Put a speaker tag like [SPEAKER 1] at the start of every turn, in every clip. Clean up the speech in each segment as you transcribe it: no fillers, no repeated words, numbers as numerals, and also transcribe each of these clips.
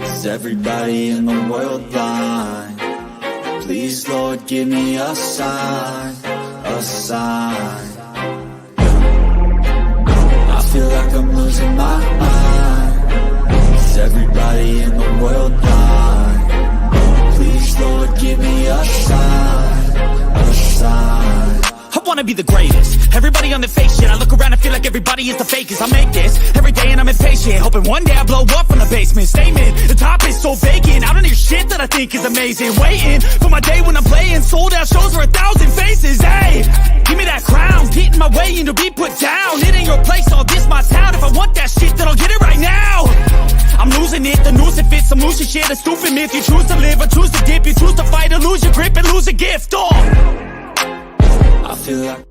[SPEAKER 1] Is everybody in the world blind? Please, Lord, give me a sign, a sign. I feel like I'm losing my mind. Is everybody in the world blind? Please, Lord, give me a sign, a sign.
[SPEAKER 2] I wanna be the greatest. Everybody on the fake shit. I look around and feel like everybody is the fakest. I make this every day and I'm impatient, hoping one day I blow up from the basement. Statement, the top is so vacant. I don't hear shit that I think is amazing. Waiting for my day when I'm playing sold out shows for 1,000 faces. Hey, give me that crown, get in my way and to be put down. It ain't your place, all this my town. If I want that shit, then I'll get it right now. I'm losing it, the noose it fits. I'm losing shit, a stupid myth. You choose to live or choose to dip. You choose to fight or lose your grip and lose a gift.
[SPEAKER 1] I feel like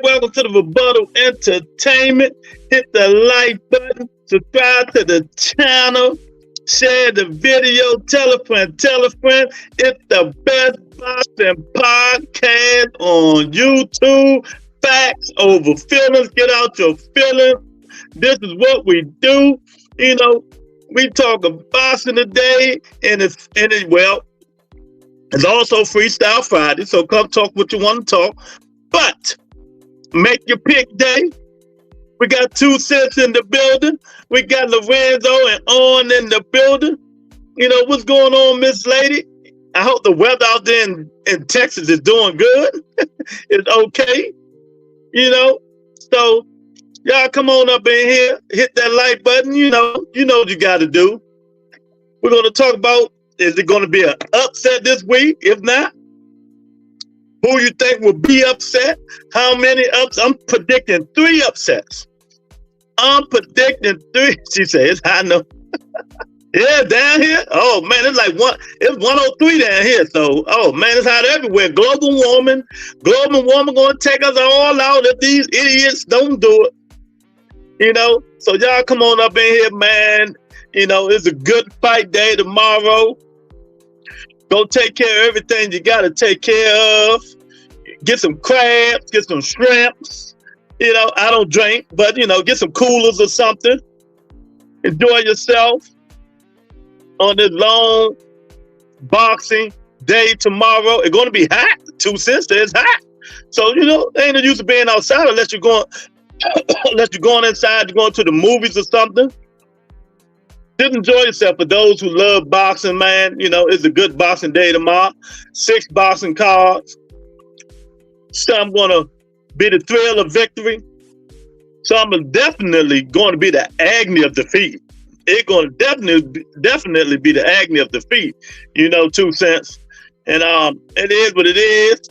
[SPEAKER 3] welcome to the Rebuttal Entertainment. Hit the like button, subscribe to the channel, share the video, tell a friend, tell a friend. It's the best boxing podcast on YouTube. Facts over feelings. Get out your feelings. This is what we do. You know, we talk about boxing today, and it's also Freestyle Friday, so come talk what you want to talk. But make your pick day. We got 2 Cents in the building. We got Lorenzo and On in the building. You know, what's going on, Miss Lady? I hope the weather out there in Texas is doing good. It's okay. You know, so y'all come on up in here, hit that like button. You know what you got to do. We're going to talk about, is it going to be an upset this week? If not, who you think will be upset? How many upsets? I'm predicting 3 upsets. I'm predicting 3. She said, it's high enough. Yeah, down here? Oh, man, it's 103 down here. So, oh, man, it's hot everywhere. Global warming going to take us all out if these idiots don't do it. You know, so y'all come on up in here, man. You know, it's a good fight day tomorrow. Go take care of everything you got to take care of. Get some crabs, get some shrimps. You know, I don't drink, but, you know, get some coolers or something. Enjoy yourself on this long boxing day tomorrow. It's going to be hot. 2 Cents, it's hot. So, you know, ain't no use of being outside unless you're going inside, you're going to the movies or something. Just enjoy yourself. For those who love boxing, man, you know, it's a good boxing day tomorrow. 6 boxing cards. Some going to be the thrill of victory. Some are definitely going to be the agony of defeat. It's going to definitely be the agony of defeat. You know, 2 Cents. And it is what it is.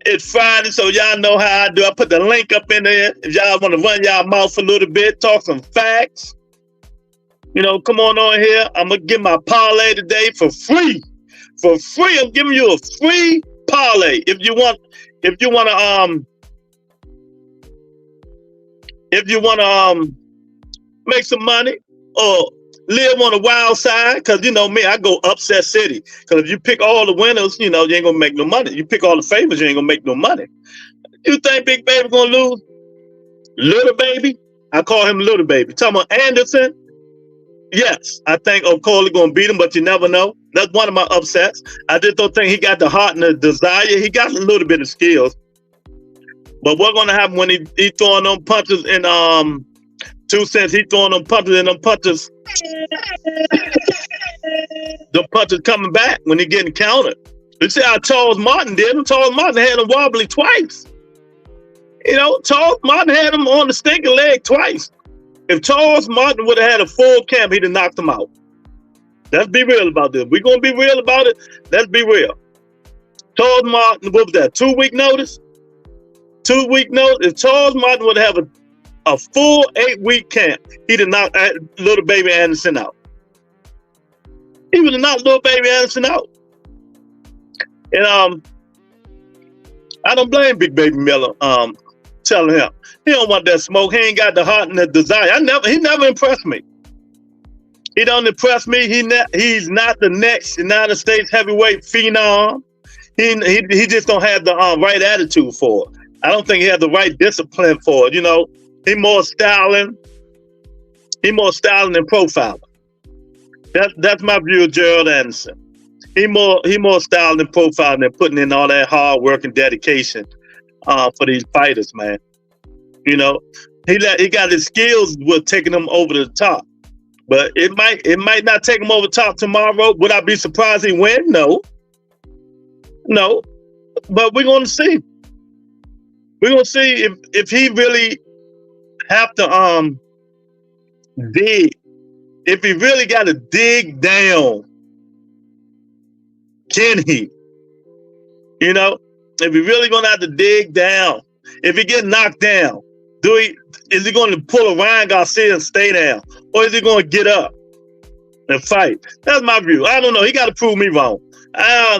[SPEAKER 3] It's Friday, so y'all know how I do. I put the link up in there. If y'all want to run y'all mouth a little bit, talk some facts. You know, come on here. I'm going to give my parlay today for free. For free, I'm giving you a free parlay. If you want to make some money or live on the wild side, because you know me, I go upset city. Because if you pick all the winners, you know, you ain't going to make no money. You pick all the favorites, you ain't going to make no money. You think Big Baby going to lose? Little Baby? I call him Little Baby. Talking about Anderson? Yes, I think O'Coley going to beat him, but you never know. That's one of my upsets. I just don't think he got the heart and the desire. He got a little bit of skills. But what's going to happen when he throwing them punches in 2 Cents, he throwing them punches and them punches. The punches coming back when he getting countered. You see how Charles Martin did him? Charles Martin had him wobbly twice. You know, Charles Martin had him on the stinking leg twice. If Charles Martin would have had a full camp, he'd have knocked him out. Let's be real about this. We're going to be real about it. Let's be real. Charles Martin, what was that, 2-week notice? 2-week notice. If Charles Martin would have a full 8-week camp, he'd have knocked Little Baby Anderson out. He would have knocked Little Baby Anderson out. And I don't blame Big Baby Miller telling him. He don't want that smoke. He ain't got the heart and the desire. He never impressed me. He don't impress me. He's not the next United States heavyweight phenom. He just don't have the right attitude for it. I don't think he has the right discipline for it. You know, he more styling. He more styling than profiling. That's my view of Gerald Anderson. He more styling than profiling and putting in all that hard work and dedication for these fighters, man. You know, he got his skills with taking them over the top. But it might not take him over top tomorrow. Would I be surprised he win? No. But we're gonna see. We're gonna see if he really have to dig. If he really got to dig down, can he? You know, if he really gonna have to dig down, if he get knocked down, is he going to pull a Ryan Garcia and stay down, or is he going to get up and fight? That's my view. I don't know. He got to prove me wrong. I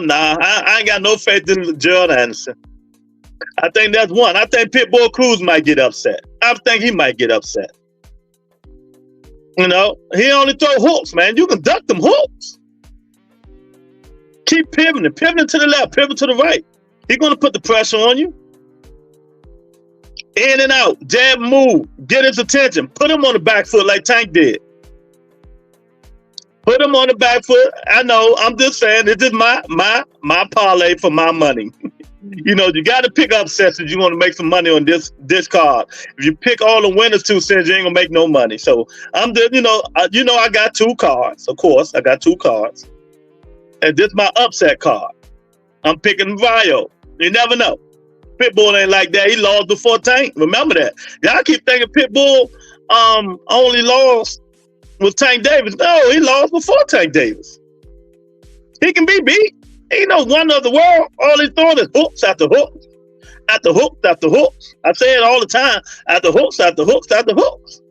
[SPEAKER 3] ain't got no faith in Gerald Anderson. I think that's one. I think Pitbull Cruz might get upset. I think he might get upset. You know, he only throw hooks, man. You can duck them hooks. Keep pivoting to the left, pivot to the right. He's going to put the pressure on you. In and out, jab, move, get his attention. Put him on the back foot like Tank did. Put him on the back foot. I know, I'm just saying, this is my parlay for my money. You know, you got to pick upsets if you want to make some money on this card. If you pick all the winners 2 cents, you ain't gonna make no money. So I'm just, I got 2 cards. Of course, I got 2 cards, and this is my upset card. I'm picking Vio. You never know. Pitbull ain't like that. He lost before Tank. Remember that. Y'all keep thinking Pitbull only lost with Tank Davis. No, he lost before Tank Davis. He can be beat. He no wonder of the world. All he's throwing is hooks after hooks. After hooks after hooks. I say it all the time. After hooks after hooks after hooks.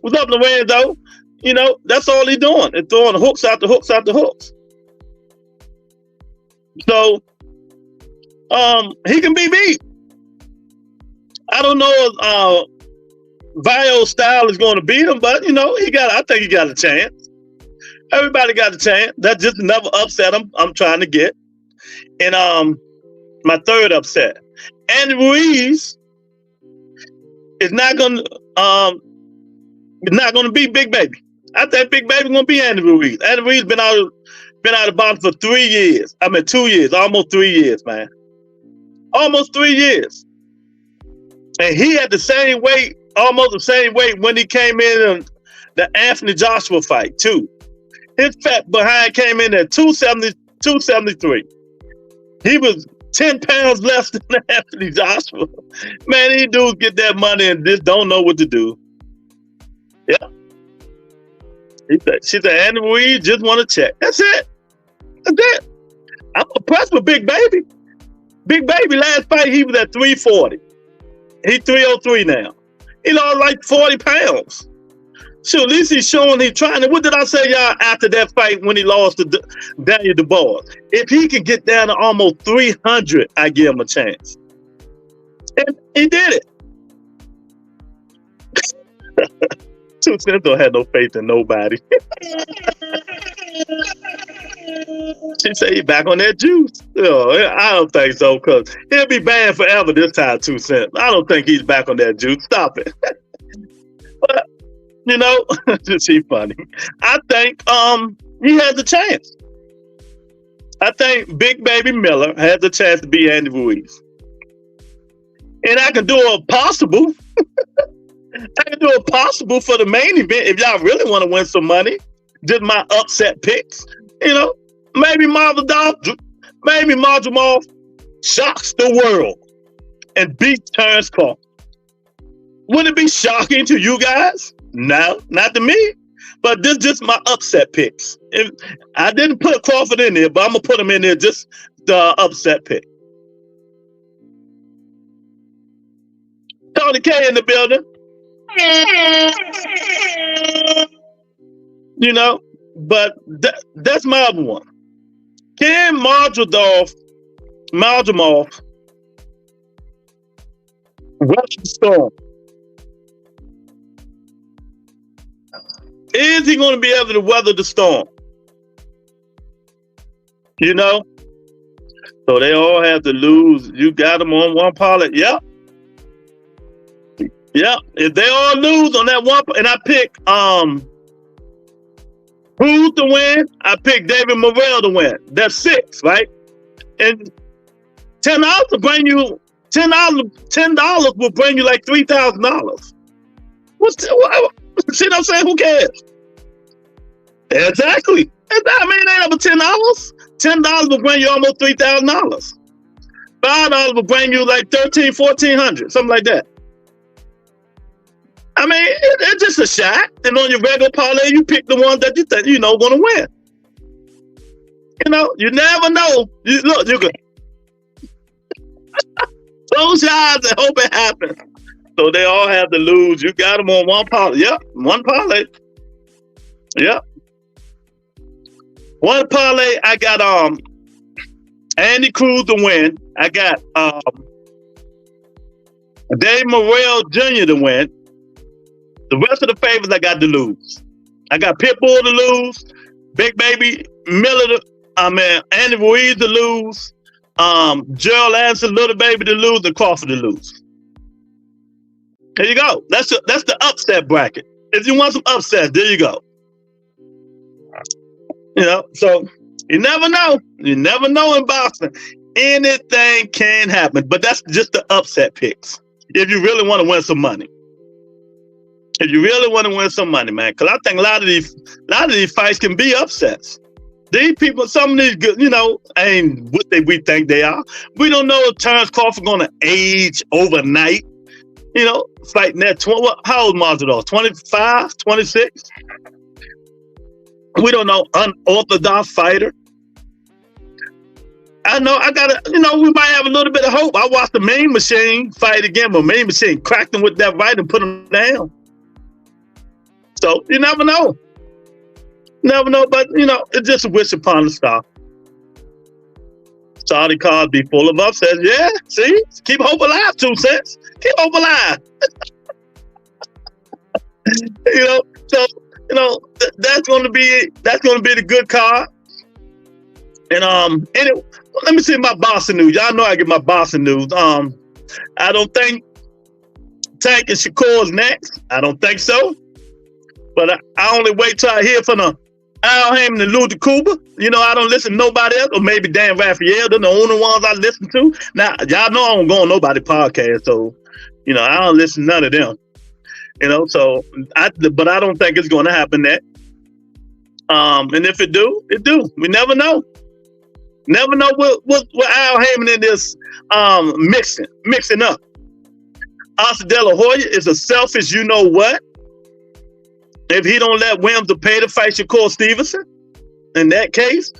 [SPEAKER 3] What's up, Lorenzo? You know, that's all he's doing. He's throwing hooks after hooks after hooks. So, he can be beat. I don't know if Vio's style is going to beat him, but I think he got a chance. Everybody got a chance. That's just another upset I'm trying to get. And my third upset, Andy Ruiz is not gonna beat Big Baby. I think Big Baby gonna beat Andy Ruiz. Andy Ruiz been out of the boxing for 3 years. 2 years, almost 3 years, man. Almost 3 years. And he had the same weight, almost the same weight when he came in the Anthony Joshua fight, too. His fat behind came in at 270, 273. He was 10 pounds less than Anthony Joshua. Man, these dudes get that money and just don't know what to do. Yeah. She said, Andy Ruiz just want to check. That's it. That's it. I'm impressed with Big Baby. Big Baby, last fight, he was at 340. He 303 now. He lost like 40 pounds. So at least he's showing he's trying. And what did I say, y'all, after that fight when he lost to Daniel Dubois? If he can get down to almost 300, I give him a chance. And he did it. 2 cents don't have no faith in nobody. She said he back on that juice. I don't think so, because he'll be banned forever this time, 2 cents. I don't think he's back on that juice. Stop it. But, she's funny. I think he has a chance. I think Big Baby Miller has a chance to beat Andy Ruiz. And I can do a possible. I can do a possible for the main event if y'all really want to win some money. Just my upset picks. Maybe Madrimov shocks the world and beats Terrence Crawford. Wouldn't it be shocking to you guys? No, not to me. But this is just my upset picks. I didn't put Crawford in there, but I'm going to put him in there, just the upset pick. Tony K in the building. But that's my other one. Can Madrimov weather the storm? Is he going to be able to weather the storm? So they all have to lose. You got them on one pilot. Yep. Yeah, if they all lose on that one, and I pick Cruz to win, I pick David Morrell to win. That's 6, right? And $10 to bring you $10 will bring you like $3,000. See what I'm saying? Who cares? Exactly. I mean, it ain't over $10. $10 will bring you almost $3,000. $5 will bring you like $1,400, something like that. I mean, it's just a shot. And on your regular parlay, you pick the ones that you think going to win. You never know. You can close your eyes and hope it happens. So they all have to lose. You got them on one parlay. Yep, one parlay. Yep. One parlay, I got Andy Cruz to win. I got Dave Morrell Jr. to win. The rest of the favorites I got to lose. I got Pitbull to lose, Big Baby Miller Andy Ruiz to lose, Gerald Anderson, Little Baby to lose, and Crawford to lose. There you go. That's the upset bracket. If you want some upsets, there you go. So you never know. You never know in boxing. Anything can happen. But that's just the upset picks. If you really want to win some money. If you really want to win some money, man. Because I think a lot of these fights can be upsets. These people, some of these good, ain't what we think they are. We don't know if Terrence Crawford going to age overnight. Fighting that how old Masvidal? 25, 26? We don't know. Unorthodox fighter. I know I gotta, we might have a little bit of hope. I watched the Mean Machine fight again, but Mean Machine cracked him with that right and put him down. So you never know. Never know, but it's just a wish upon a star. Saudi cards be full of upsets. Yeah, see? Keep hope alive, 2 cents. Keep hope alive. So that's gonna be the good card. And anyway, let me see my boxing news. Y'all know I get my boxing news. I don't think Tank and Shakur is next. I don't think so. But I only wait till I hear from the Al Heyman and Lou DeCouba. I don't listen to nobody else, or maybe Dan Raphael. They're the only ones I listen to. Now, y'all know I don't go on nobody's podcast, so I don't listen to none of them. But I don't think it's going to happen that. And if it do, it do. We never know. Never know what Al Heyman in this mixing up. Oscar De La Hoya is a selfish you-know-what. If he don't let Williams pay to fight Shakur Stevenson, in that case,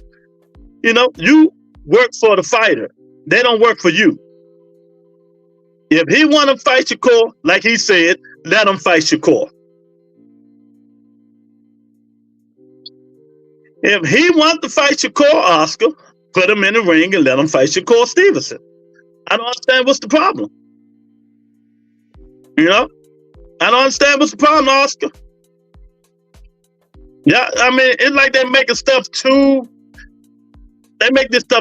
[SPEAKER 3] you work for the fighter. They don't work for you. If he want to fight Shakur, like he said, let him fight Shakur. If he want to fight Shakur, Oscar, put him in the ring and let him fight Shakur Stevenson. I don't understand what's the problem. I don't understand what's the problem, Oscar. Yeah, I mean, it's like they make this stuff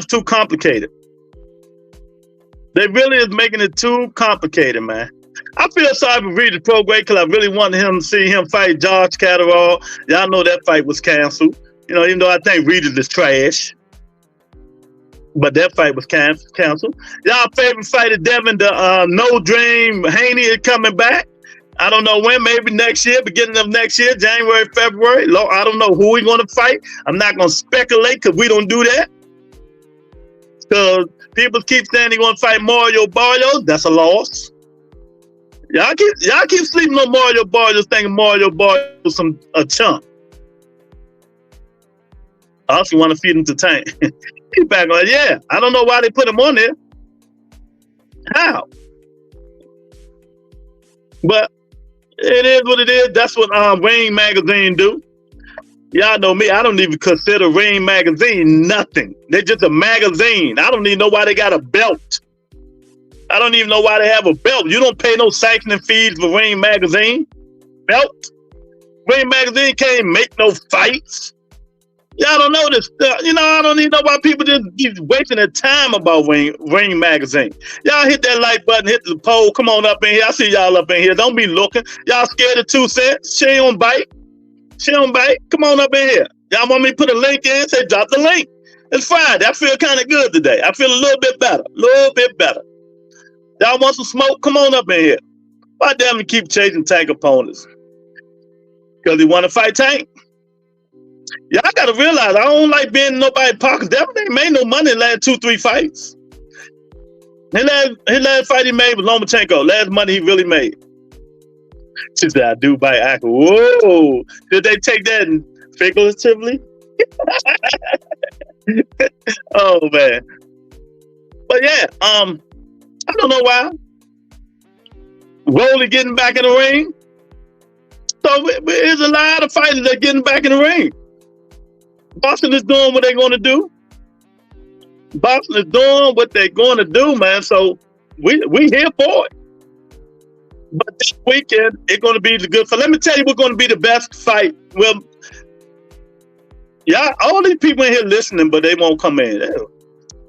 [SPEAKER 3] too complicated. They really is making it too complicated, man. I feel sorry for Regis Prograis because I really wanted him to see him fight George Catterall. Y'all know that fight was canceled. Even though I think Regis is trash. But that fight was canceled. Y'all favorite fighter, Devin, the No Dream Haney is coming back. I don't know when, maybe next year, beginning of next year, January, February. I don't know who he's going to fight. I'm not going to speculate because we don't do that. Because people keep saying he's going to fight Mario Barrios. That's a loss. Y'all keep sleeping on Mario Barrios, thinking Mario Barrios is a chump. I also want to feed him to Tank. He's back like, yeah, I don't know why they put him on there. How? But it is what it is. That's what Ring Magazine do. Y'all know me. I don't even consider Ring Magazine nothing. They're just a magazine. I don't even know why they got a belt. I don't even know why they have a belt. You don't pay no sanctioning fees for Ring Magazine. Belt. Ring Magazine can't make no fights. Y'all don't know this stuff. You know, I don't even know why people just keep wasting their time about Ring Magazine. Y'all hit that like button, hit the poll. Come on up in here. I see y'all up in here. Don't be looking. Y'all scared of 2 cents? She don't bite. She don't bite. Come on up in here. Y'all want me to put a link in? Say drop the link. It's Friday. I feel kind of good today. I feel a little bit better. A little bit better. Y'all want some smoke? Come on up in here. Why damn you keep chasing Tank opponents? Because they want to fight Tank? Y'all gotta realize I don't like being in nobody's pocket. That ain't made no money in the last 2-3 fights. His last fight he made was Lomachenko. Last money he really made. She said, I do bite Ackle. Whoa. Did they take that figuratively? Oh man. But yeah, I don't know why. Rolly getting back in the ring. So there's a lot of fighters that are getting back in the ring. Boston is doing what they're going to do. Boston is doing what they're going to do, man. So we here for it. But this weekend, it's going to be the good fight. Let me tell you what's going to be the best fight. Well, yeah, all these people in here listening, but they won't come in.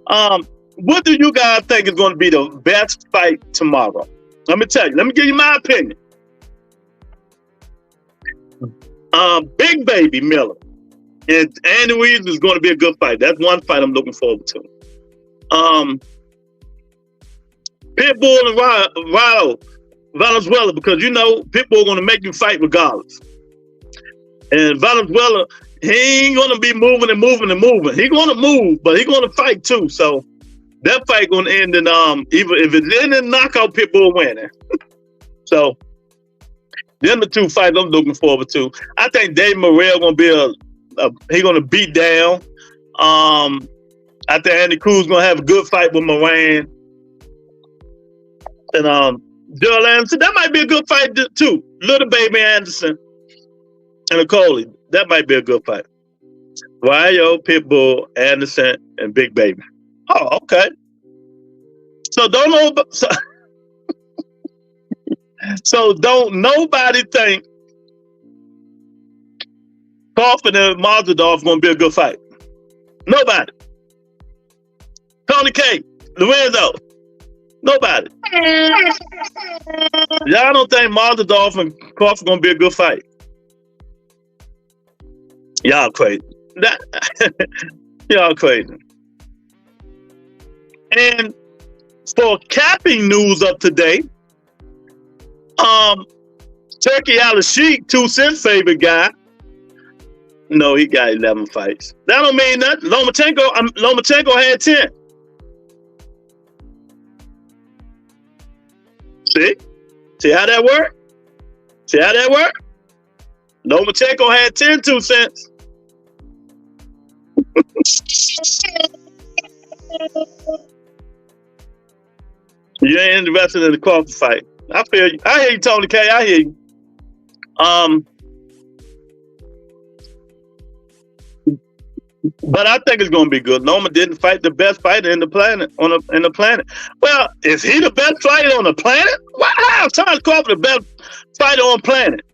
[SPEAKER 3] What do you guys think is going to be the best fight tomorrow? Let me tell you. Let me give you my opinion. Big Baby Miller and Andy Ruiz is going to be a good fight. That's one fight I'm looking forward to. Pitbull and Valenzuela, because you know Pitbull going to make you fight regardless. And Valenzuela, he ain't going to be moving and moving and moving. He's going to move, but he's going to fight too. So that fight going to end in even if it's in a knockout, Pitbull winning. So them the 2 fights I'm looking forward to. I think Dave Morrell going to be he's going to beat down. I think Andy Cruz going to have a good fight with Moran. And Joel Anderson, that might be a good fight too. Little Baby Anderson and Coley, that might be a good fight. Ryo, Pitbull, Anderson, and Big Baby. Oh, okay. So don't know. So don't nobody think Crawford and Madrimov going to be a good fight. Nobody. Tony K, Lorenzo. Nobody. Y'all don't think Madrimov and Crawford going to be a good fight? Y'all crazy. Y'all crazy. And for capping news of today, Turkey Al-Sheikh, 2 cents favorite guy. No, he got 11 fights. That don't mean nothing. Lomachenko had 10. See how that worked? See how that worked? Lomachenko had 10 2 cents. You ain't interested in the Crawford fight. I feel you. I hear you, Tony K. I hear you. But I think it's going to be good. Loma didn't fight the best fighter in the planet. In the planet. Well, is he the best fighter on the planet? How is Terence Crawford the best fighter on the planet?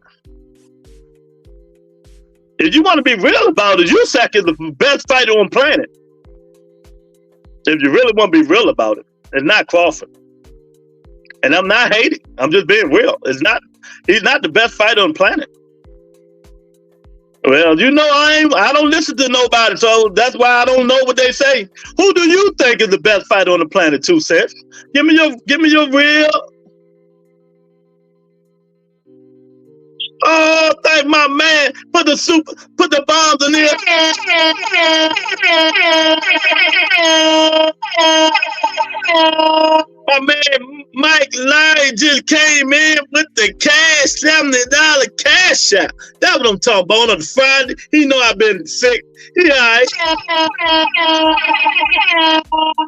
[SPEAKER 3] If you want to be real about it, Usyk is the best fighter on the planet. If you really want to be real about it, it's not Crawford. And I'm not hating. I'm just being real. He's not the best fighter on the planet. Well, you know, I don't listen to nobody, so that's why I don't know what they say. Who do you think is the best fighter on the planet, 2 cents? Give me your real. Oh, thank my man. Put the bombs in there. My man Mike Larry just came in with the cash, $70 cash out. That's what I'm talking about on the Friday. He know I've been sick. He all right.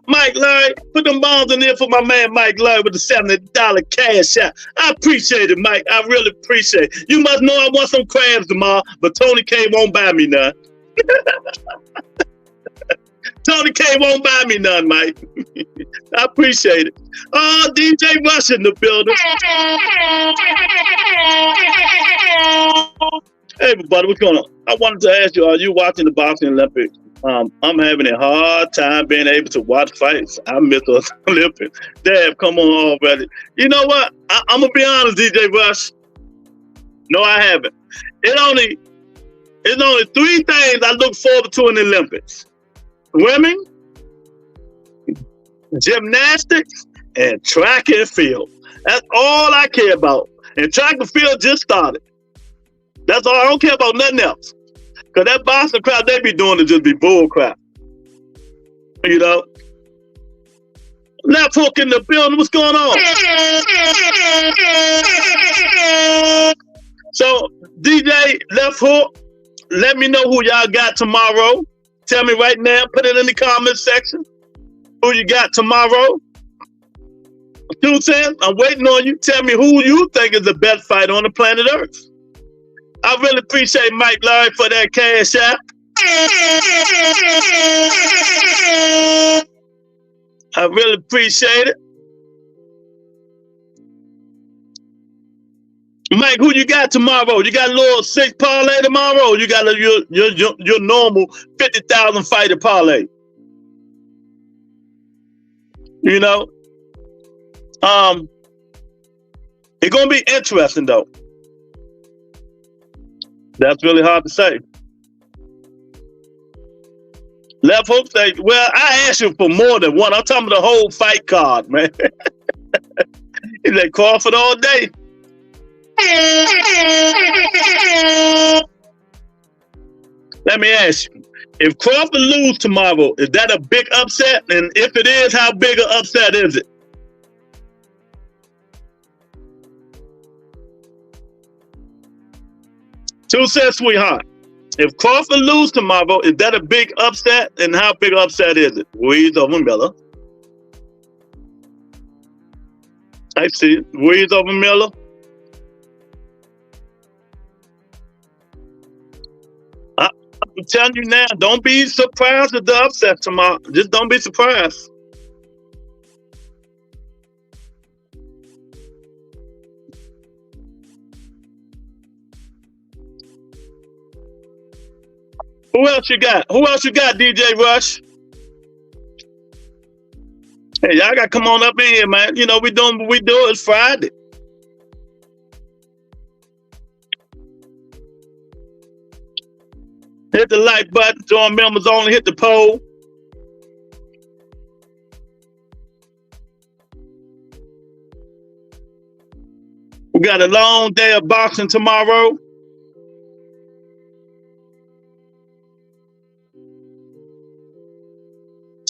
[SPEAKER 3] Mike Larry, put them bombs in there for my man Mike Larry with the $70 cash out. I appreciate it, Mike. I really appreciate it. You must know I want some crabs tomorrow, but Tony K won't buy me none. Tony K won't buy me none, Mike. I appreciate it. Oh, DJ Rush in the building. Hey, everybody, what's going on? I wanted to ask you, are you watching the boxing Olympics? I'm having a hard time being able to watch fights. I miss the Olympics. Dad, come on already. You know what? I'm going to be honest, DJ Rush. No, I haven't. It's only 3 things I look forward to in the Olympics. Swimming, gymnastics, and track and field. That's all I care about. And track and field just started. That's all. I don't care about nothing else. Because that boxing crap they be doing is just be bull crap. You know? Left hook in the building. What's going on? So, DJ, left hook, let me know who y'all got tomorrow. Tell me right now. Put it in the comment section. Who you got tomorrow? 2 cents. I'm waiting on you. Tell me who you think is the best fighter on the planet Earth. I really appreciate Mike Larry for that cash app. I really appreciate it. Mike, who you got tomorrow? You got a little 6 parlay tomorrow? Or you got your normal 50,000 fighter parlay? You know? It's gonna be interesting though. That's really hard to say. Left hook say, well, I asked you for more than one. I'm talking about the whole fight card, man. He's like Crawford all day. Let me ask you, if Crawford loses tomorrow, is that a big upset? And if it is, how big an upset is it? Two cents, sweetheart. If Crawford loses tomorrow, is that a big upset? And how big an upset is it? Ruiz over Miller. I see. Ruiz over Miller. I'm telling you now, don't be surprised at the upset tomorrow. Just don't be surprised. Who else you got? Who else you got, DJ Rush? Hey, y'all got to come on up in here, man. You know, we doing what we do. It's Friday. Hit the like button. Join members only. Hit the poll. We got a long day of boxing tomorrow.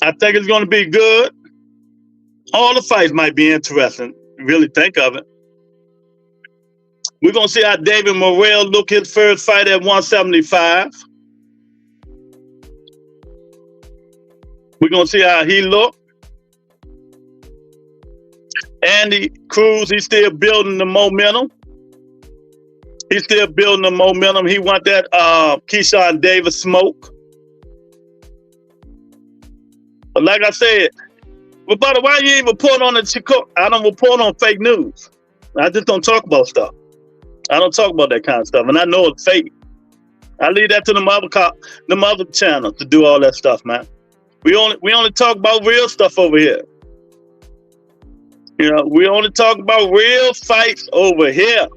[SPEAKER 3] I think it's going to be good. All the fights might be interesting. Really think of it. We're going to see how David Morrell look his first fight at 175. We're going to see how he look. Andy Cruz, he's still building the momentum. He's still building the momentum. He want that Keyshawn Davis smoke. But like I said, but brother, why you even report on the Chicago? I don't report on fake news. I just don't talk about stuff. I don't talk about that kind of stuff, and I know it's fake. I leave that to the other channels to do all that stuff, man. We only talk about real stuff over here. You know, we only talk about real fights over here,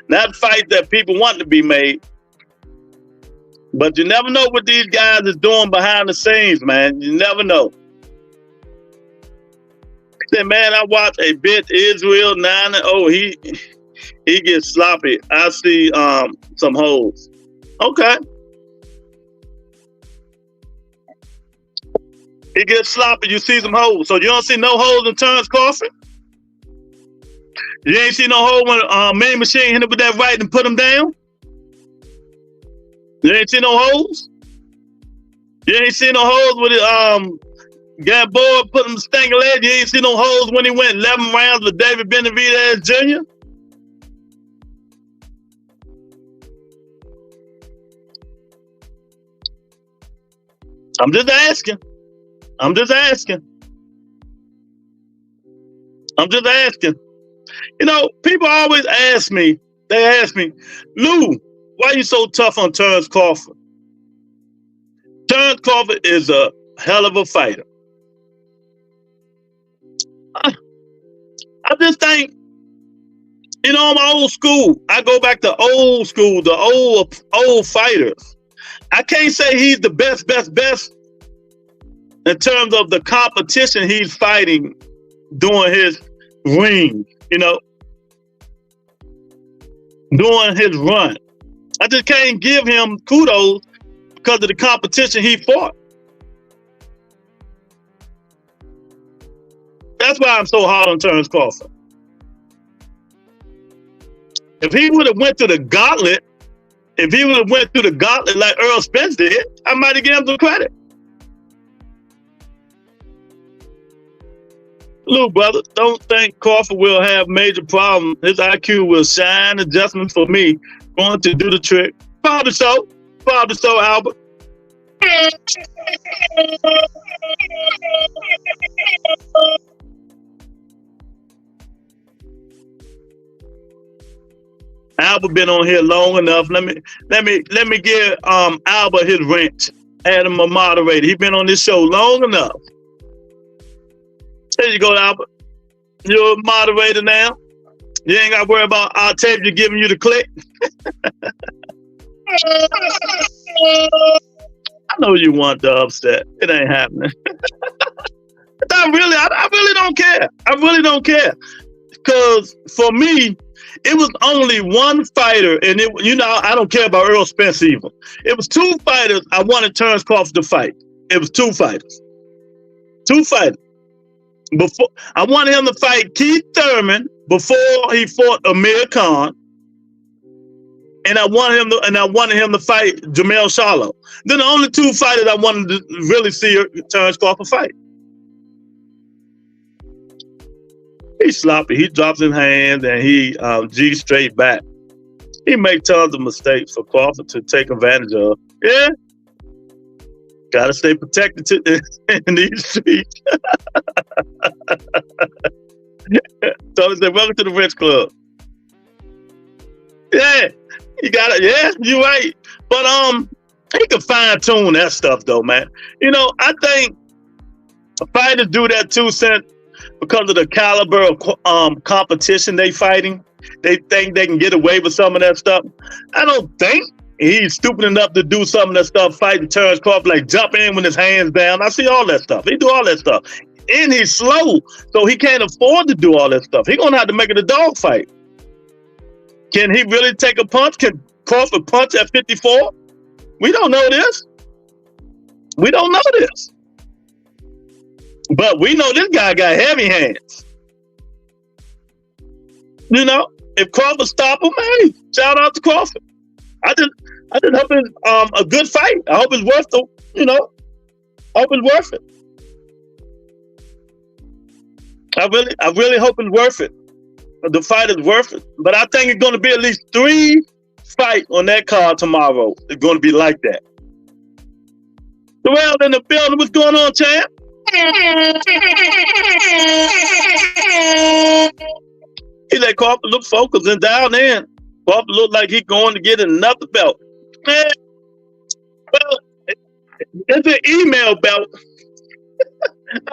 [SPEAKER 3] not fights that people want to be made. But you never know what these guys is doing behind the scenes, man. You never know. Say, man, I watched a bit Israel 9-0. He gets sloppy. I see some holes. Okay. He gets sloppy. You see some holes. So you don't see no holes in Terrence Crawford? You ain't see no hole when Main Machine hit him with that right and put him down? You ain't see no holes? You ain't see no holes with it, Gamboa put him stangle leg. You ain't see no holes when he went 11 rounds with David Benavidez Jr.? I'm just asking. I'm just asking. You know, people always ask me, Lou, why you so tough on Terrence Crawford? Terrence Crawford is a hell of a fighter. I just think, you know, I'm old school. I go back to old school, the old fighters. I can't say he's the best in terms of the competition he's fighting during his ring, you know, during his run. I just can't give him kudos because of the competition he fought. That's why I'm so hard on Terrence Crawford. If he would have went to the gauntlet, like Errol Spence did, I might have given him some credit. Little brother, don't think Crawford will have major problems. His IQ will shine. Adjustments for me going to do the trick. Probably so, Albert. Albert been on here long enough. Let me give Albert his wrench. Add him a moderator. He been on this show long enough. There you go, Albert. You're a moderator now. You ain't got to worry about Octavia giving you the click. I know you want the upset. It ain't happening. I really don't care. I really don't care. Because for me, it was only one fighter, and I don't care about Errol Spence either. It was two fighters I wanted Terrence Crawford to fight. It was two fighters. Before I wanted him to fight Keith Thurman before he fought Amir Khan, and I wanted him to fight Jamel Charlo. Then the only two fighters I wanted to really see Terrence Crawford fight. He's sloppy. He drops his hands and he G straight back. He makes tons of mistakes for Crawford to take advantage of. Yeah. Gotta stay protected in these streets. So they said, welcome to the Rich Club. Yeah, you got it. Yeah, you're right. But he can fine tune that stuff though, man. You know, I think fighters do that too, because of the caliber of competition they fighting. They think they can get away with some of that stuff. I don't think he's stupid enough to do some of that stuff, fighting Terrence Crawford, like jump in with his hands down. I see all that stuff. He do all that stuff. And he's slow, so he can't afford to do all that stuff. He's going to have to make it a dog fight. Can he really take a punch? Can Crawford punch at 54? We don't know this. But we know this guy got heavy hands. You know, if Crawford stop him, hey, shout out to Crawford. I just hope it's a good fight. I hope it's worth it. You know, I hope it's worth it. I really hope it's worth it. The fight is worth it. But I think it's going to be at least 3 fights on that card tomorrow. It's going to be like that. Well, in the building, what's going on, champ? He let Crawford look focused and down in. Crawford looked like he's going to get another belt. Man, well, it's an email belt.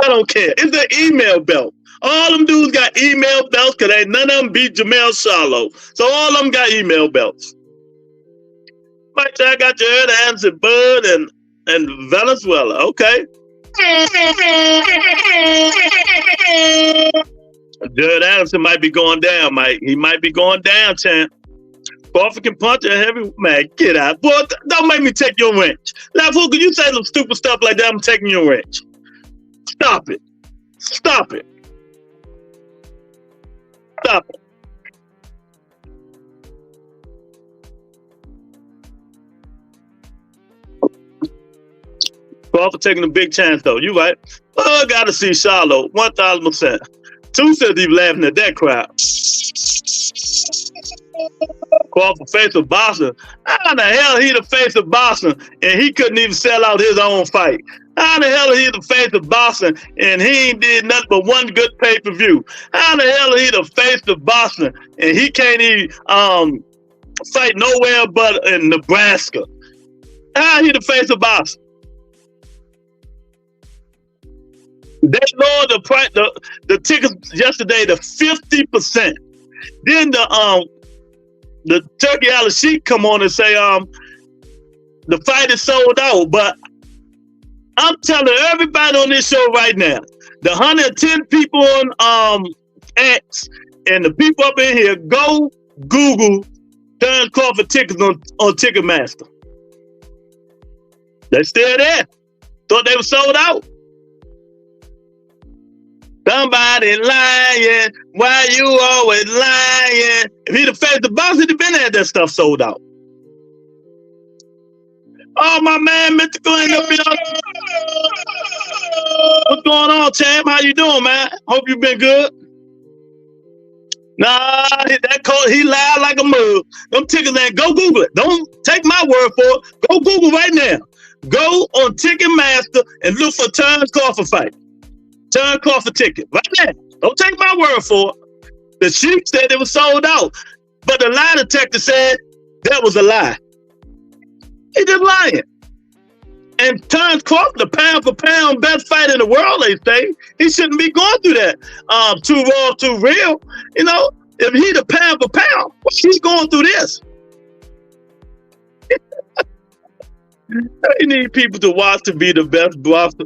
[SPEAKER 3] I don't care. It's an email belt. All them dudes got email belts because ain't none of them beat Jamel Charlo. So all of them got email belts. Mike, I got Jared Anderson, Bud, and Venezuela. Okay. Jared Anderson might be going down, Mike. He might be going down, champ. Crawford can punch a heavy man. Get out. Boy, don't make me take your wrench. Now, fool, could you say some stupid stuff like that? I'm taking your wrench. Stop it. Stop it. Stop it. Crawford taking a big chance, though. You right. Oh, I got to see Charlo. 1,000%. 2 said he was laughing at that crowd. Crawford face of Boston. How the hell he the face of Boston and he couldn't even sell out his own fight? How the hell he the face of Boston and he ain't did nothing but one good pay-per-view? How the hell he the face of Boston and he can't even fight nowhere but in Nebraska. How he the face of boxing? They lowered the price, the tickets yesterday to 50%. Then the Turkey Island Sheik come on and say the fight is sold out. But I'm telling everybody on this show right now, the 110 people on X and the people up in here, go Google Terrence Crawford tickets on Ticketmaster. They're still there. Thought they were sold out. Somebody lying. Why you always lying? If he'd have faced the boss, he'd have been had that stuff sold out. Oh, my man, Mythical ain't up here. What's going on, champ? How you doing, man? Hope you been good. Nah, he lied like a mug. Them tickets, man, go Google it. Don't take my word for it. Go Google right now. Go on Ticketmaster and look for Terrence Crawford fight. Terrence Crawford ticket. Right there. Don't take my word for it. The Sheik said it was sold out. But the lie detector said that was a lie. He just lying. And Terrence Crawford, the pound for pound best fighter in the world, they say, he shouldn't be going through that. Too raw, too real. You know, if he the pound for pound, he's going through this. They need people to watch to be the best boxer.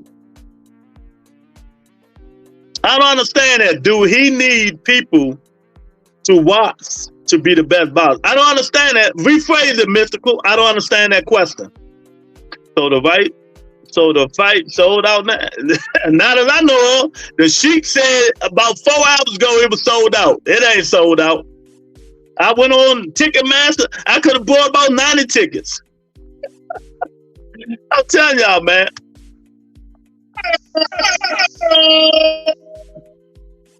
[SPEAKER 3] I don't understand that. Do he need people to watch to be the best boxer? I don't understand that. Rephrase it, Mystical. I don't understand that question. So the fight sold out now. Not as I know of. The Sheik said about 4 hours ago it was sold out. It ain't sold out. I went on Ticketmaster. I could have bought about 90 tickets. I'm telling y'all, man.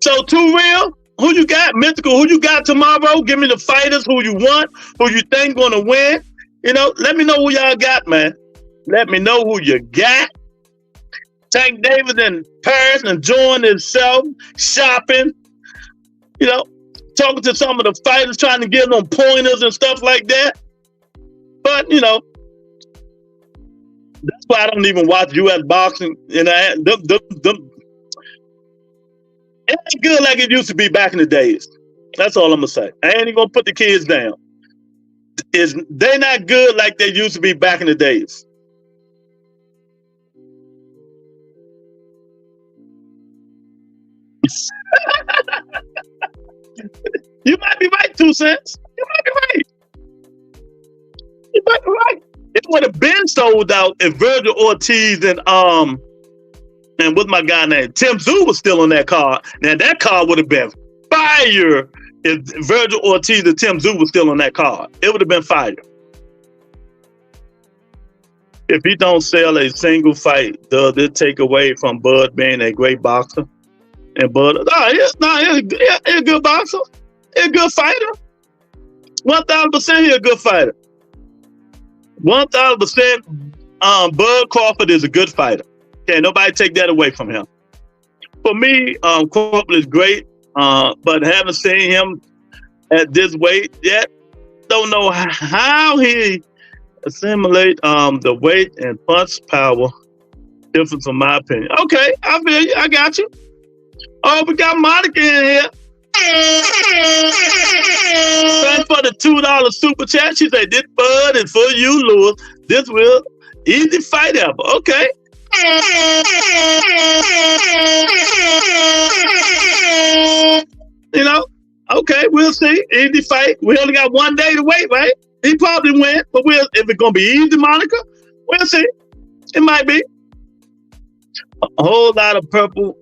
[SPEAKER 3] So, Too Real, who you got? Mythical, who you got tomorrow? Give me the fighters who you want, who you think gonna win. You know, let me know who y'all got, man. Let me know who you got. Tank Davis in Paris enjoying himself, shopping, you know, talking to some of the fighters, trying to give them pointers and stuff like that. But, you know, that's why I don't even watch U.S. boxing. You know, it ain't good like it used to be back in the days. That's all I'm gonna say. I ain't even gonna put the kids down. They not good like they used to be back in the days. You might be right, 2 cents. You might be right. You might be right. It would have been sold out if Virgil Ortiz and what's my guy named Tim Tszyu was still on that card. Now that card would have been fire if Virgil Ortiz and Tim Tszyu was still on that card. It would have been fire. If he don't sell a single fight, does it take away from Bud being a great boxer? And Bud, he's a good boxer. He's a good fighter. 1,000% he's a good fighter. 1,000%, Bud Crawford is a good fighter. Can't nobody take that away from him. For me, Crawford is great, but haven't seen him at this weight yet. Don't know how he assimilate the weight and punch power difference from my opinion. Okay, I feel you. I got you. Oh, we got Monica in here. Thanks for the $2 super chat. She said, this Bud is for you, Lewis. This will easy fight ever. Okay. You know, okay, we'll see. Easy fight. We only got 1 day to wait, right? He probably win, but if it's gonna be easy, Monica, we'll see. It might be. A whole lot of purple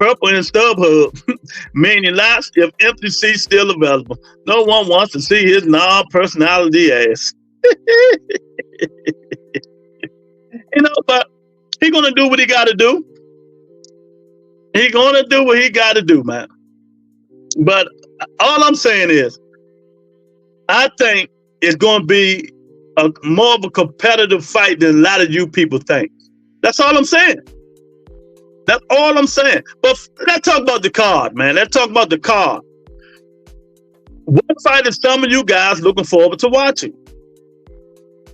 [SPEAKER 3] in StubHub, meaning lots if empty seats still available. No one wants to see his non-personality ass. You know, but he gonna do what he gotta do. He gonna do what he gotta do, man. But all I'm saying is, I think it's gonna be more of a competitive fight than a lot of you people think. That's all I'm saying. That's all I'm saying. But let's talk about the card, man. Let's talk about the card. What fight is some of you guys looking forward to watching?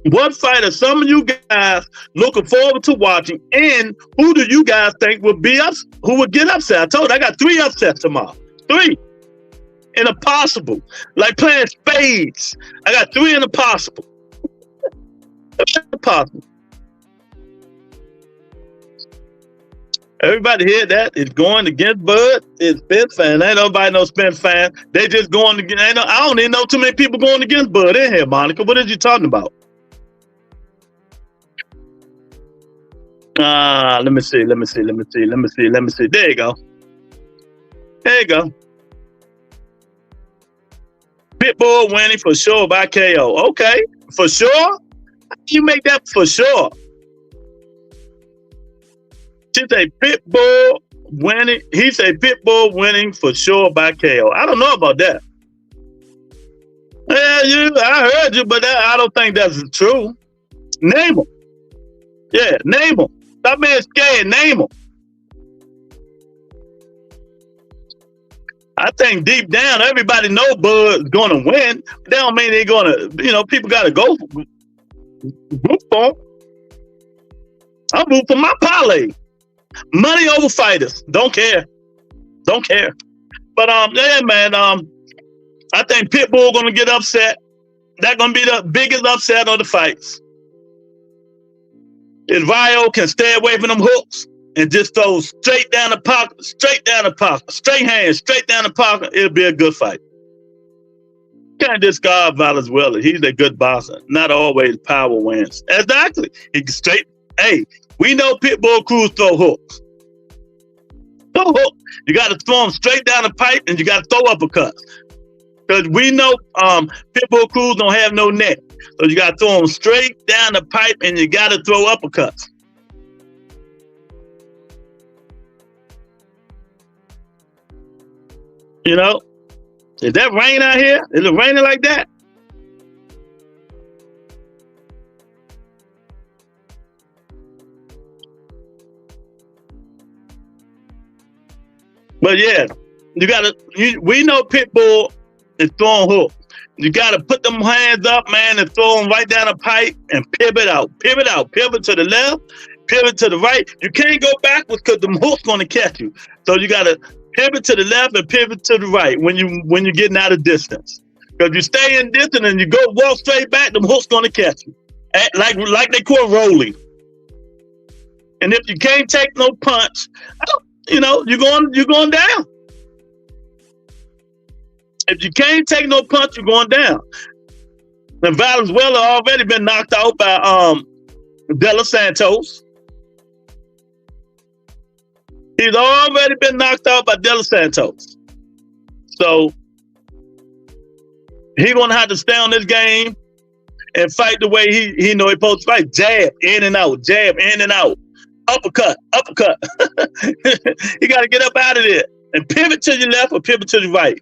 [SPEAKER 3] What fight are some of you guys looking forward to watching? And who do you guys think will be up? Who will get upset? I told you I got 3 upsets tomorrow. 3 in a possible, like playing spades. I got 3 in a possible. Possible. Everybody hear that? It's going against Bud. It's Spence fan. Ain't nobody no Spence fan. They just going against. I don't even know too many people going against Bud in here, Monica. What are you talking about? Let me see. There you go. Pitbull winning for sure by KO. Okay, for sure. You make that for sure. She say Pitbull winning. He say Pitbull winning for sure by KO. I don't know about that. Yeah, I heard you, but I don't think that's true. Name them. Yeah, name them. Stop being scared. Name them. I think deep down, everybody know Bud's going to win. That don't mean they're going to, people got to go root for him. I root for my parlay. Money over fighters. Don't care. But, yeah, man, I think Pitbull going to get upset. That's going to be the biggest upset of the fights. If Rio can stay away from them hooks and just throw straight down the pocket, straight hands, straight down the pocket, it'll be a good fight. Can't discard Valenzuela. He's a good boxer. Not always power wins. Exactly. He can straight. Hey, we know Pitbull Cruz throw hooks. Throw hook. You got to throw them straight down the pipe, and you got to throw uppercuts. Because we know Pitbull Cruz don't have no neck. So you got to throw them straight down the pipe, and you got to throw uppercuts. Is that rain out here? Is it raining like that? But yeah, we know Pitbull is throwing hooks. You got to put them hands up, man, and throw them right down the pipe and pivot out, pivot to the left, pivot to the right. You can't go backwards because them hooks going to catch you. So you got to pivot to the left and pivot to the right when you're getting out of distance. Because you stay in distance and you walk straight back, them hooks going to catch you. Like they call rolling. And if you can't take no punch, you're going down. If you can't take no punch, you're going down. And Valenzuela already been knocked out by De Los Santos. He's already been knocked out by De Los Santos. So he's gonna have to stay on this game and fight the way he know he's supposed to fight. Jab in and out, uppercut. You got to get up out of there and pivot to your left or pivot to the right.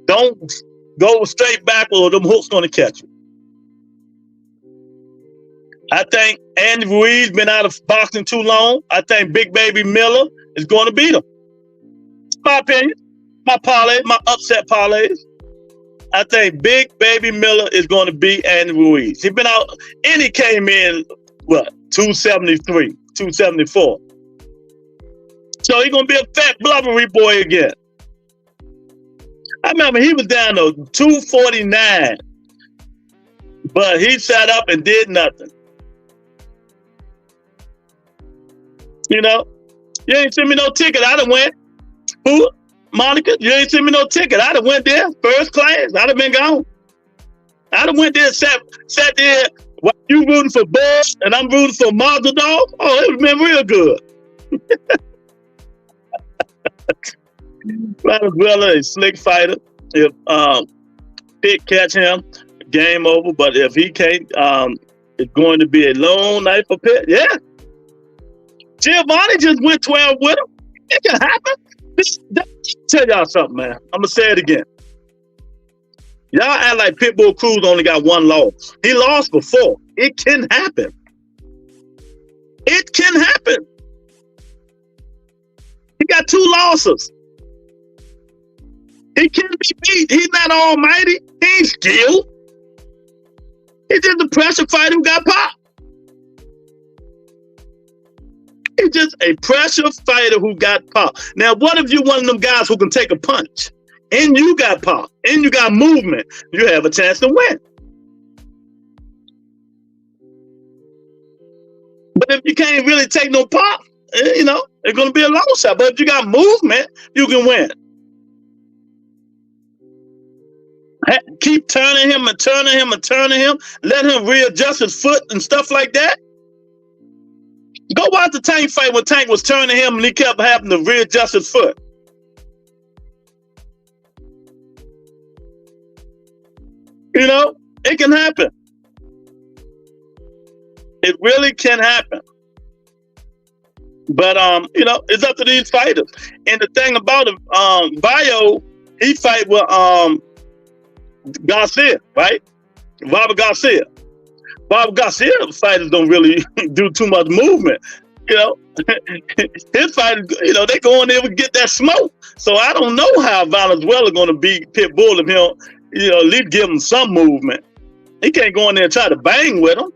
[SPEAKER 3] Don't go straight backward or them hooks going to catch you. I think Andy Ruiz been out of boxing too long. I think Big Baby Miller is going to beat him. My opinion, my upset parlays. I think Big Baby Miller is going to beat Andy Ruiz. He's been out and he came in, 273, 274. So he's going to be a fat blubbery boy again. I remember he was down to 249, but he sat up and did nothing. You ain't sent me no ticket. I done went. Who? Monica, you ain't sent me no ticket. I done went there, first class. I done been gone. I done went there, sat there while you rooting for Bud and I'm rooting for Mazel Dog. Oh, it would have been real good. Valenzuela is a slick fighter. If Pitt catch him, game over. But if he can't, it's going to be a long night for Pitt. Yeah. Giovanni just went 12 with him. It can happen. Tell y'all something, man. I'm going to say it again. Y'all act like Pitbull Cruz only got 1 loss. He lost before. It can happen. It can happen. He got 2 losses. He can't be beat. He's not almighty. He ain't skilled. He's just a pressure fighter who got pop. He's just a pressure fighter who got pop. Now, what if you one of them guys who can take a punch and you got pop and you got movement? You have a chance to win. But if you can't really take no pop, you know, it's going to be a long shot. But if you got movement, you can win. Keep turning him and turning him and turning him. Let him readjust his foot and stuff like that. Go watch the Tank fight when Tank was turning him and he kept having to readjust his foot. You know, it can happen. It really can happen. But, you know, it's up to these fighters. And the thing about it, Bio, he fight with Garcia, right? Robert Garcia. Bob Garcia fighters don't really do too much movement, you know. His fighters, you know, they go in there and get that smoke. So I don't know how Valenzuela going to beat Pitbull if he'll, you know, at least give him some movement. He can't go in there and try to bang with him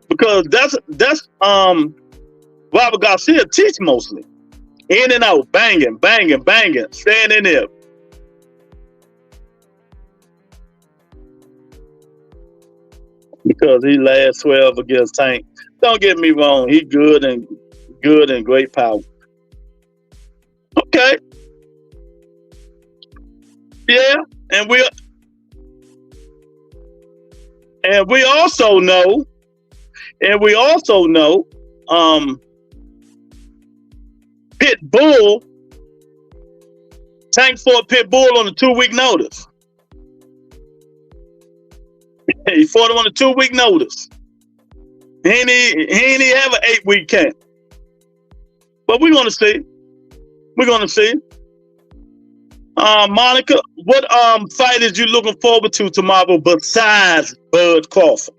[SPEAKER 3] because that's Robert Garcia teach mostly. In and out, banging, banging, banging, staying in there. Because he last 12 against Tank. Don't get me wrong, he good and great power. Okay. Yeah, and we also know, Pitbull, Tank fought Pitbull on a 2-week notice. He fought him on a 2-week notice. He ain't even have an 8-week camp. But we're gonna see. We're gonna see. Monica, what fight is you looking forward to tomorrow besides Bud Crawford?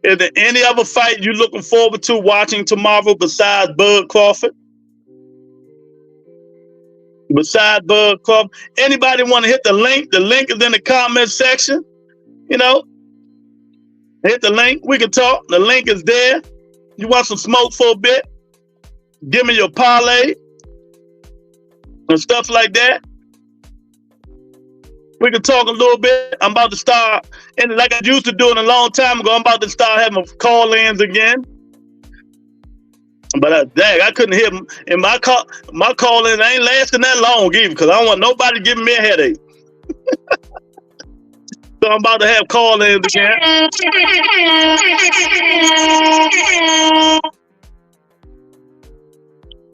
[SPEAKER 3] Is there any other fight you looking forward to watching tomorrow besides Bud Crawford? Besides Bud Crawford, anybody want to hit the link? The link is in the comment section. You know, hit the link. We can talk. The link is there. You want some smoke for a bit? Give me your parlay and stuff like that. We can talk a little bit. I'm about to start, and like I used to do it a long time ago, I'm about to start having call-ins again. But dang, I couldn't hear them. And my call-ins ain't lasting that long either, because I don't want nobody giving me a headache. So I'm about to have call-ins again.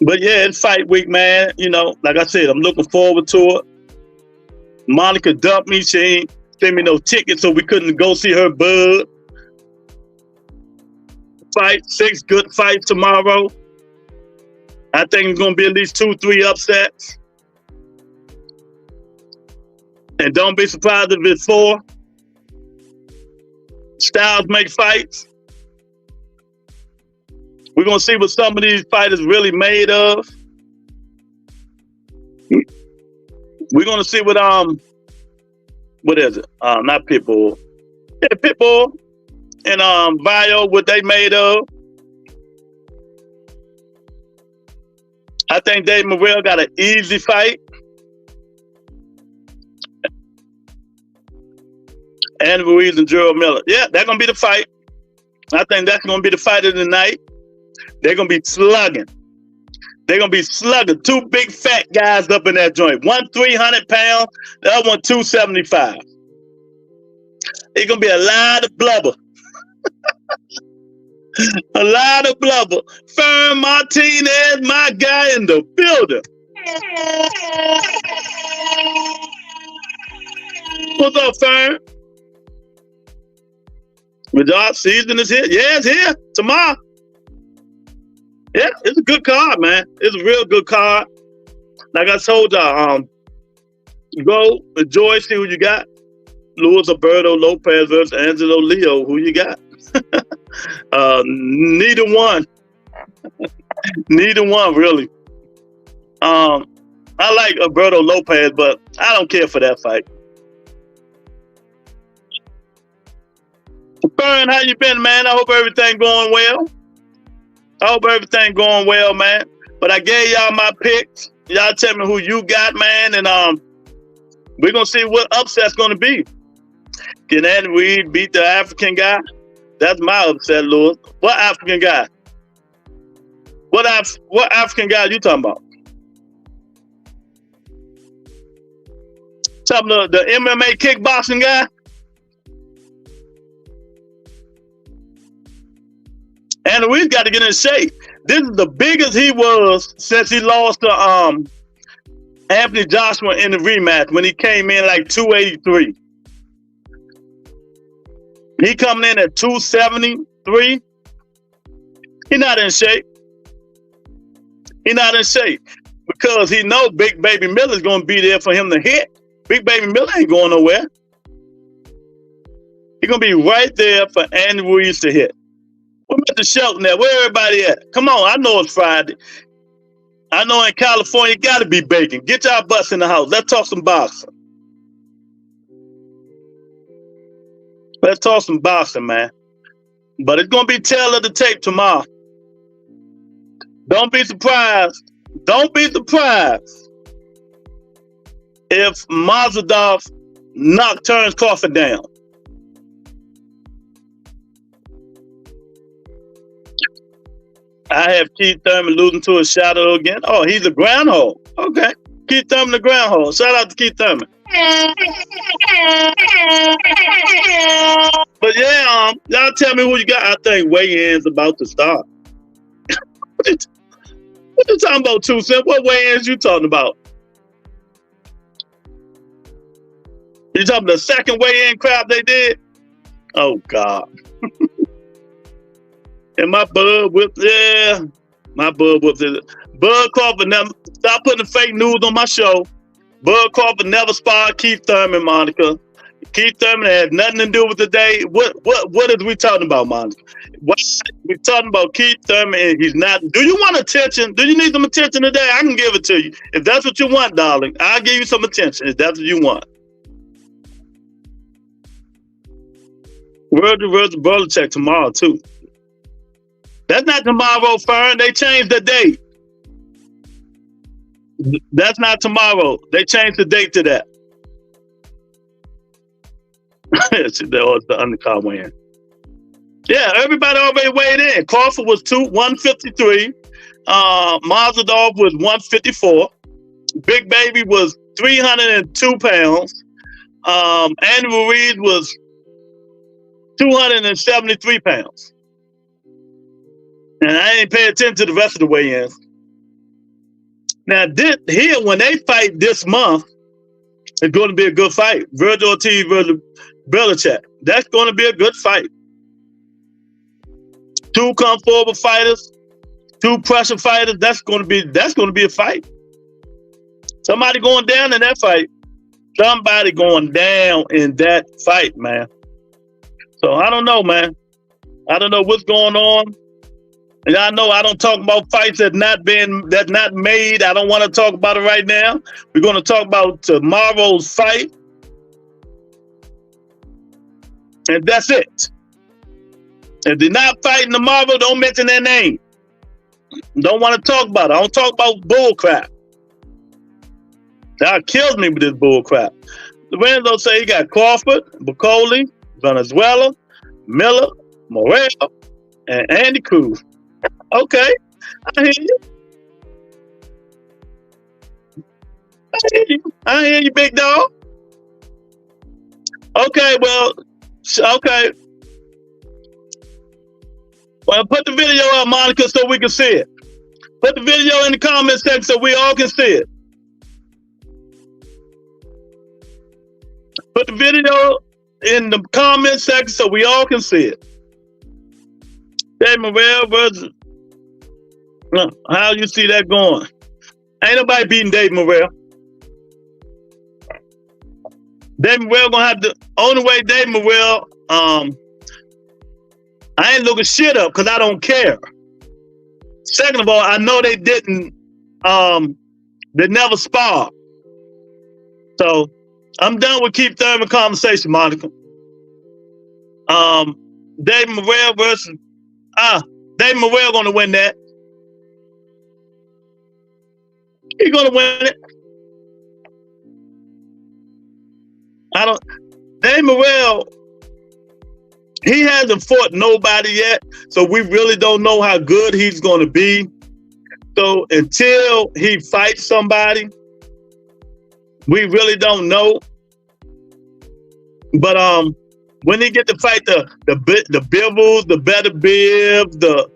[SPEAKER 3] But yeah, it's fight week, man. You know, like I said, I'm looking forward to it. Monica dumped me. She ain't sent me no tickets, so we couldn't go see her bud. Fight, 6 good fights tomorrow. I think it's gonna be at least 2-3 upsets. And don't be surprised if it's 4. Styles make fights. We're gonna see what some of these fighters really made of. We're gonna see what is it? Not Pitbull. Yeah, Pitbull and Vio, what they made of. I think Dave Morrell got an easy fight. And Ruiz and Gerald Miller. Yeah, that's gonna be the fight. I think that's gonna be the fight of the night. They're gonna be slugging. They're gonna be slugging. 2 big fat guys up in that joint. One 300 pounds, the other one 275. It's gonna be a lot of blubber. A lot of blubber. Fern Martinez, my guy in the building. What's up, Fern? Good job. Season is here. Yeah, it's here tomorrow. Yeah, it's a good card, man. It's a real good card. Like I told y'all, go enjoy, see who you got. Luis Alberto Lopez versus Angelo Leo. Who you got? Neither one. Neither one, really. I like Alberto Lopez, but I don't care for that fight. Fern, how you been, man? I hope everything going well. I hope everything going well, man. But I gave y'all my picks. Y'all tell me who you got, man, and we're gonna see what upset's gonna be. Can Andy Reid beat the African guy? That's my upset, Lord. What African guy? What African guy you talking about? Talking about the MMA kickboxing guy? And we've got to get in shape. This is the biggest he was since he lost to Anthony Joshua in the rematch when he came in like 283. He coming in at 273. He's not in shape. He's not in shape because he know Big Baby Miller's going to be there for him to hit. Big Baby Miller ain't going nowhere. He's going to be right there for Andy Ruiz to hit. We're at the Shelton there. Where everybody at? Come on, I know it's Friday. I know in California, you got to be baking. Get y'all butts in the house. Let's talk some boxing. Let's talk some boxing, man. But it's going to be tail of the tape tomorrow. Don't be surprised. Don't be surprised if Madrimov turns Crawford down. I have Keith Thurman losing to a shadow again. Oh, he's a groundhog. Okay. Keith Thurman, the groundhog. Shout out to Keith Thurman. But yeah, y'all tell me who you got. I think weigh-ins about to start. What you talking about, 2 Cents? What weigh-ins you talking about? You talking about the second weigh-in crowd they did? Oh, God. And my bud whipped, my bud whipped it. Bud Crawford never, stop putting the fake news on my show. Bud Crawford never sparred Keith Thurman, Monica. Keith Thurman had nothing to do with the day. What is we talking about, Monica? We're talking about Keith Thurman and he's not. Do you want attention? Do you need some attention today? I can give it to you. If that's what you want, darling, I'll give you some attention if that's what you want. Where's the brother check tomorrow, too? That's not tomorrow, Fern. They changed the date. That's not tomorrow. They changed the date to that. That was the undercard win. Yeah, everybody already weighed in. Crawford was 153. Madrimov was 154. Big Baby was 302 pounds. Andy Ruiz was 273 pounds. And I ain't pay attention to the rest of the weigh-ins. Now, when they fight this month, it's going to be a good fight. Virgil Ortiz versus Belichick. That's going to be a good fight. 2 come forward fighters, 2 pressure fighters. That's going to be a fight. Somebody going down in that fight. Somebody going down in that fight, man. So I don't know, man. I don't know what's going on. And I know I don't talk about fights that's not made. I don't want to talk about it right now. We're going to talk about tomorrow's fight. And that's it. If they're not fighting tomorrow, don't mention their name. Don't want to talk about it. I don't talk about bull crap. That kills me with this bull crap. Lorenzo say he got Crawford, Bacoli, Venezuela, Miller, Morel, and Andy Cruz. Okay, I hear you. I hear you, big dog. Okay, well, okay. Well, put the video up, Monica, so we can see it. Put the video in the comment section so we all can see it. Put the video in the comment section so we all can see it. Dave Morrell versus. How you see that going? Ain't nobody beating Dave Morrell. Dave Morrell gonna have the only way Dave Morrell. I ain't looking shit up because I don't care. Second of all, I know they didn't. They never sparred. So I'm done with Keith Thurman conversation, Monica. Dave Morrell versus Dave Morrell gonna win that. He's gonna win it. Dave Morrell, he hasn't fought nobody yet, so we really don't know how good he's gonna be. So until he fights somebody, we really don't know. But when he get to fight the Bibbles, the Better Bib, the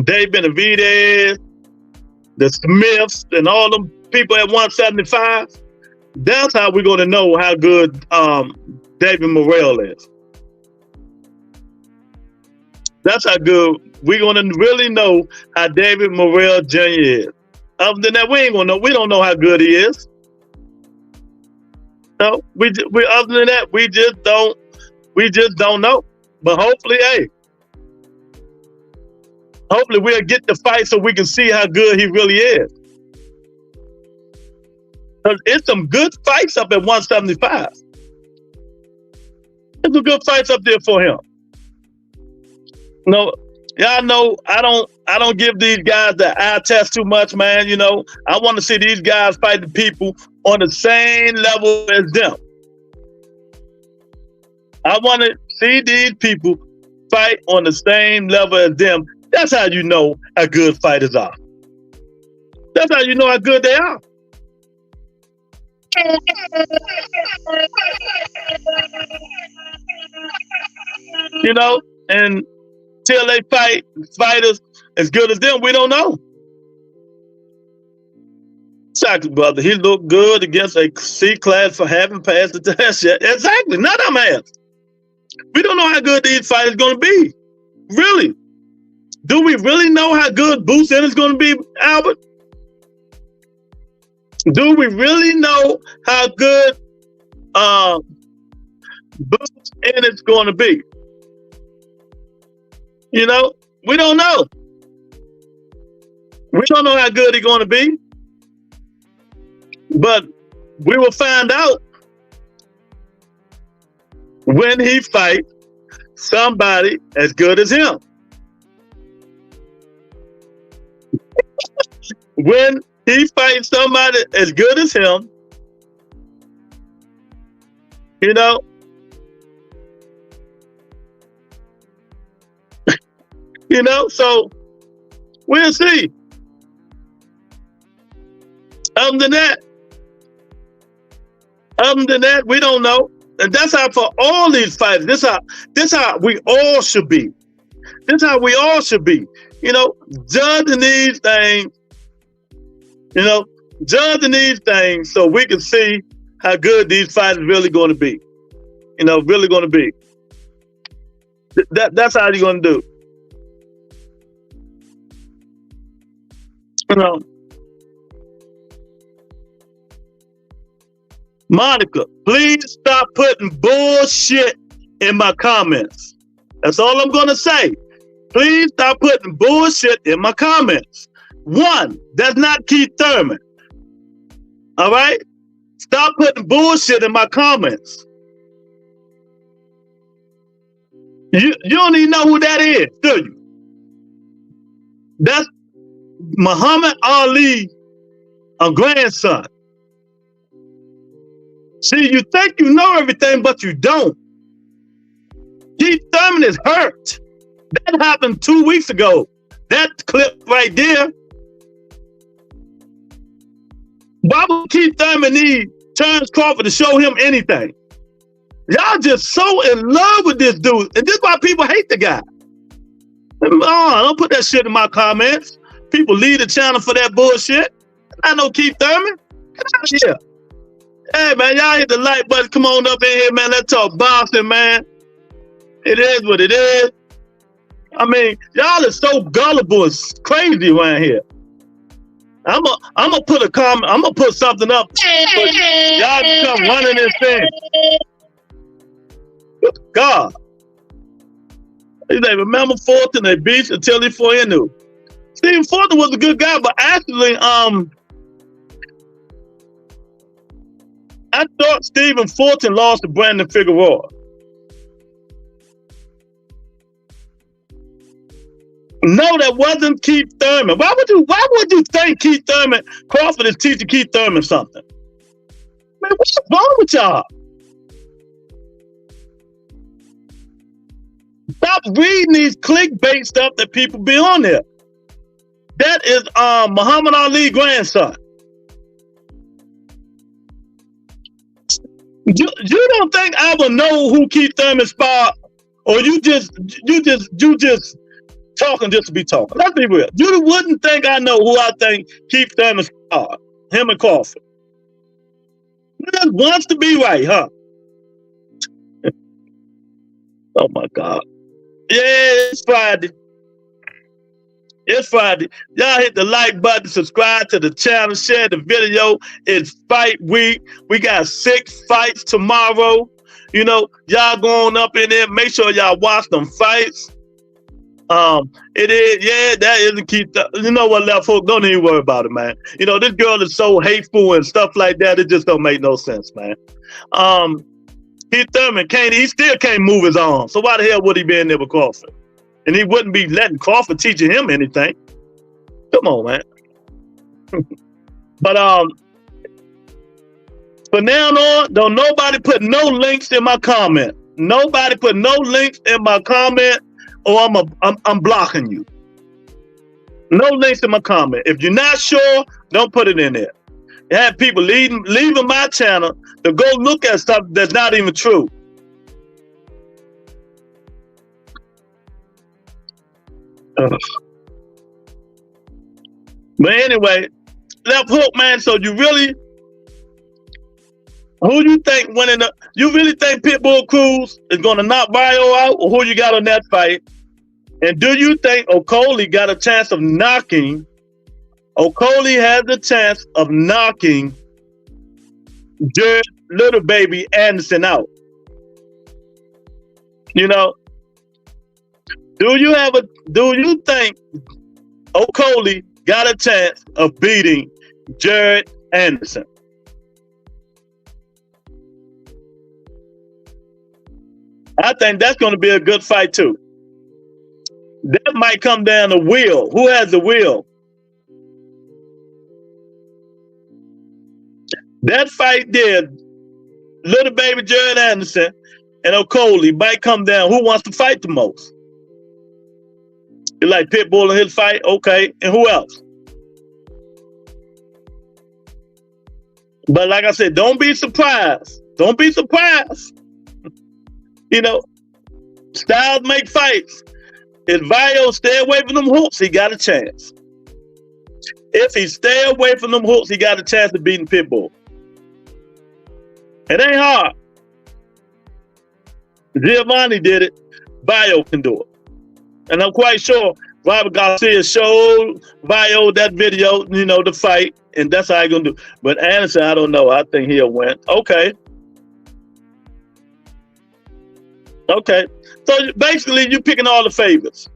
[SPEAKER 3] Dave Benavidez, the Smiths, and all them people at 175, that's how we're gonna know how good David Morrell is. That's how good we're gonna really know how David Morrell Jr. is. Other than that, we ain't gonna know. We don't know how good he is. No, we other than that, we just don't know. But hopefully, hopefully we'll get the fight so we can see how good he really is. Because it's some good fights up at 175. There's some good fights up there for him. No, y'all know I don't give these guys the eye test too much, man. You know, I want to see these guys fight the people on the same level as them. I want to see these people fight on the same level as them. That's how you know how good fighters are. That's how you know how good they are. You know, and till they fight fighters as good as them, we don't know. Exactly, brother. He looked good against a C-class for having passed the test yet. Exactly. None of them have. We don't know how good these fighters going to be. Really. Do we really know how good Boots Ennis is going to be, Albert? Do we really know how good Boots Ennis is going to be? You know, we don't know. We don't know how good he's going to be. But we will find out when he fights somebody as good as him. When he fights somebody as good as him, you know, you know, so we'll see. Other than that, we don't know. And that's how for all these fighters, this how we all should be. This how we all should be. You know, judging these things, so we can see how good these fighters really going to be. You know, really going to be. That's how you're going to do. You know, Monica, please stop putting bullshit in my comments. That's all I'm going to say. Please stop putting bullshit in my comments. One, that's not Keith Thurman. All right? Stop putting bullshit in my comments. You don't even know who that is, do you? That's Muhammad Ali, a grandson. See, you think you know everything, but you don't. Keith Thurman is hurt. That happened 2 weeks ago. That clip right there. Why would Keith Thurman need Terrence Crawford to show him anything? Y'all just so in love with this dude. And this is why people hate the guy. Oh, don't put that shit in my comments. People leave the channel for that bullshit. I know Keith Thurman. Get out of here. Hey, man, y'all hit the like button. Come on up in here, man. Let's talk boxing, man. It is what it is. I mean, y'all are so gullible. It's crazy around here. I'm gonna put a comment. I'm gonna put something up. But y'all can come running this thing. Good God. They remember Fulton, they beat until he fought Inu. Stephen Fulton was a good guy, but actually, I thought Stephen Fulton lost to Brandon Figueroa. No, that wasn't Keith Thurman. Why would you think Keith Thurman, Crawford is teaching Keith Thurman something? Man, what's wrong with y'all? Stop reading these clickbait stuff that people be on there. That is Muhammad Ali's grandson. You don't think I will know who Keith Thurman sparred, or you just talking just to be talking? Let's be real. You wouldn't think I know who I think Keith Thurman sparred. Him and Crawford. He just wants to be right, huh? Oh my God. Yeah, it's Friday. It's Friday. Y'all hit the like button, subscribe to the channel, share the video. It's fight week. We got 6 fights tomorrow. You know, y'all going up in there. Make sure y'all watch them fights. It is, yeah, that isn't Keith. You know what, left hook? Don't even worry about it, man. You know, this girl is so hateful and stuff like that. It just don't make no sense, man. Keith Thurman he still can't move his arm. So why the hell would he be in there with Crawford? And he wouldn't be letting Crawford teaching him anything. Come on, man. But from now on, don't nobody put no links in my comment. Nobody put no links in my comment, or I'm blocking you. No links in my comment. If you're not sure, don't put it in there. You have people leaving my channel to go look at stuff that's not even true. But anyway, left hook, man. So you really, who you think winning the? You really think Pitbull Cruz is gonna knock Bio out, or who you got on that fight? And do you think Okolie got a chance of knocking? Okolie has a chance of knocking Jared Little Baby Anderson out. You know, do you think Okolie got a chance of beating Jared Anderson? I think that's going to be a good fight too. That might come down to will. Who has the will? That fight there, Little Baby Jared Anderson and Okolie, might come down who wants to fight the most. You like Pitbull in his fight? Okay. And who else? But like I said, don't be surprised. Don't be surprised. You know, styles make fights. If Vio stay away from them hooks, he got a chance. If he stay away from them hooks, he got a chance of beating Pitbull. It ain't hard. Giovanni did it. Vio can do it. And I'm quite sure Robert Garcia showed Vio that video, you know, the fight, and that's how he's going to do. But Anderson, I don't know. I think he'll win. Okay. Okay. So basically, you're picking all the favorites.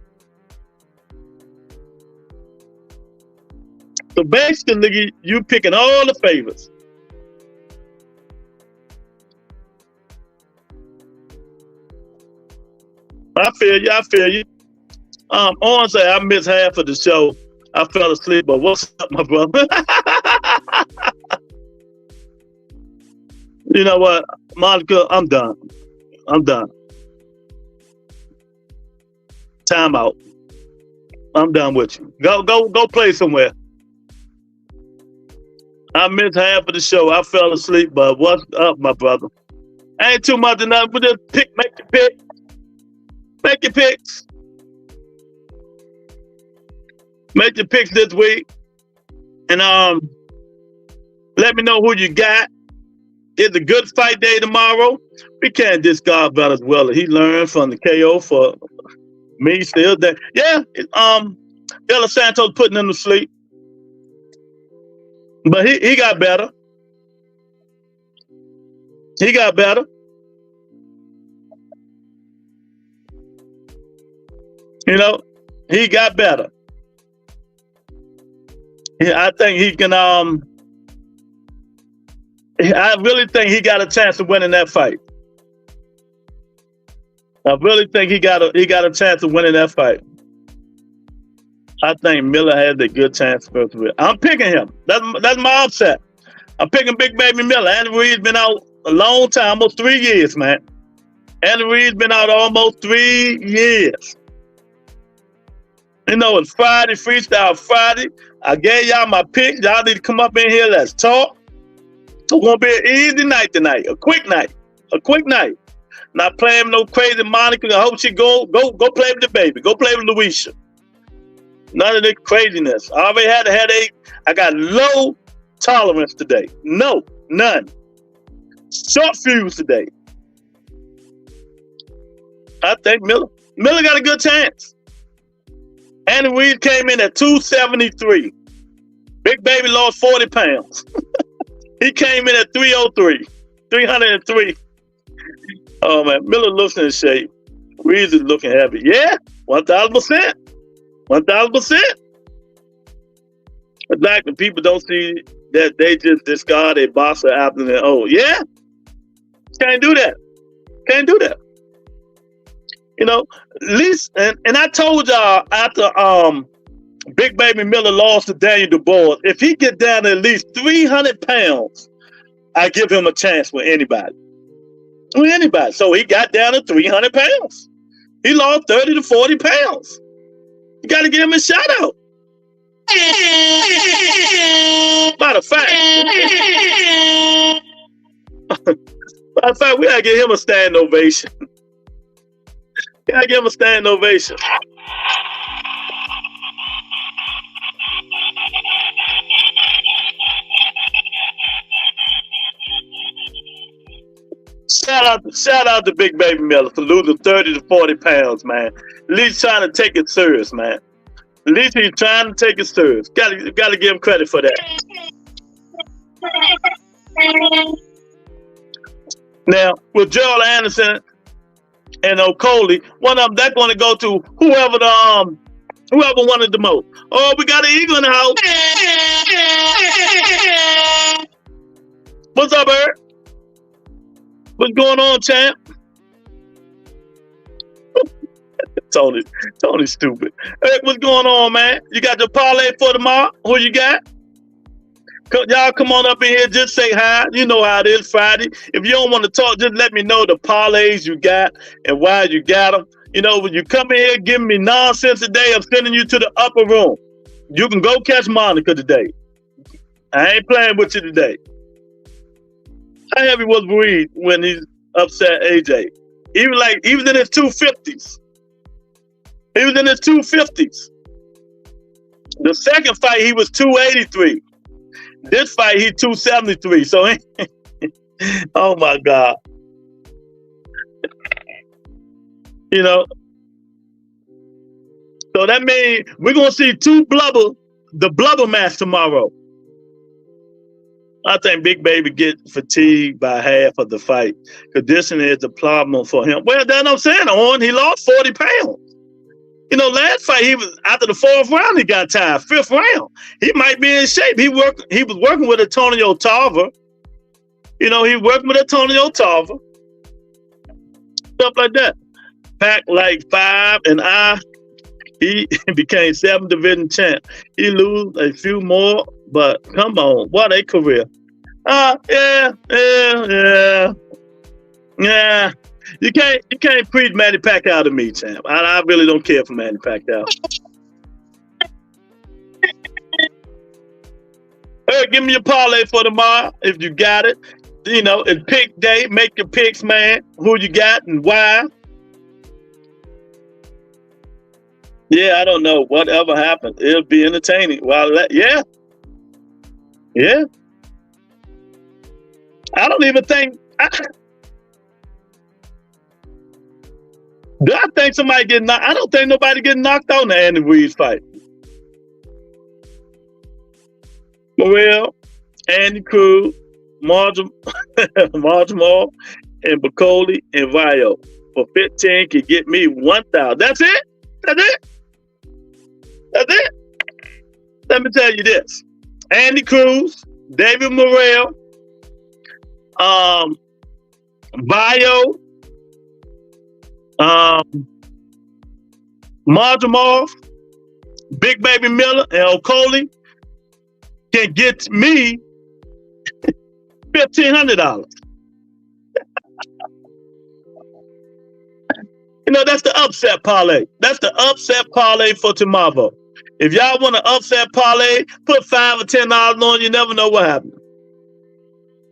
[SPEAKER 3] So basically, you picking all the favorites. I feel you. I feel you. On say I missed half of the show. I fell asleep, but what's up, my brother? You know what, Monica? I'm done. I'm done. Time out. I'm done with you. Go play somewhere. I missed half of the show. I fell asleep, but what's up, my brother? Ain't too much of nothing, but just make your pick. Make your picks. Make your picks this week. And let me know who you got. It's a good fight day tomorrow. We can't discard Brothers Weller. He learned from the KO for me still there. Yeah, De Los Santos putting him to sleep. But he got better. He got better. You know, he got better. I think he can I really think he got a chance of winning that fight. I really think he got a chance of winning that fight. I think Miller has a good chance to win. I'm picking him. That's my upset. I'm picking Big Baby Miller. Andy Ruiz been out a long time, almost 3 years, man. Andy Ruiz been out almost 3 years. You know, it's Friday, Freestyle Friday. I gave y'all my picks. Y'all need to come up in here. Let's talk. It's gonna be an easy night tonight. A quick night. Not playing with no crazy Monica. I hope she go play with the baby. Go play with Louisa. None of this craziness. I already had a headache. I got low tolerance today. No, none. Short fuse today. I think Miller got a good chance. Andy Ruiz came in at 273. Big Baby lost 40 pounds. He came in at 303. Oh man, Miller looks in shape. Ruiz is looking heavy. Yeah, 1,000%. 1,000%. Like when people don't see that they just discard a boxer after they're old. Yeah, can't do that. You know, at least, and I told y'all after Big Baby Miller lost to Daniel Dubois, if he get down to at least 300 pounds, I give him a chance with anybody. So he got down to 300 pounds. He lost 30 to 40 pounds. You got to give him a shout out. Matter of fact, we got to give him a standing ovation. Shout out to Big Baby Miller for losing 30 to 40 pounds, man. At least trying to take it serious, man. At least he's trying to take it serious. Got to give him credit for that. Now, with Gerald Anderson and O'Coley, one of them, that's going to go to whoever wanted the most. Oh, we got an eagle in the house. What's up, Eric? What's going on, champ? Tony's stupid. Eric, what's going on, man? You got the parlay for tomorrow? Who you got? Y'all come on up in here, just say hi. You know how it is Friday. If you don't want to talk, just let me know the parlays you got and why you got them. You know, when you come in here giving me nonsense today, I'm sending you to the upper room. You can go catch Monica today. I ain't playing with you today. How heavy was Ruiz when he upset AJ? Even in his 250s. He was in his 250s. The second fight, he was 283. This fight, he's 273. So, oh my God. You know. So that means we're going to see the blubber match tomorrow. I think Big Baby get fatigued by half of the fight. Conditioning is the problem for him. Well, that's what I'm saying. He lost 40 pounds. You know, last fight, he was after the 4th round, he got tired. 5th round. He might be in shape. He was working with Antonio Tarver. You know, he worked with Antonio Tarver. Stuff like that. Packed like 5, and he became 7th division champ. He lose a few more, but come on, what a career. Yeah. You can't preach Manny Pacquiao to me, champ. I really don't care for Manny Pacquiao. Hey, give me your parlay for tomorrow if you got it. You know, it's pick day. Make your picks, man. Who you got and why. Yeah, I don't know. Whatever happened, it'll be entertaining. Yeah. I don't even think. Do I think somebody getting knocked? I don't think nobody getting knocked out in the Andy Ruiz fight. Morrell, Andy Cruz, Madrimov, and Bacoli and Vio for 15 can get me 1,000. That's it. Let me tell you this: Andy Cruz, David Morrell, Bio, Madrimov, Big Baby Miller, and Okoli can get me $1,500. That's the upset parlay. That's the upset parlay for tomorrow. If y'all want an upset parlay, put $5 or $10 on. You never know what happens.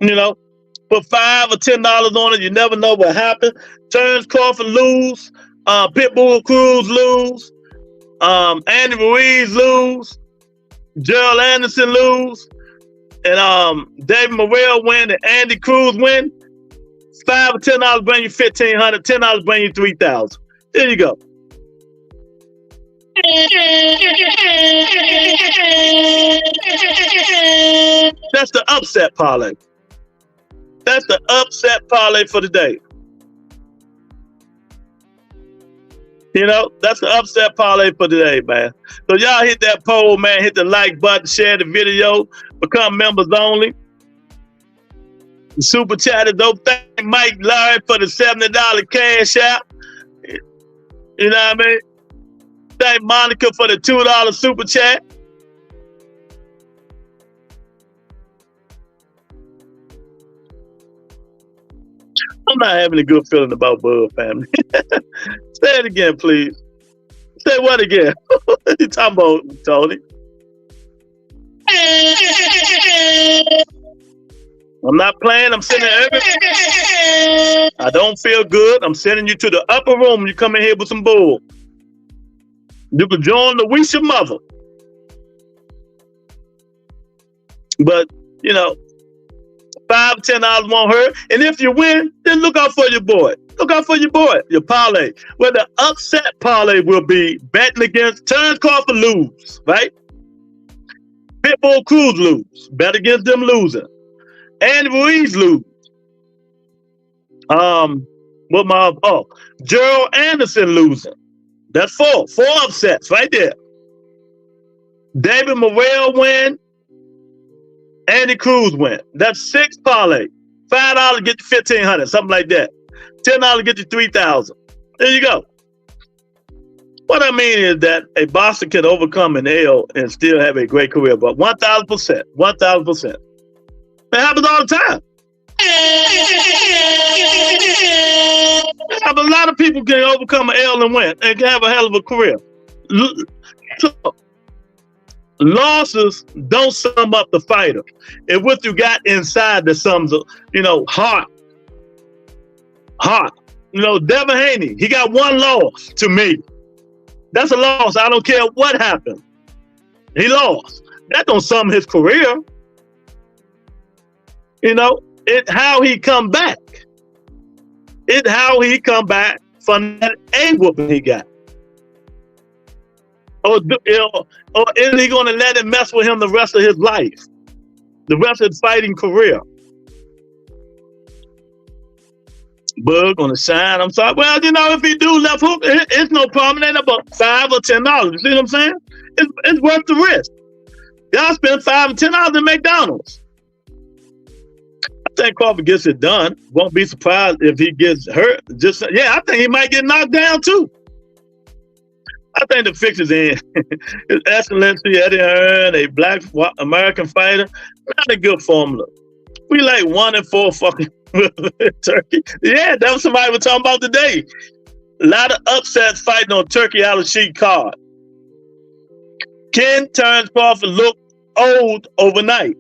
[SPEAKER 3] Put $5 or $10 on it. You never know what happened. Terrence Crawford lose. Pitbull Cruz lose. Andy Ruiz lose. Gerald Anderson lose. And David Morrell win and Andy Cruz win. $5 or $10 bring you $1,500. $10 bring you $3,000. There you go. That's the upset parlay. That's the upset parlay for the day. That's the upset parlay for today, man. So y'all hit that poll, man. Hit the like button, share the video, become members only. The super chat is dope. Thank Mike Larry for the $70 cash out. You know what I mean? Thank Monica for the $2 super chat. I'm not having a good feeling about Bud family. Say it again, please. Say what again? You talking about, Tony? I'm not playing. I'm sending everything. I don't feel good. I'm sending you to the upper room. You come in here with some bull. You can join Louisa mother. But, $5, $10 won't hurt. And if you win, then look out for your boy. Look out for your boy, your parlay. Where the upset parlay will be betting against Terrence Crawford lose, right? Pitbull Cruz lose. Bet against them losing. Andy Ruiz lose. Gerald Anderson losing. That's four upsets right there. David Morrell win. Andy Cruz win. That's 6 parlay. $5 get you $1,500, something like that. $10 get you $3,000. There you go. What I mean is that a boxer can overcome an L and still have a great career, but 1,000%, 1,000%. It happens all the time. A lot of people can overcome an L and win and can have a hell of a career. So, losses don't sum up the fighter. It's what you got inside that sums up, heart. Devin Haney, he got one loss to me. That's a loss. I don't care what happened. He lost. That don't sum his career. It how he come back. It how he come back from that A whooping he got. Or is he going to let it mess with him the rest of his life? The rest of his fighting career? Bug on the shine. I'm sorry. Well, if he do left hook, it's no problem. It ain't about $5 or $10. You see what I'm saying? It's worth the risk. Y'all spend $5 or $10 at McDonald's. I think Crawford gets it done. Won't be surprised if he gets hurt. I think he might get knocked down too. I think the fix is in. His Excellency Eddie Hearn, a Black American fighter, not a good formula. We like 1-4 fucking Turkey. Yeah, that was somebody was talking about today. A lot of upsets fighting on Turkey out of sheet card. Can Terrence Crawford look old overnight?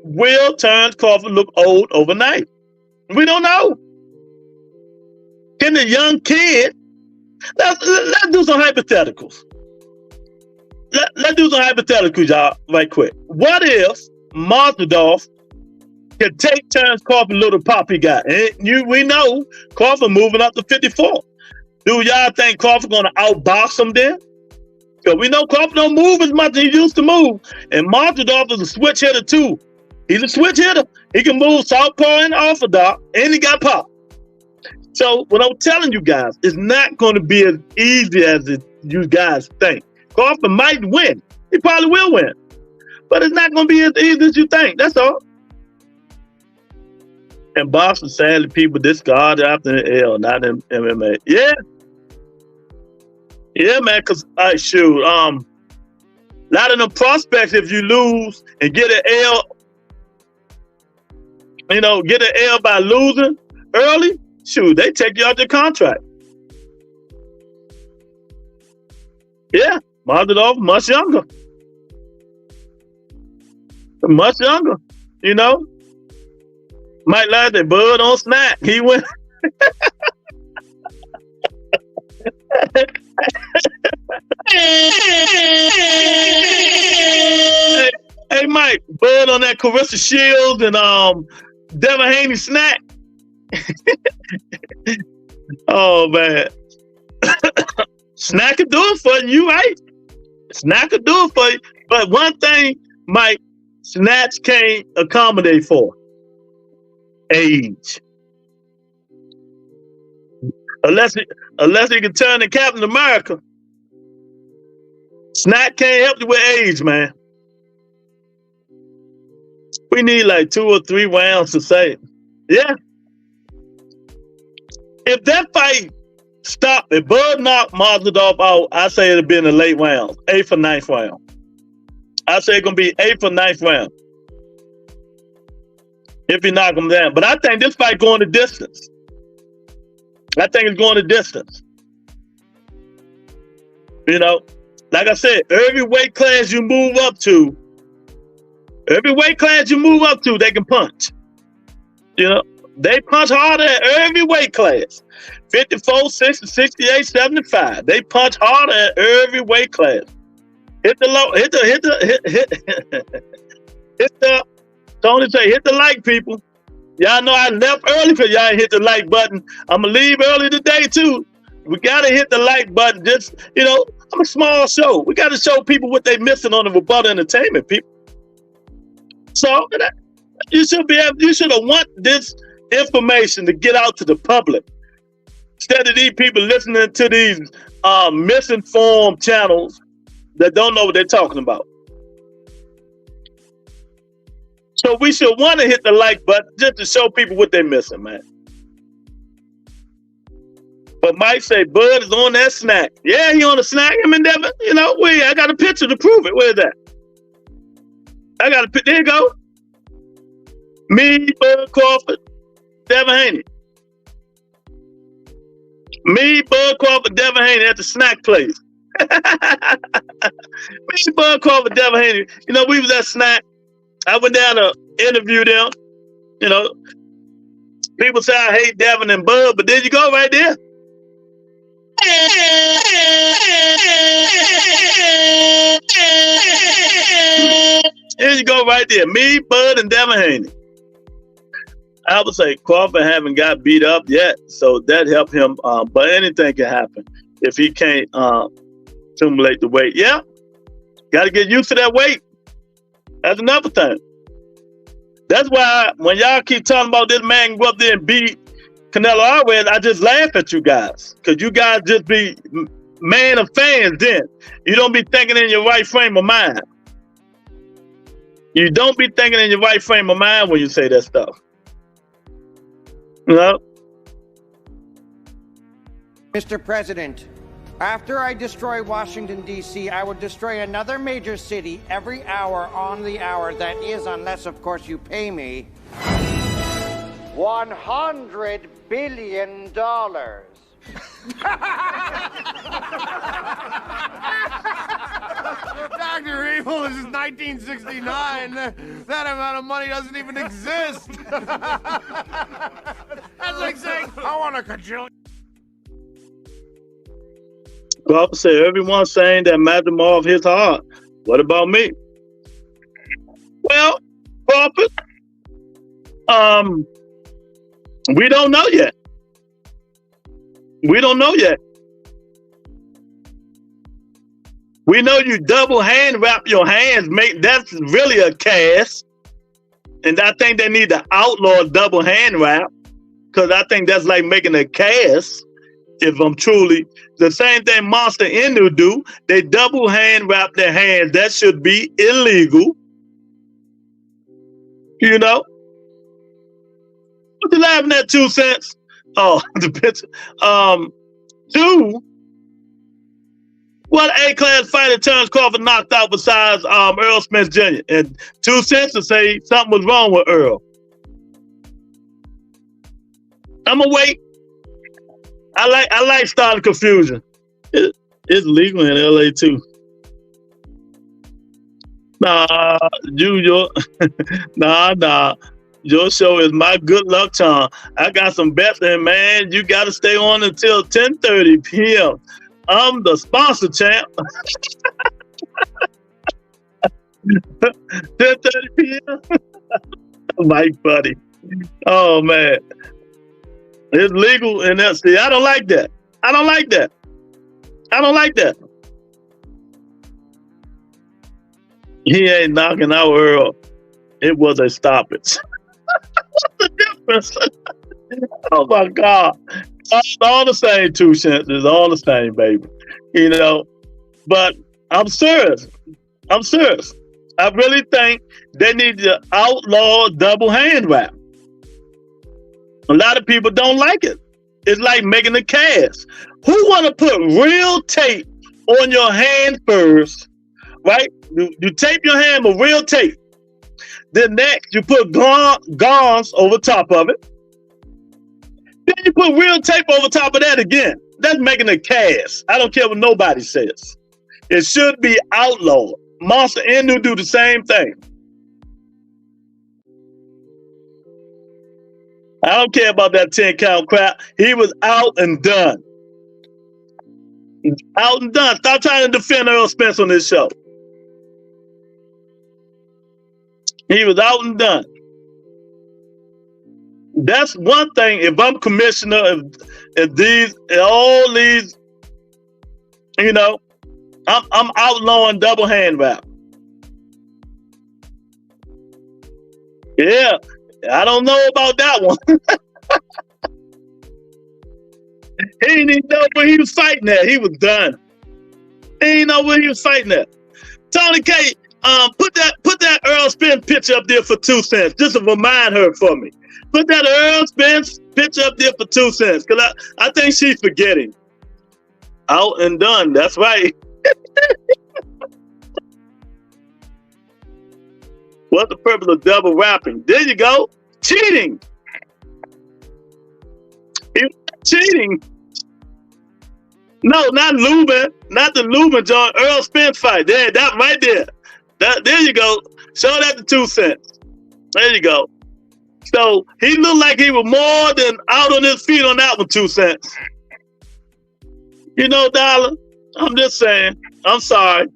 [SPEAKER 3] Will Terrence Crawford look old overnight? We don't know. Can the young kid, let's do some hypotheticals. Let's do some hypotheticals, y'all, right quick. What if Madrimov can take Terrence Crawford little pop he got? And we know Crawford moving up to 54. Do y'all think Crawford going to outbox him then? Because we know Crawford don't move as much as he used to move. And Madrimov is a switch hitter too. He's a switch hitter. He can move southpaw and orthodox, and he got pop. So what I'm telling you guys, it's not going to be as easy as you guys think. Crawford might win. He probably will win. But it's not going to be as easy as you think. That's all. And boxing, sadly, people discard after the L, not in MMA. Yeah. Yeah, man, because, shoot, a lot of them prospects, if you lose and get an L, get an L by losing early, shoot, they take you out your contract. Yeah, Madrimov, much younger. Much younger, Might like that Bud on snack. He went. Hey, Mike, Bud on that Carissa Shields and Devin Haney snack. Oh man. Snack could do it for you, right? Snack could do it for you. But one thing, Mike, Snatch can't accommodate for: age. Unless he can turn to Captain America. Snack can't help you with age, man. We need like 2 or 3 rounds to say, yeah. If that fight stopped, if Bud knocked Madrimov out, I say it'd be in the late rounds, 8th or 9th round. I say it's gonna be 8th or 9th round. If you knock him down. But I think this fight going the distance. I think it's going the distance. Like I said, every weight class you move up to, they can punch. They punch harder at every weight class. 54, 60, 68, 75. They punch harder at every weight class. Tony say, hit the like, people. Y'all know I left early because y'all ain't hit the like button. I'm going to leave early today, too. We got to hit the like button. Just, I'm a small show. We got to show people what they missing on the Rebuttal Entertainment, people. So, you should have want this information to get out to the public. Instead of these people listening to these misinformed channels that don't know what they're talking about. So we should want to hit the like button just to show people what they're missing, man. But Mike say Bud is on that snack. Yeah, he on the snack. Him and Devin, I got a picture to prove it. Where's that? I got a picture. There you go. Me, Bud Crawford, Devin Haney. Me, Bud Crawford, Devin Haney at the snack place. Me, Bud Crawford, Devin Haney. We was at snack. I went down to interview them. People say I hate Devin and Bud, but there you go right there. Here you go right there. Me, Bud, and Devin Haney. I would say Crawford haven't got beat up yet, so that helped him. But anything can happen if he can't accumulate the weight. Yeah, got to get used to that weight. That's another thing. That's why when y'all keep talking about this man go up there and beat Canelo Alvarez, I just laugh at you guys. Because you guys just be man of fans then. You don't be thinking in your right frame of mind. You don't be thinking in your right frame of mind when you say that stuff.
[SPEAKER 4] Mr. President, after I destroy Washington, D.C., I would destroy another major city every hour on the hour. That is, unless, of course, you pay me $100 billion.
[SPEAKER 5] Dr. Evil, this is 1969. That amount of money doesn't even exist. That's like saying, I want a quadrillion.
[SPEAKER 3] Crawford said, everyone's saying that Madrimov hits hard. What about me? Well, Crawford, we don't know yet. We don't know yet. We know you double hand wrap your hands. That's really a cast. And I think they need to outlaw double hand wrap because I think that's like making a cast. If I'm truly the same thing Monster Inu do, they double hand wrap their hands. That should be illegal. You know? What you laughing at, 2 cents? Oh, the picture. 2. What A-class fighter Terrence Crawford knocked out besides Errol Spence Jr.? And 2 cents to say something was wrong with Earl. I'm gonna wait. I like starting confusion. It's legal in LA too. Nah, nah. Your show is my good luck charm. I got some bets in, man. You got to stay on until 10:30 p.m. I'm the sponsor, champ. 10:30 p.m. Mike, buddy. Oh man, it's legal in that. See, I don't like that. I don't like that. He ain't knocking out Earl. It was a stoppage. What's the difference? Oh my God. It's all the same, 2 cents. It's all the same, baby. You know, but I'm serious. I really think they need to outlaw double hand wrap. A lot of people don't like it. It's like making a cast. Who want to put real tape on your hand first, right? You tape your hand with real tape. Then next, you put gauze over top of it. Then you put real tape over top of that again. That's making a cast. I don't care what nobody says. It should be outlawed. Monster Inu do the same thing. I don't care about that 10-count crap. He was out and done. Out and done. Stop trying to defend Errol Spence on this show. He was out and done. That's one thing. If I'm commissioner, if all these, you know, I'm outlawing double hand wrap. Yeah, I don't know about that one. He didn't even know where he was fighting at. He was done. He didn't know where he was fighting at. Tony K, put that Errol Spence picture up there for 2 cents, just to remind her for me. Put that Errol Spence picture up there for 2 cents, because I think she's forgetting. Out and done. That's right. What's the purpose of double wrapping? There you go. Cheating. He was cheating. No, not Lubin. Not the Lubin John Errol Spence fight. There, that right there. There you go. Show that to 2 cents. There you go. So he looked like he was more than out on his feet on that one, 2 cents. You know, Dollar, I'm just saying. I'm sorry.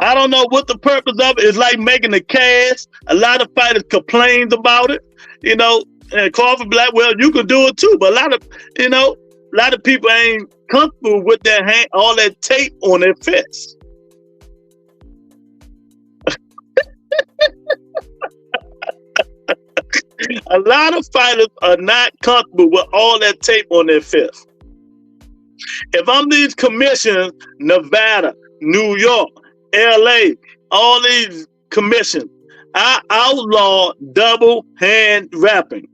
[SPEAKER 3] I don't know what the purpose of it is. Like making a cast. A lot of fighters complained about it. You know, and Crawford be like, well, you could do it too. But a lot of people ain't comfortable with their hand, all that tape on their fists. A lot of fighters are not comfortable with all that tape on their fists. If I'm these commissions, Nevada, New York, LA, all these commissions, I outlaw double hand wrapping.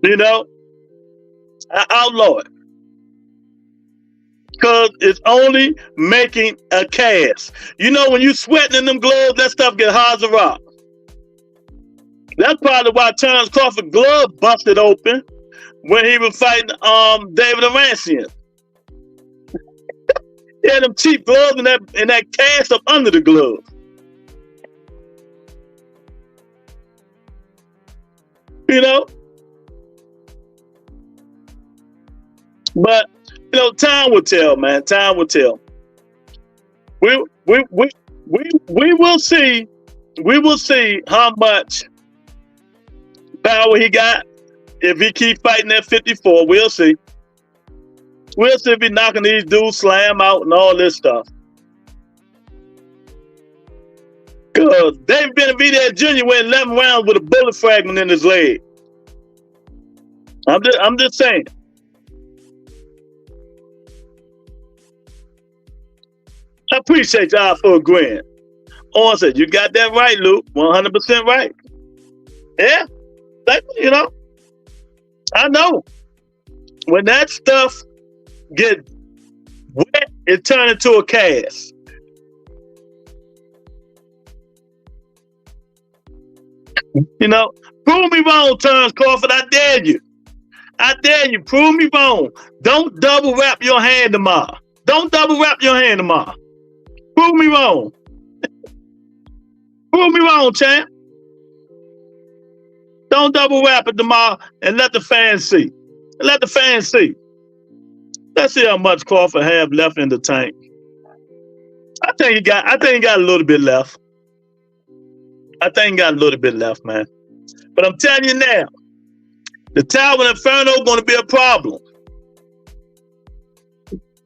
[SPEAKER 3] You know, I outlaw it. Because it's only making a cast. You know, when you sweating in them gloves, that stuff get hard as a rock. That's probably why Terrence Crawford glove busted open when he was fighting David Arancian. He had them cheap gloves and that cast up under the glove. You know? But you know, time will tell, man. Time will tell. We will see. We will see how much power he got if he keep fighting at 54. We'll see. We'll see if he knocking these dudes slam out and all this stuff. Because David Benavidez Jr. went 11 rounds with a bullet fragment in his leg. I'm just saying. I appreciate y'all for agreeing. On said, you got that right, Luke. 100% right. Yeah. You know, I know. When that stuff get wet, it turns into a cast. You know, prove me wrong, Terrence Crawford. I dare you. I dare you. Prove me wrong. Don't double wrap your hand tomorrow. Don't double wrap your hand tomorrow. Prove me wrong. Prove me wrong, champ. Don't double wrap it tomorrow and let the fans see. Let the fans see. Let's see how much Crawford have left in the tank. I think he got a little bit left. I think he got a little bit left, man. But I'm telling you now, the Tower Inferno is going to be a problem.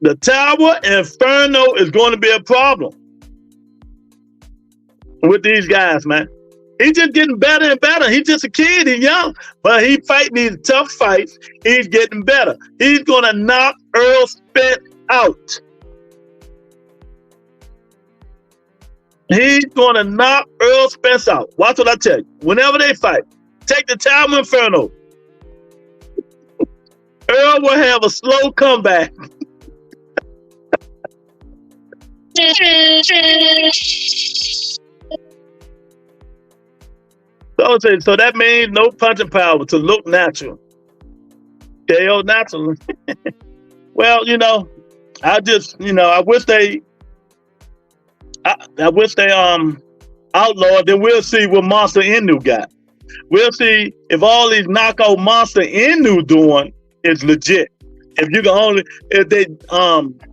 [SPEAKER 3] The Tower Inferno is going to be a problem with these guys, man. He's just getting better and better. He's just a kid. He's young, but he's fighting these tough fights. He's getting better. He's going to knock Errol Spence out. He's going to knock Errol Spence out. Watch what I tell you. Whenever they fight, take the Tower Inferno. Earl will have a slow comeback. So that means no punching power to look natural. KO natural. Well, you know, I wish they outlawed. Then we'll see what Monster Inu got. We'll see if all these knockout Monster Inu doing is legit. If they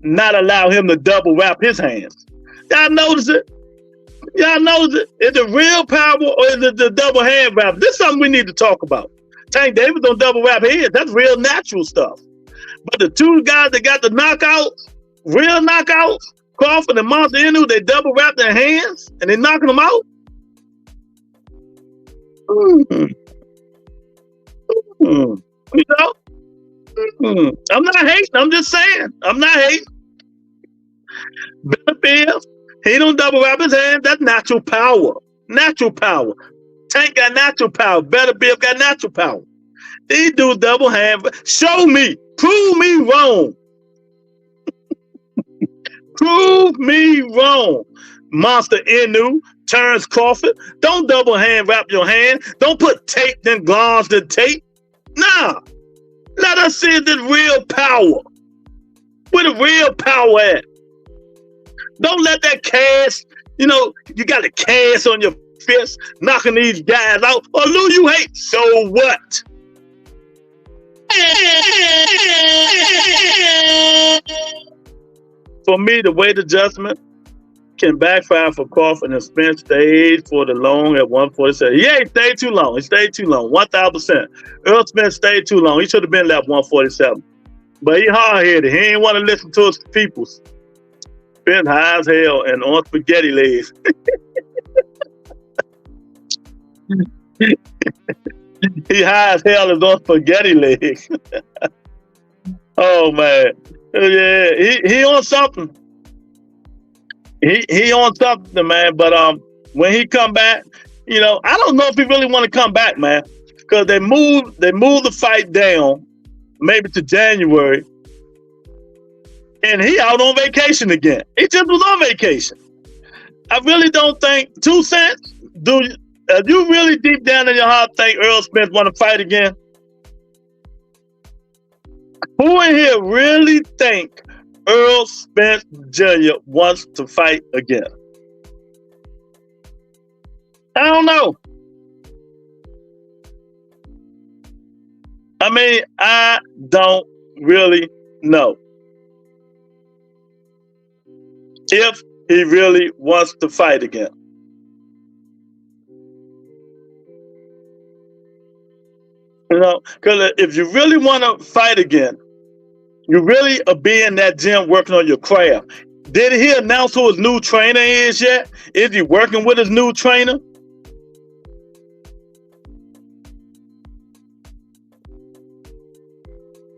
[SPEAKER 3] not allow him to double wrap his hands. Y'all notice it? Y'all notice it? Is it real power or is it the double hand wrap? This is something we need to talk about. Tank Davis don't double wrap heads. That's real natural stuff. But the two guys that got the knockouts, real knockouts, Crawford and Monster Inu, they double wrap their hands and they knocking them out. You know? I'm not hating. I'm just saying. I'm not hating. Benavidez, he don't double wrap his hands. That's natural power. Natural power. Tank got natural power. Benavidez got natural power. These dudes double hand. Show me. Prove me wrong. Prove me wrong. Monster Inu, Terrence Crawford. Don't double hand wrap your hand. Don't put tape then gloss to tape. Nah. Let us see this real power. Where the real power at? Don't let that cast, you got a cast on your fist, knocking these guys out. Oh, Lou, you hate. So what? For me, the weight adjustment can backfire for Crawford, and Spence stayed for the long at 147. He ain't stayed too long. He stayed too long, 1,000%. Errol Spence stayed too long. He should have been left 147. But he hard-headed. He ain't want to listen to his peoples. Spence high as hell and on spaghetti legs. He high as hell and on spaghetti legs. Oh, man. Yeah, he on something. He on something, man. But when he come back, I don't know if he really want to come back, man, because they moved the fight down maybe to January, and he out on vacation again. He just was on vacation. I really don't think 2 cents. Do you really deep down in your heart think Errol Spence want to fight again? Who in here really think Errol Spence Jr. wants to fight again? I don't know. I mean, I don't really know if he really wants to fight again. Because if you really want to fight again, you really be in that gym working on your craft. Did he announce who his new trainer is yet? Is he working with his new trainer?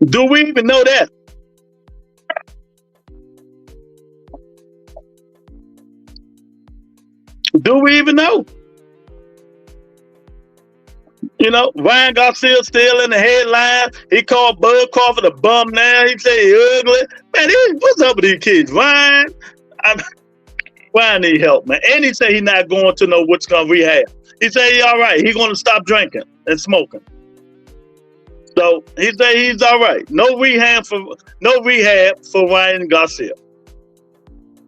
[SPEAKER 3] Do we even know that? Do we even know? You know, Ryan Garcia still in the headline. He called Bud Crawford a bum now. He said he ugly. Man, what's up with these kids? Ryan need help, man. And he said he's not going to know what's going to rehab. He said he's all right. He's going to stop drinking and smoking. So he said he's all right. No rehab for Ryan Garcia.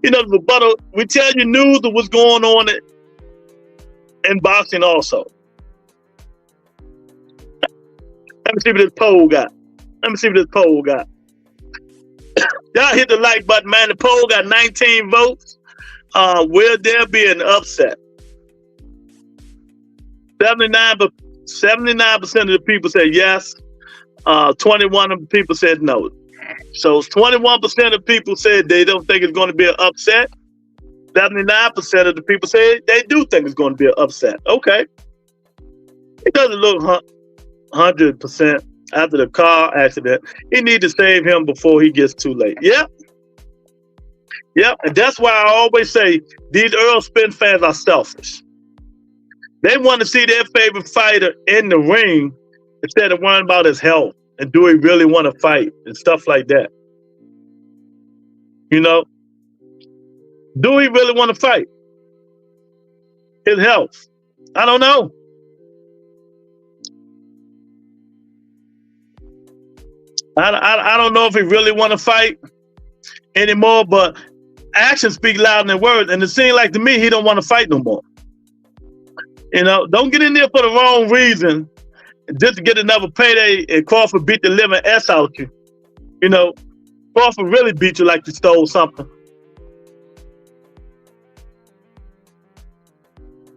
[SPEAKER 3] You know, but we tell you news of what's going on in boxing also. Let me see what this poll got. Y'all hit the like button, man. The poll got 19 votes. Will there be an upset? 79% of the people said yes. 21% of the people said no. So 21% of people said they don't think it's going to be an upset. 79% of the people said they do think it's going to be an upset. Okay. It doesn't look 100% after the car accident. He need to save him before he gets too late. Yep. And that's why I always say these Errol Spence fans are selfish. They want to see their favorite fighter in the ring instead of worrying about his health and do he really want to fight and stuff like that. You know, do he really want to fight? His health. I don't know. I don't know if he really want to fight anymore, but actions speak louder than words. And it seems like to me he don't want to fight no more. You know, don't get in there for the wrong reason just to get another payday and Crawford beat the living S out you. You know, Crawford really beat you like you stole something.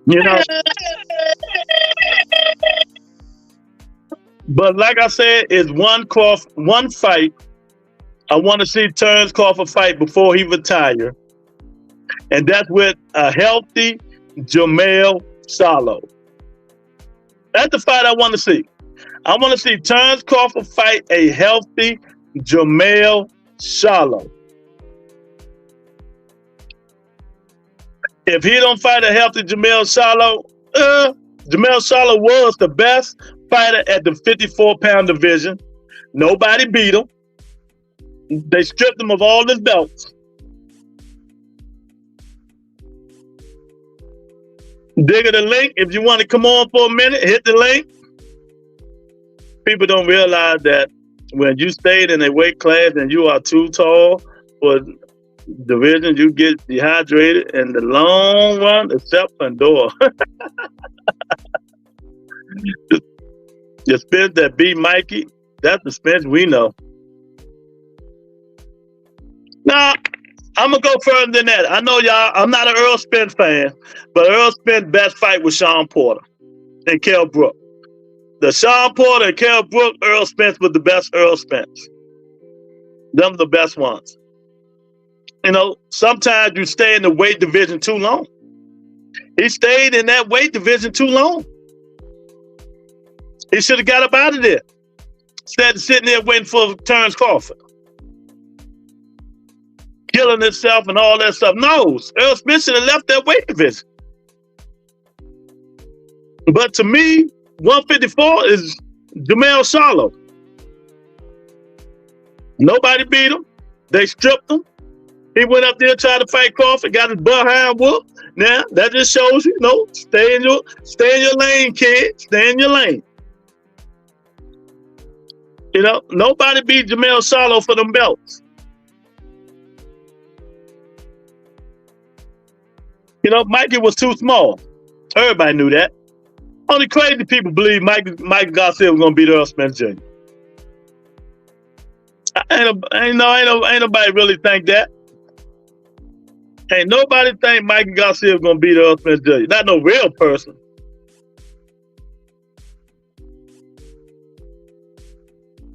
[SPEAKER 3] You know? But like I said, it's one fight. I want to see Terence Crawford fight before he retire. And that's with a healthy Jermell Charlo. That's the fight I want to see. I want to see Terence Crawford fight a healthy Jermell Charlo. If he don't fight a healthy Jermell Charlo, Jermell Charlo was the best fighter at the 54-pound division. Nobody beat him. They stripped him of all his belts. Dig the link. If you want to come on for a minute, hit the link. People don't realize that when you stayed in a weight class and you are too tall for division, you get dehydrated in the long run, except Pandora. The Spence that beat Mikey, that's the Spence we know. Now, I'm going to go further than that. I know y'all, I'm not an Errol Spence fan, but Errol Spence's best fight was Sean Porter and Kell Brook. The Sean Porter and Kell Brook, Errol Spence was the best Errol Spence. Them the best ones. You know, sometimes you stay in the weight division too long. He stayed in that weight division too long. He should have got up out of there. Instead of sitting there waiting for Terence Crawford. Killing himself and all that stuff. No, Errol Spence should have left that weight division. But to me, 154 is Jermell Charlo. Nobody beat him. They stripped him. He went up there, tried to fight Crawford, got his behind whooped. Now, that just shows you, stay in your lane, kid. Stay in your lane. You know, nobody beat Jermell Charlo for them belts. You know, Mikey was too small. Everybody knew that. Only crazy people believe Mike Garcia was going to beat Errol Spence Jr. Ain't nobody really think that. Ain't nobody think Mike Garcia was going to beat Errol Spence Jr. Not no real person.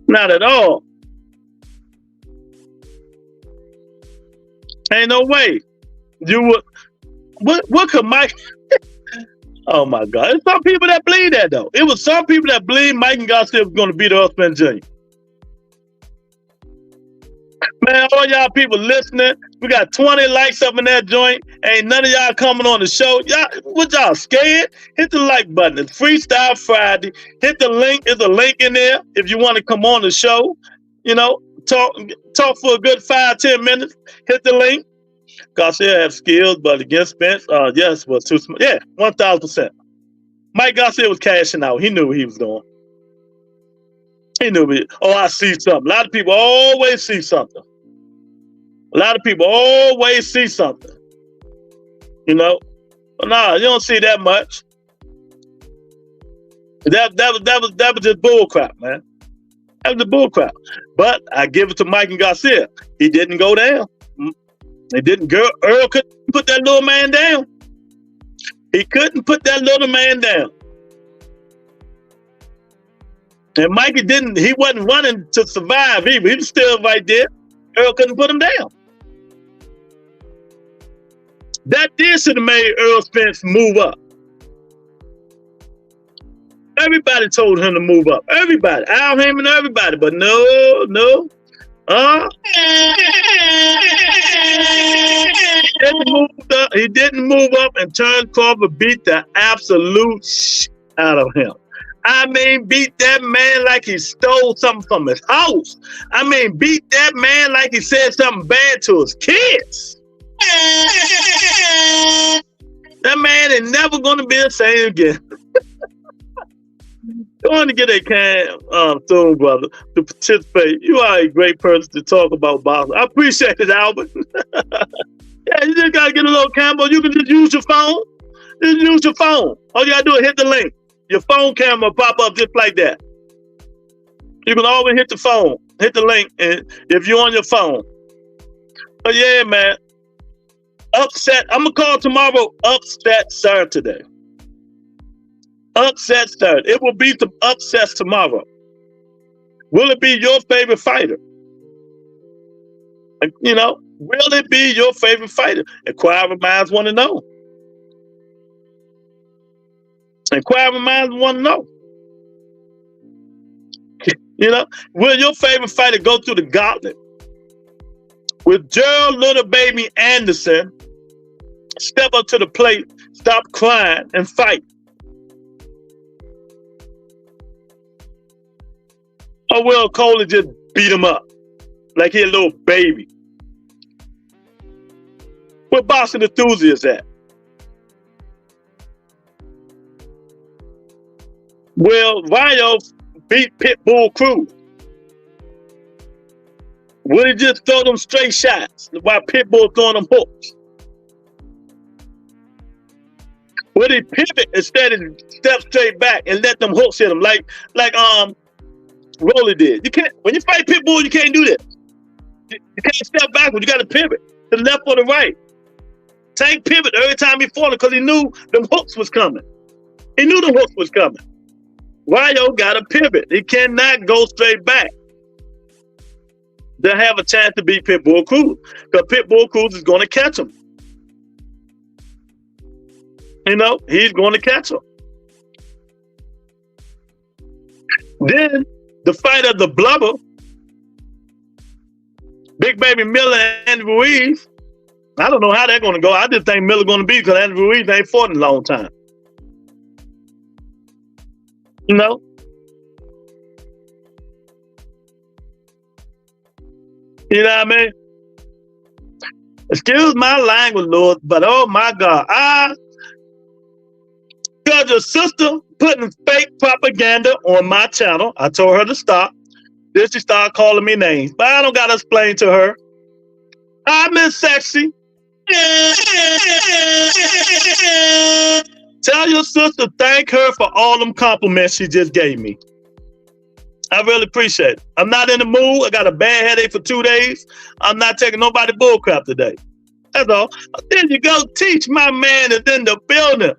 [SPEAKER 3] Not at all. Ain't no way. You would. What could Mike? Oh my God! There's some people that believe that though. It was some people that believe Mike and Garcia was going to beat Errol Spence Jr. Man, all y'all people listening, we got 20 likes up in that joint. Ain't none of y'all coming on the show. Y'all, what y'all scared? Hit the like button. It's Freestyle Friday. Hit the link. There's a link in there if you want to come on the show. You know, talk for a good 5-10 minutes. Hit the link. Garcia have skills, but against Spence, yes, was too small. Yeah, 1,000%. Mike Garcia was cashing out. He knew what he was doing. He knew it. Oh, I see something. A lot of people always see something. A lot of people always see something. You know? But nah, you don't see that much. That was just bull crap, man. That was the bull crap. But I give it to Mike and Garcia. He didn't go down. He didn't. Earl couldn't put that little man down. He couldn't put that little man down. And Mikey didn't. He wasn't running to survive either. He was still right there. Earl couldn't put him down. That did should have made Errol Spence move up. Everybody told him to move up. Everybody. Al Heyman, everybody. But no. He didn't move up and turn Crawford beat the absolute shit out of him. I mean, beat that man like he stole something from his house. I mean, beat that man like he said something bad to his kids. That man is never going to be the same again. Going to get a can soon, brother, to participate. You are a great person to talk about boxing. I appreciate it, Albert. Yeah, you just got to get a little camera. You can just use your phone. Just use your phone. All you got to do is hit the link. Your phone camera pop up just like that. You can always hit the phone. Hit the link and if you're on your phone. But yeah, man. Upset. I'm going to call tomorrow Upset Saturday. Upset Saturday. It will be some upsets tomorrow. Will it be your favorite fighter? You know, will it be your favorite fighter? Inquiring minds want to know. Inquiring minds want to know. You know, will your favorite fighter go through the gauntlet? Will Gerald Little Baby Anderson step up to the plate, stop crying, and fight? Or will Coley just beat him up like he a little baby? Where boxing enthusiasts at? Will Ryo beat Pitbull Cruz? Will he just throw them straight shots while Pitbull throwing them hooks? Will he pivot instead of step straight back and let them hooks hit him like Rolly did? You can't, when you fight Pitbull, you can't do this. You can't step backwards. You got to pivot to the left or the right. Tank pivot every time he fought because he knew them hooks was coming. He knew the hooks was coming. Ryo got to pivot. He cannot go straight back to have a chance to beat Pitbull Cruz because Pitbull Cruz is going to catch him. You know, he's going to catch him. Then the fight of the blubber, Big Baby Miller and Andy Ruiz. I don't know how they're going to go. I just think Miller's going to beat because Andy Ruiz ain't fought in a long time. You know? You know what I mean? Excuse my language, Lord, but oh my God. Because your sister putting fake propaganda on my channel. I told her to stop. Then she started calling me names. But I don't got to explain to her. Hi, Miss Sexy. Tell your sister thank her for all them compliments she just gave me. I really appreciate it. I'm not in the mood. I got a bad headache for 2 days. I'm not taking nobody bullcrap today. That's all. There you go. Teach my man is in the building.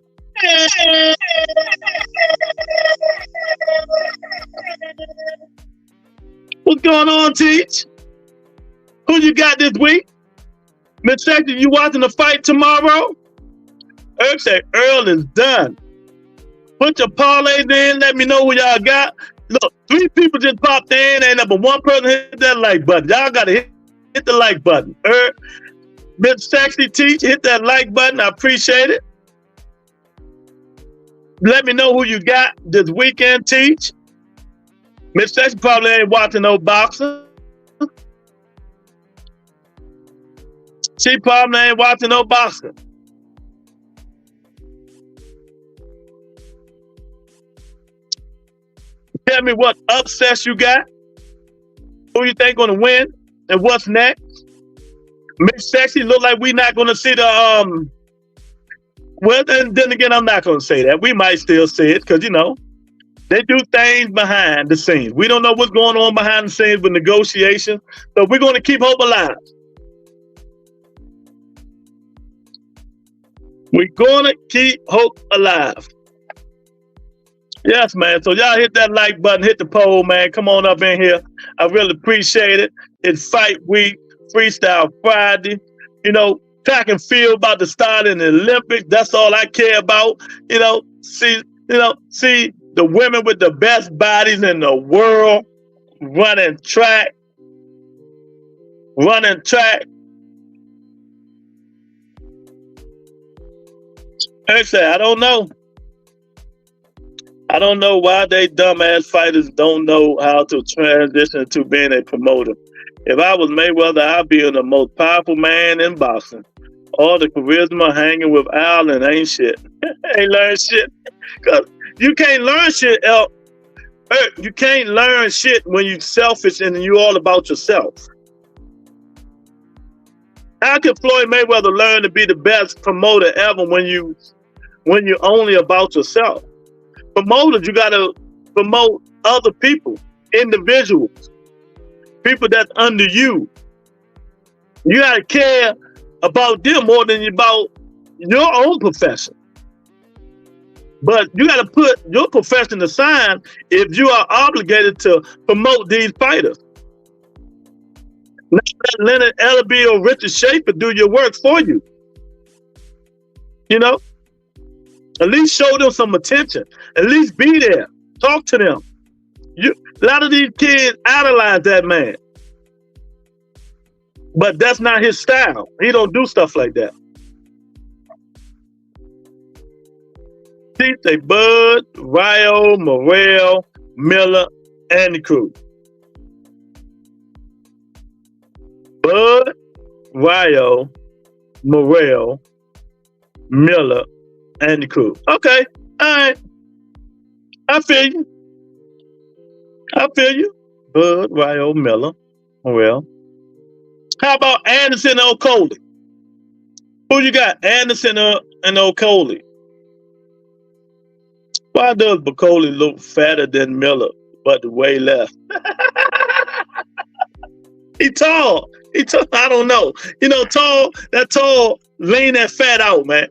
[SPEAKER 3] What's going on, Teach? Who you got this week? Miss Sexy, you watching the fight tomorrow? Earl said Earl is done. Put your parlays in. Let me know who y'all got. Look, 3 people just popped in, and but 1 person hit that like button. Y'all gotta hit the like button. Miss Sexy Teach, hit that like button. I appreciate it. Let me know who you got this weekend, Teach. Miss Sexy probably ain't watching no boxing. She probably ain't watching no boxing. Tell me what upsets you got. Who you think gonna win and what's next? Miss Sexy look like we not gonna see the well, then again, I'm not gonna say that. We might still see it because they do things behind the scenes. We don't know what's going on behind the scenes with negotiations, so we're gonna keep hope alive. We're gonna keep hope alive. Yes, man. So y'all hit that like button, hit the poll, man. Come on up in here. I really appreciate it. It's fight week, Freestyle Friday. Track and field about to start in the Olympics. That's all I care about. See the women with the best bodies in the world running track. Actually, I don't know. I don't know why they dumbass fighters don't know how to transition to being a promoter. If I was Mayweather, I'd be the most powerful man in boxing. All the charisma hanging with Allen ain't shit. Ain't learn shit. Cause you can't learn shit, you can't learn shit when you're selfish and you all about yourself. How can Floyd Mayweather learn to be the best promoter ever when you're only about yourself? Promoters, you gotta promote other people, individuals, people that's under you. You gotta care about them more than about your own profession. But you gotta put your profession aside if you are obligated to promote these fighters. Not let Leonard Ellerby or Richard Schaefer do your work for you. At least show them some attention. At least be there. Talk to them. A lot of these kids idolize that man. But that's not his style. He don't do stuff like that. See, say Bud, Ryo, Morrell, Miller, and the crew. Bud, Ryo, Morrell, Miller, and the crew. Okay, all right. I feel you. Bud, Ryo, Miller, Morrell. How about Anderson or Coley? Who you got? Anderson and Okolie? Why does Bacoli look fatter than Miller, but way left? He tall. I don't know. Tall, that tall, lean that fat out, man.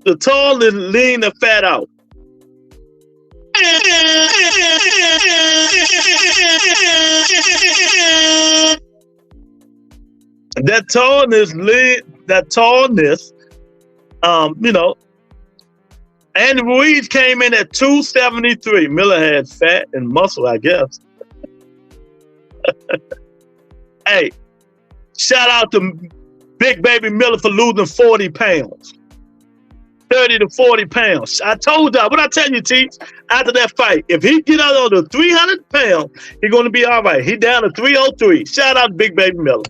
[SPEAKER 3] The tall is lean the fat out. That tallness, Andy Ruiz came in at 273. Miller had fat and muscle, I guess. Hey, shout out to Big Baby Miller for losing 40 pounds. 30 to 40 pounds. I told y'all, what I tell you, Teach, after that fight, if he get out on the 300 pounds, he's going to be all right. He down to 303. Shout out to Big Baby Miller.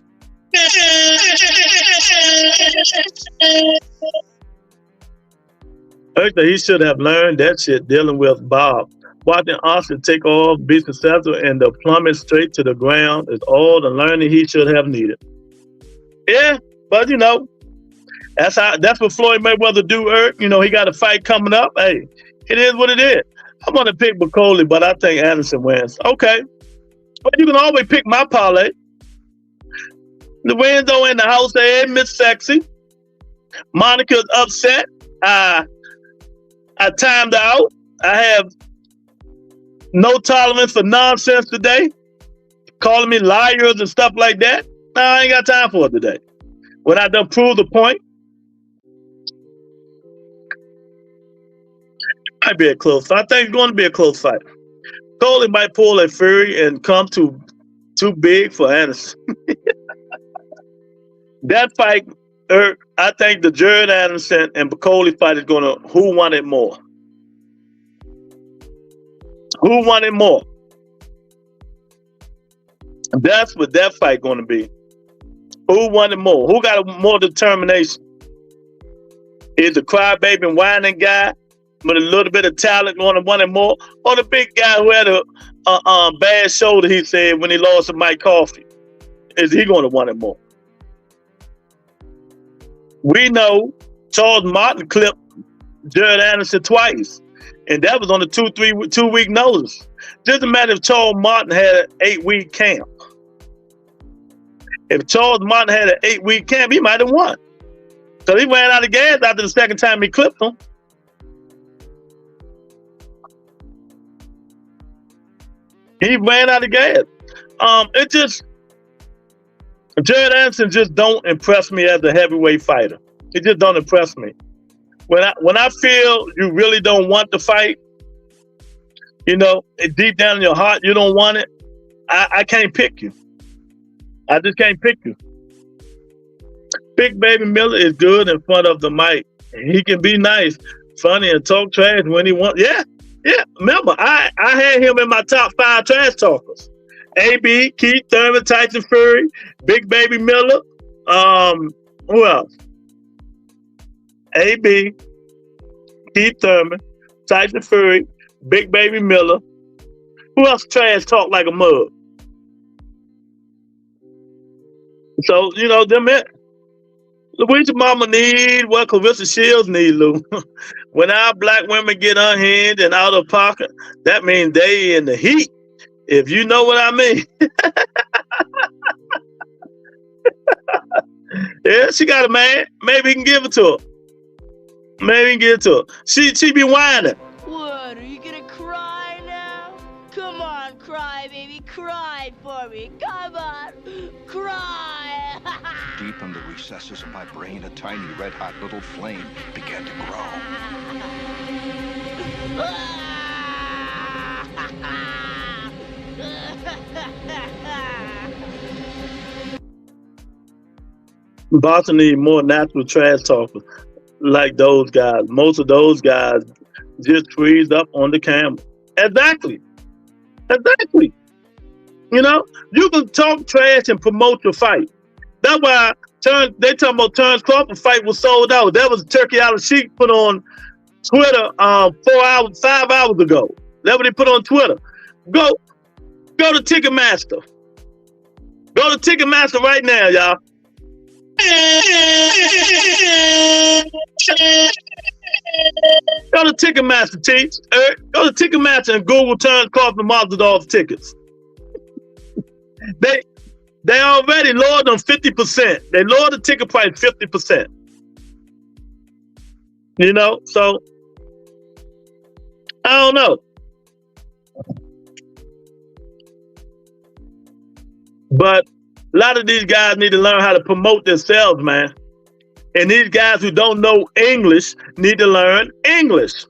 [SPEAKER 3] Actually, he should have learned that shit dealing with Bob. Watching Austin take off, be successful, and the plummet straight to the ground is all the learning he should have needed. Yeah, but that's what Floyd Mayweather do, Eric. He got a fight coming up. Hey, it is what it is. I'm going to pick Bacoli, but I think Anderson wins. Okay. But you can always pick my parlay. Lorenzo in the house, hey, Miss Sexy. Monica's upset. I timed out. I have no tolerance for nonsense today. Calling me liars and stuff like that. No, I ain't got time for it today. when I done proved the point, it might be a close fight. I think it's going to be a close fight. Coley might pull a Fury and come too big for Anderson. That fight, I think the Jared Anderson and Coley fight is going to who won it more. Who won it more? That's what that fight going to be. Who won it more? Who got more determination? Is the crybaby and whining guy with a little bit of talent going to win it more, or the big guy who had a bad shoulder? He said when he lost to Mike Coffey, is he going to win it more? We know Charles Martin clipped Jared Anderson twice, and that was on a 2-week notice. Just imagine if Charles Martin had an 8-week camp. If Charles Martin had an 8-week camp, he might have won. So he ran out of gas after the second time he clipped him. He ran out of gas. Jared Anderson just don't impress me as a heavyweight fighter. He just don't impress me. When I feel you really don't want to fight, you know, deep down in your heart you don't want it, I can't pick you. I just can't pick you. Big Baby Miller is good in front of the mic. He can be nice, funny, and talk trash when he wants. Yeah. Remember, I had him in my top 5 trash talkers. AB, Keith Thurman, Tyson Fury, Big Baby Miller. Who else? AB, Keith Thurman, Tyson Fury, Big Baby Miller. Who else trash talk like a mug? So, you know, them it. Louisa Mama need what Clarissa Shields need, Lou. When our black women get unhinged and out of pocket, that means they in the heat. If you know what I mean. Yeah, she got a man. Maybe he can give it to her. Maybe he can give it to her. She be whining.
[SPEAKER 6] What, are you gonna cry now? Come on, cry, baby, cry for me. Come on, cry.
[SPEAKER 7] Deep in the recesses of my brain, a tiny red-hot little flame began to grow.
[SPEAKER 3] Boston need more natural trash talkers like those guys. Most of those guys just freeze up on the camera. Exactly. You know, you can talk trash and promote your fight. That's why they talking about Terrence Crawford fight was sold out. That was a turkey out of sheep put on Twitter 5 hours ago. That's what they put on Twitter. Go to Ticketmaster. Go to Ticketmaster right now, y'all. Go to Ticketmaster, Teach. Go to Ticketmaster and Google Terrence Crawford Mazadov tickets. They already lowered them 50%. They lowered the ticket price 50%. You know, so I don't know. But a lot of these guys need to learn how to promote themselves, man. And these guys who don't know English need to learn English.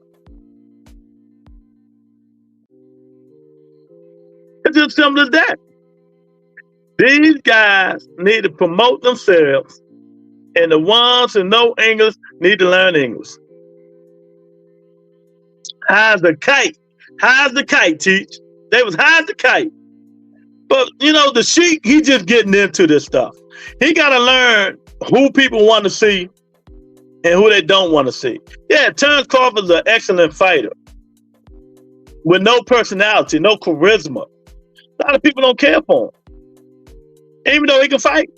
[SPEAKER 3] It's as simple as that. These guys need to promote themselves, and the ones who know English need to learn English. High as a kite. High as the kite, Teach. They was high as the kite. But, you know, the Sheik, he just getting into this stuff. He got to learn who people want to see and who they don't want to see. Yeah, Terrence Crawford's an excellent fighter with no personality, no charisma. A lot of people don't care for him, even though he can fight.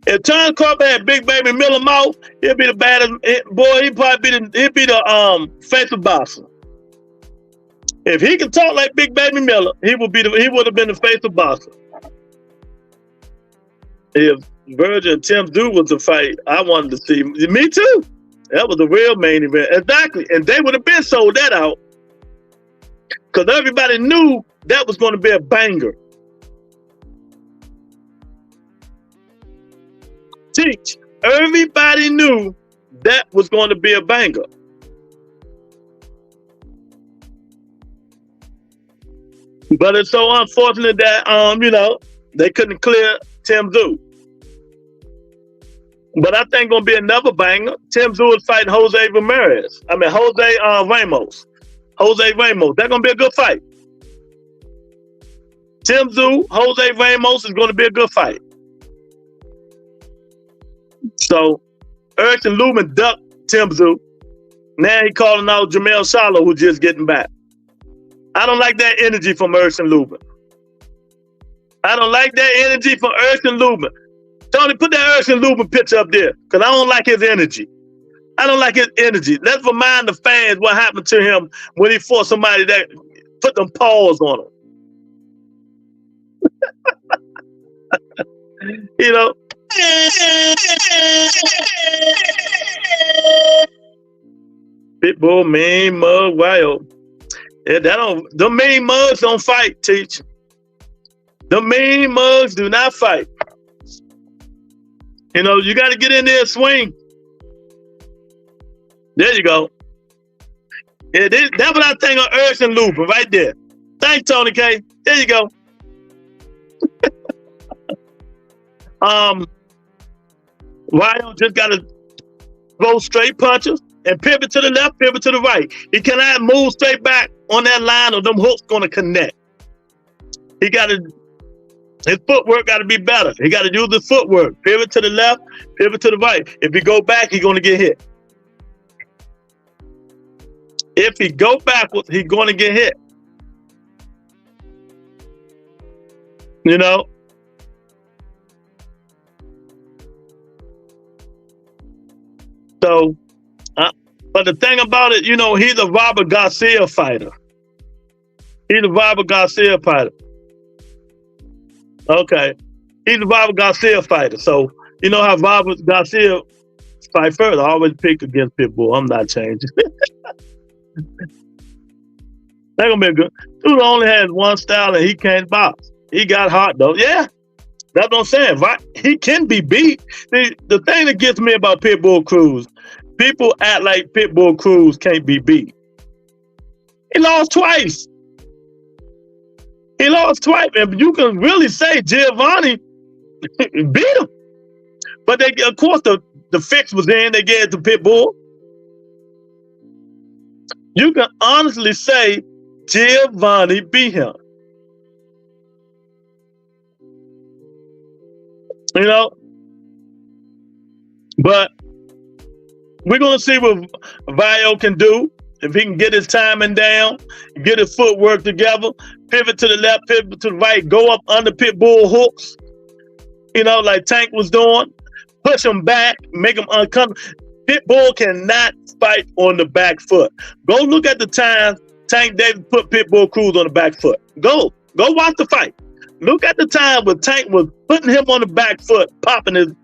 [SPEAKER 3] If Terrence Crawford had Big Baby Miller mouth, he'd be the baddest boy. He'd be the face of boxing. If he can talk like Big Baby Miller, he would have been the face of boxing. If Virgil and Tim Duke was a fight, I wanted to see. Me too. That was a real main event. Exactly. And they would have been sold that out because everybody knew that was going to be a banger. Teach. Everybody knew that was going to be a banger. But it's so unfortunate that they couldn't clear Tim Tszyu. But I think gonna be another banger. Tim Tszyu is fighting Jose Ramos. Jose Ramos. That's gonna be a good fight. Tim Tszyu, Jose Ramos is gonna be a good fight. So Erickson Lubin ducked Tim Tszyu. Now he calling out Jamel Charlo, who's just getting back. I don't like that energy from Erskine Lubin. I don't like that energy from Erskine Lubin. Tony, put that Erskine Lubin picture up there, because I don't like his energy. I don't like his energy. Let's remind the fans what happened to him when he fought somebody that put them paws on him. You know? Pitbull, Mean Mug, Wild. Yeah, the Mean Mugs don't fight, Teach. The Mean Mugs do not fight. You know, you got to get in there and swing. There you go. Yeah, that's what I think of Erskine Lubin right there. Thanks, Tony K. There you go. Wild just got to go straight punches and pivot to the left, pivot to the right. He cannot move straight back on that line or them hooks going to connect. His footwork got to be better. He got to use his footwork. Pivot to the left, pivot to the right. If he go back, he's going to get hit. If he go backwards, he's going to get hit. You know? So, but the thing about it, you know, he's a Robert Garcia fighter. He's a Robert Garcia fighter. Okay. He's a Robert Garcia fighter. So, you know how Robert Garcia fight first. I always pick against Pitbull. I'm not changing. That's going to be good. Dude only has one style and he can't box. He got heart, though. Yeah. That's what I'm saying. Right? He can be beat. The thing that gets me about Pitbull Cruz, people act like Pitbull Cruz can't be beat. He lost twice. He lost twice. And you can really say Giovanni beat him. But of course, the fix was in. They gave it to Pitbull. You can honestly say Giovanni beat him. You know? But we're going to see what Vio can do. If he can get his timing down, get his footwork together, pivot to the left, pivot to the right, go up under Pitbull hooks, you know, like Tank was doing, push him back, make him uncomfortable. Pitbull cannot fight on the back foot. Go look at the time Tank Davis put Pitbull Cruz on the back foot. Go watch the fight. Look at the time when Tank was putting him on the back foot, popping him.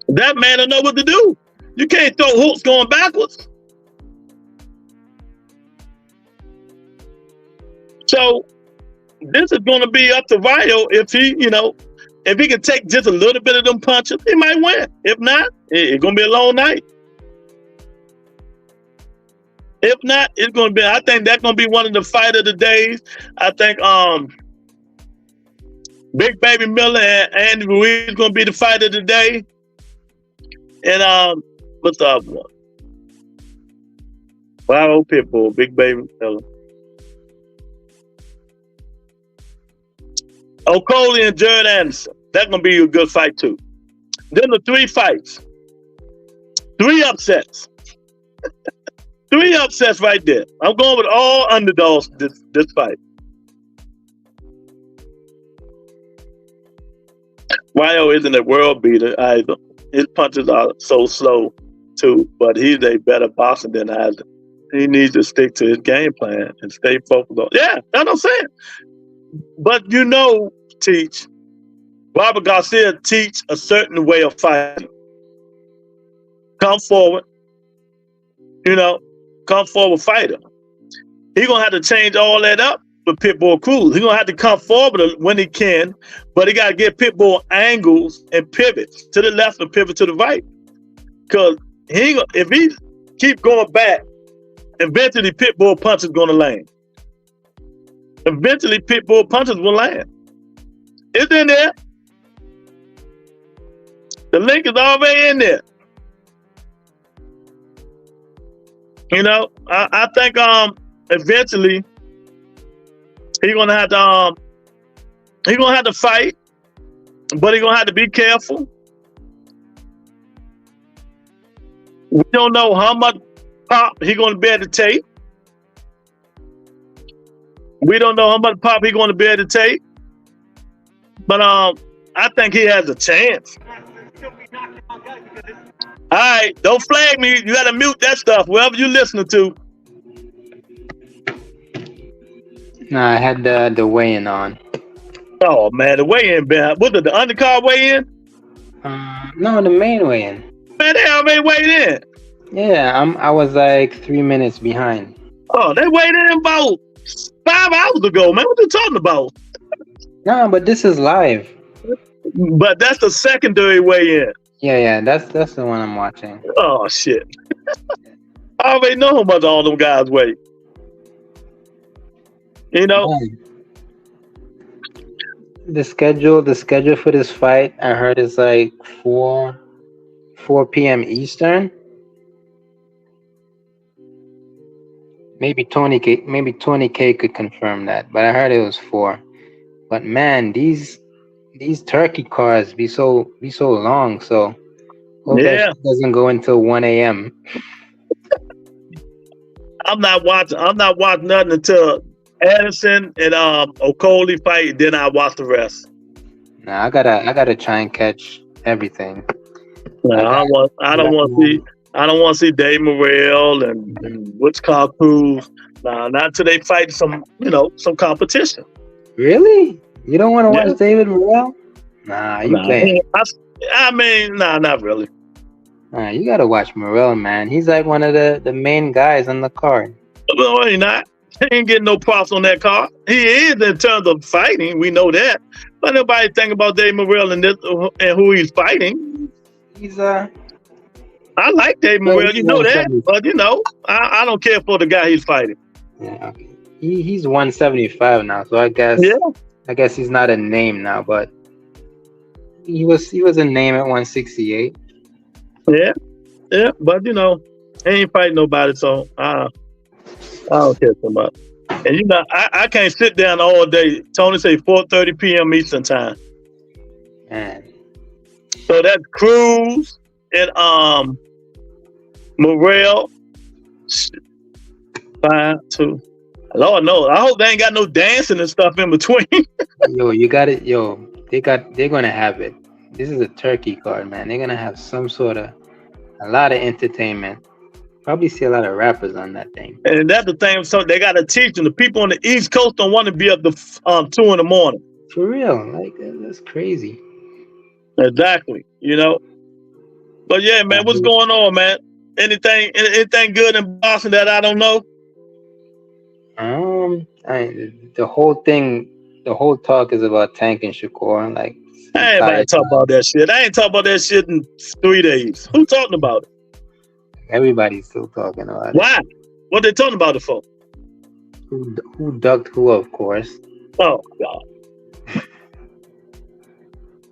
[SPEAKER 3] That man don't know what to do. You can't throw hooks going backwards. So this is going to be up to Vio if he can take just a little bit of them punches, he might win. If not, it's going to be a long night. If not, it's going to be, I think that's going to be one of the fight of the days. I think Big Baby Miller and Andy Ruiz is going to be the fight of the day. And what's the other one? Wow, Pitbull, Big Baby Miller. O'Coley and Jared Anderson. That's going to be a good fight too. Then the three fights. 3 upsets. 3 upsets right there. I'm going with all underdogs this fight. Ryo isn't a world beater either. His punches are so slow too, but he's a better boxer than either. He needs to stick to his game plan and stay focused on. Yeah, that's what I'm saying. But you know, Teach, Robert Garcia teach a certain way of fighting. Come forward, come forward fighter. He's going to have to change all that up with Pitbull Cruz. He's gonna have to come forward when he can, but he gotta get Pitbull angles and pivots to the left and pivot to the right. Cause if he keep going back, eventually Pitbull punches gonna land. Eventually Pitbull punches will land. It's in there. The link is already in there. You know, I think eventually he's gonna have to fight, but he's gonna have to be careful. We don't know how much pop he's gonna be able to take. We don't know how much pop he's gonna be able to take. But I think he has a chance. All right, don't flag me. You gotta mute that stuff, wherever you're listening to.
[SPEAKER 8] No, I had the weigh-in on.
[SPEAKER 3] Oh man, the weigh-in, man. Was it the undercard weigh-in?
[SPEAKER 8] No, the main weigh-in.
[SPEAKER 3] Man, they already weighed in.
[SPEAKER 8] Yeah, I was like 3 minutes behind.
[SPEAKER 3] Oh, they weighed in about 5 hours ago, man. What you talking about?
[SPEAKER 8] No, but this is live.
[SPEAKER 3] But that's the secondary weigh-in.
[SPEAKER 8] Yeah, that's the one I'm watching.
[SPEAKER 3] Oh shit! I already know how much all them guys weigh. You know.
[SPEAKER 8] The schedule for this fight, I heard is like 4 p.m. Eastern. Maybe Tony K could confirm that, but I heard it was 4. But man, these turkey cards be so long, so hope that doesn't go until 1 a.m.
[SPEAKER 3] I'm not watching nothing until Addison and Okoli fight, then I watch the rest.
[SPEAKER 8] Nah, I gotta try and catch everything.
[SPEAKER 3] No, I don't want to see Dave Morrell and what's called Cruz. Nah, not until they fight some competition.
[SPEAKER 8] Really? You don't want to watch David Morrell? Nah, you playing.
[SPEAKER 3] I mean, not really.
[SPEAKER 8] Nah, you gotta watch Morrell, man. He's like one of the main guys on the card.
[SPEAKER 3] No, he's not. He ain't getting no props on that card. He is in terms of fighting. We know that. But nobody think about Dave Morrell and who he's fighting.
[SPEAKER 8] He's
[SPEAKER 3] I like Dave Morrell, you know that. But I don't care for the guy he's fighting.
[SPEAKER 8] Yeah, okay. He's 175 now, so I guess he's not a name now, but he was a name at 168.
[SPEAKER 3] Yeah, but he ain't fighting nobody, so I don't care so much. And I can't sit down all day. Tony say 4:30 p.m. Eastern time.
[SPEAKER 8] Man.
[SPEAKER 3] So that's Cruz and Morrell. 5, 2. Lord knows. I hope they ain't got no dancing and stuff in between.
[SPEAKER 8] Yo, you got it. Yo, they're gonna have it. This is a turkey card, man. They're gonna have a lot of entertainment. Probably see a lot of rappers on that thing.
[SPEAKER 3] And that's the thing. So they gotta teach them. The people on the East Coast don't want to be up to 2 in the morning.
[SPEAKER 8] For real, like that's crazy.
[SPEAKER 3] Exactly. But yeah, man, what's going on, man? Anything good in Boston that I don't know?
[SPEAKER 8] The whole talk is about Tank and Shakur. Like,
[SPEAKER 3] I ain't about to talk about that shit. I ain't talking about that shit in 3 days. Who talking about it?
[SPEAKER 8] Everybody's still talking about it.
[SPEAKER 3] Why? What they talking about it for?
[SPEAKER 8] Who ducked who, of course.
[SPEAKER 3] Oh God.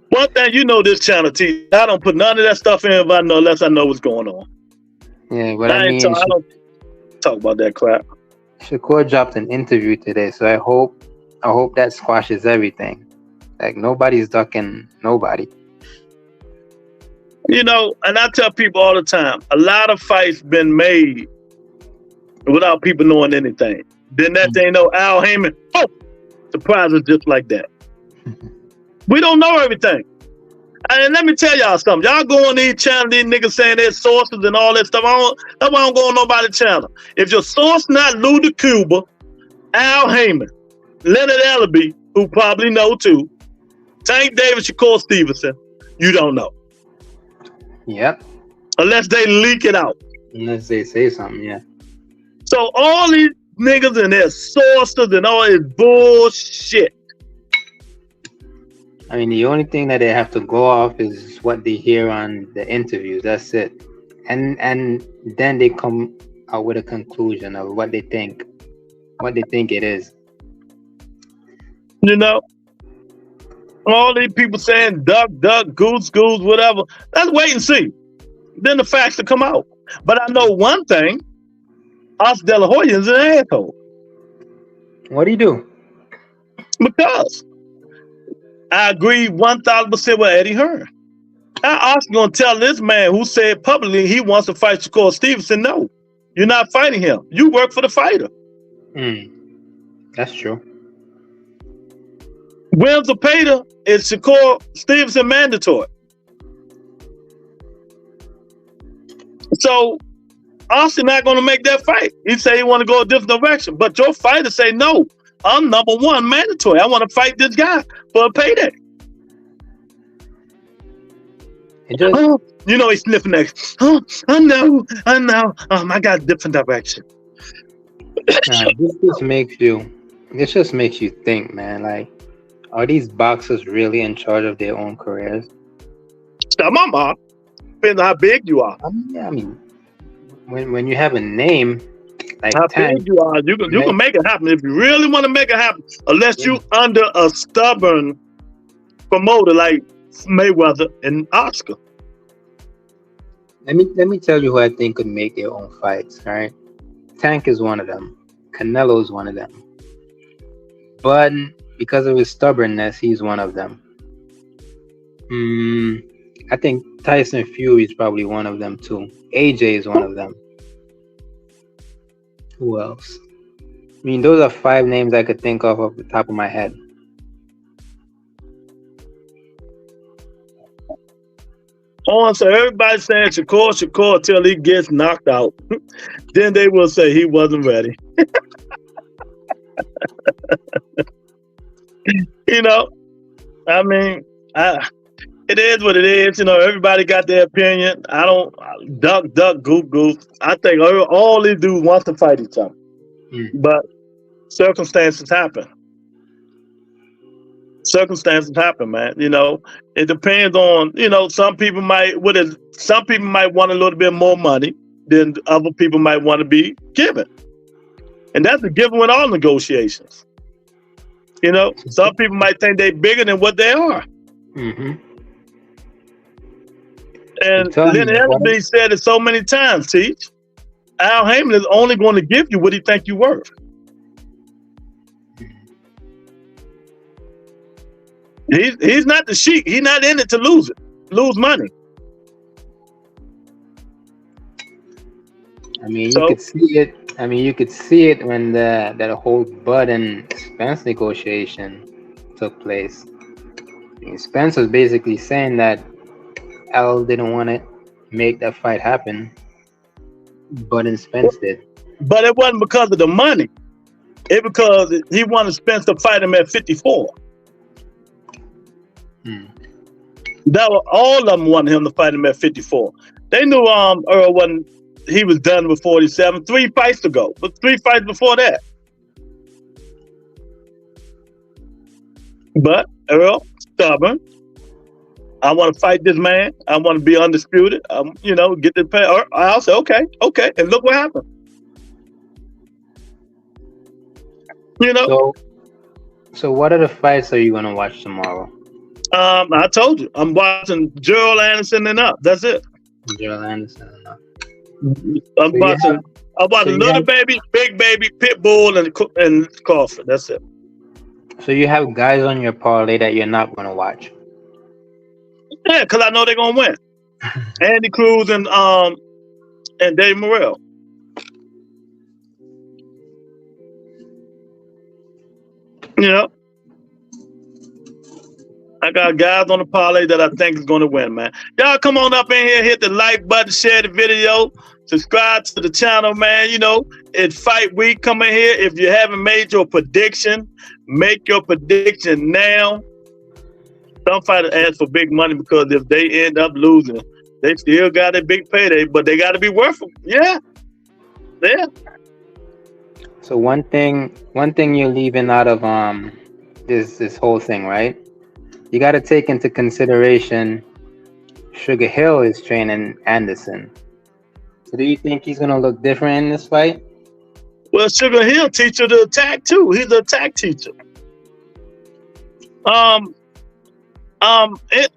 [SPEAKER 3] One thing this channel teach, I don't put none of that stuff in unless I know what's going on.
[SPEAKER 8] Yeah, but
[SPEAKER 3] I don't talk about that crap.
[SPEAKER 8] Shakur dropped an interview today, so I hope that squashes everything. Like, nobody's ducking nobody.
[SPEAKER 3] And I tell people all the time, a lot of fights been made without people knowing anything. Then that thing, Al Heyman, surprises just like that. We don't know everything. And let me tell y'all something. Y'all go on these channels, these niggas saying their sources and all that stuff. That's why I don't go on nobody's channel. If your source not Lou DeCuba, Al Heyman, Leonard Ellaby, who probably know too, Tank Davis, Shakur Stevenson, you don't know.
[SPEAKER 8] Yep.
[SPEAKER 3] Unless they leak it out.
[SPEAKER 8] Unless they say something, yeah.
[SPEAKER 3] So all these niggas and their sources and all this bullshit.
[SPEAKER 8] I mean, the only thing that they have to go off is what they hear on the interviews. That's it. And then they come out with a conclusion of what they think it is.
[SPEAKER 3] You know, all these people saying duck, duck, goose, goose, whatever. Let's wait and see. Then the facts will come out. But I know one thing: Oscar De La Hoya is an asshole.
[SPEAKER 8] What do you do?
[SPEAKER 3] Because I agree 1,000% with Eddie Hearn. How Oscar gonna tell this man who said publicly he wants to fight Shakur Stevenson? No, you're not fighting him. You work for the fighter.
[SPEAKER 8] That's true.
[SPEAKER 3] Williams or Pater is Shakur Stevenson mandatory. So Oscar not gonna make that fight. He say he want to go a different direction, but your fighter say no. I'm number one mandatory. I want to fight this guy for a payday. You know he's sniffing next. Oh, I know. I got a different direction.
[SPEAKER 8] This just makes you think, man. Like, are these boxers really in charge of their own careers?
[SPEAKER 3] Some of them are. Depends on how big you are.
[SPEAKER 8] I mean, when you have a name like
[SPEAKER 3] how
[SPEAKER 8] Tank,
[SPEAKER 3] big you are, you can make it happen if you really want to make it happen. Unless you under a stubborn promoter like Mayweather and Oscar.
[SPEAKER 8] Let me tell you who I think could make their own fights. All right, Tank is one of them. Canelo is one of them. But because of his stubbornness, he's one of them. I think Tyson Fury is probably one of them too. AJ is one of them. Who else? I mean, those are 5 names I could think of off the top of my head.
[SPEAKER 3] Oh, so everybody's saying Shakur till he gets knocked out. Then they will say he wasn't ready. You know, I mean, it is what it is. You know, everybody got their opinion. I don't duck, goof. I think all these dudes want to fight each other, but circumstances happen. Circumstances happen, man. You know, it depends on. You know, some people might want a little bit more money than other people might want to be given, and that's a given with all negotiations. You know, some people might think they're bigger than what they are. And then Ellerby said it so many times, Teach. Al Heyman is only going to give you what he think you're worth. He's not the sheik. He's not in it to lose money.
[SPEAKER 8] I mean, you could see it. I mean, you could see it when that whole Bud and Spence negotiation took place. I mean, Spence was basically saying that Al didn't want to make that fight happen. Bud and Spence did.
[SPEAKER 3] But it wasn't because of the money. It because he wanted Spence to fight him at 54. That was, all of them wanted him to fight him at 54. They knew Earl wasn't. He was done with 47. 3 fights to go, but 3 fights before that. But Earl, stubborn. I want to fight this man. I want to be undisputed. You know, get the pay. I'll say, okay, and look what happened. You know.
[SPEAKER 8] So what other fights are you gonna watch tomorrow?
[SPEAKER 3] I told you, I'm watching Gerald Anderson and up. That's it.
[SPEAKER 8] Gerald Anderson and up.
[SPEAKER 3] I'm watching Little Baby, Big Baby, Pitbull, and Crawford. That's it. So
[SPEAKER 8] you have guys on your parlay that you're not gonna watch?
[SPEAKER 3] Yeah, because I know they're gonna win. Andy Cruz and Dave Morrell. You know, I got guys on the parlay that I think is gonna win, man. Y'all come on up in here, hit the like button, share the video, subscribe to the channel, man. You know, it's fight week coming here. If you haven't made your prediction, make your prediction now. Some fighters ask for big money because if they end up losing, they still got a big payday, but they got to be worth it. Yeah.
[SPEAKER 8] So one thing you're leaving out of this whole thing, right? You got to take into consideration Sugar Hill is training Anderson. So do you think he's gonna look different in this fight?
[SPEAKER 3] Well, Sugar Hill teacher the attack too. He's the attack teacher.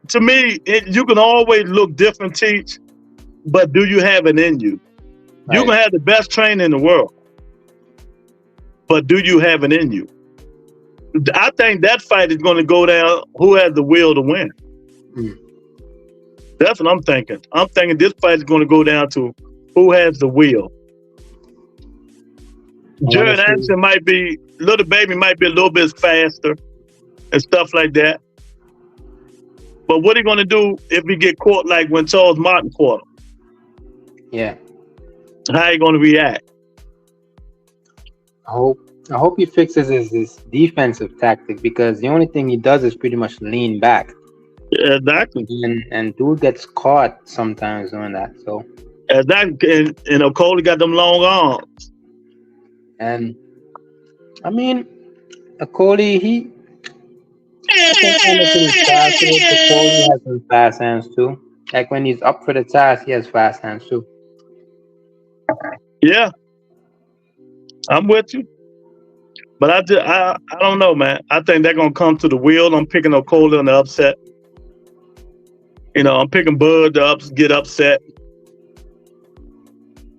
[SPEAKER 3] To me, you can always look different, teach, but do you have it in you?
[SPEAKER 8] Right.
[SPEAKER 3] You can have the best trainer in the world, but do you have it in you? I think that fight is going to go down who has the will to win. That's what I'm thinking. I'm thinking this fight is going to go down to who has the will. Jared Anderson might be, little baby might be a little bit faster and stuff like that. But what are you going to do if he get caught like when Charles Martin caught him?
[SPEAKER 8] Yeah.
[SPEAKER 3] How are you going to react?
[SPEAKER 8] I hope he fixes his defensive tactic, because the only thing he does is pretty much lean back.
[SPEAKER 3] Yeah, exactly.
[SPEAKER 8] And dude gets caught sometimes doing that. So
[SPEAKER 3] exactly. And Cole got them long arms.
[SPEAKER 8] And I mean, Cody, I think Anderson is faster, but Cody has some fast hands too. Like when he's up for the task, he has fast hands too.
[SPEAKER 3] Yeah, I'm with you. But I don't know, man. I think they're gonna come to the wheel. I'm picking Okola on the upset. I'm picking Bud to get upset.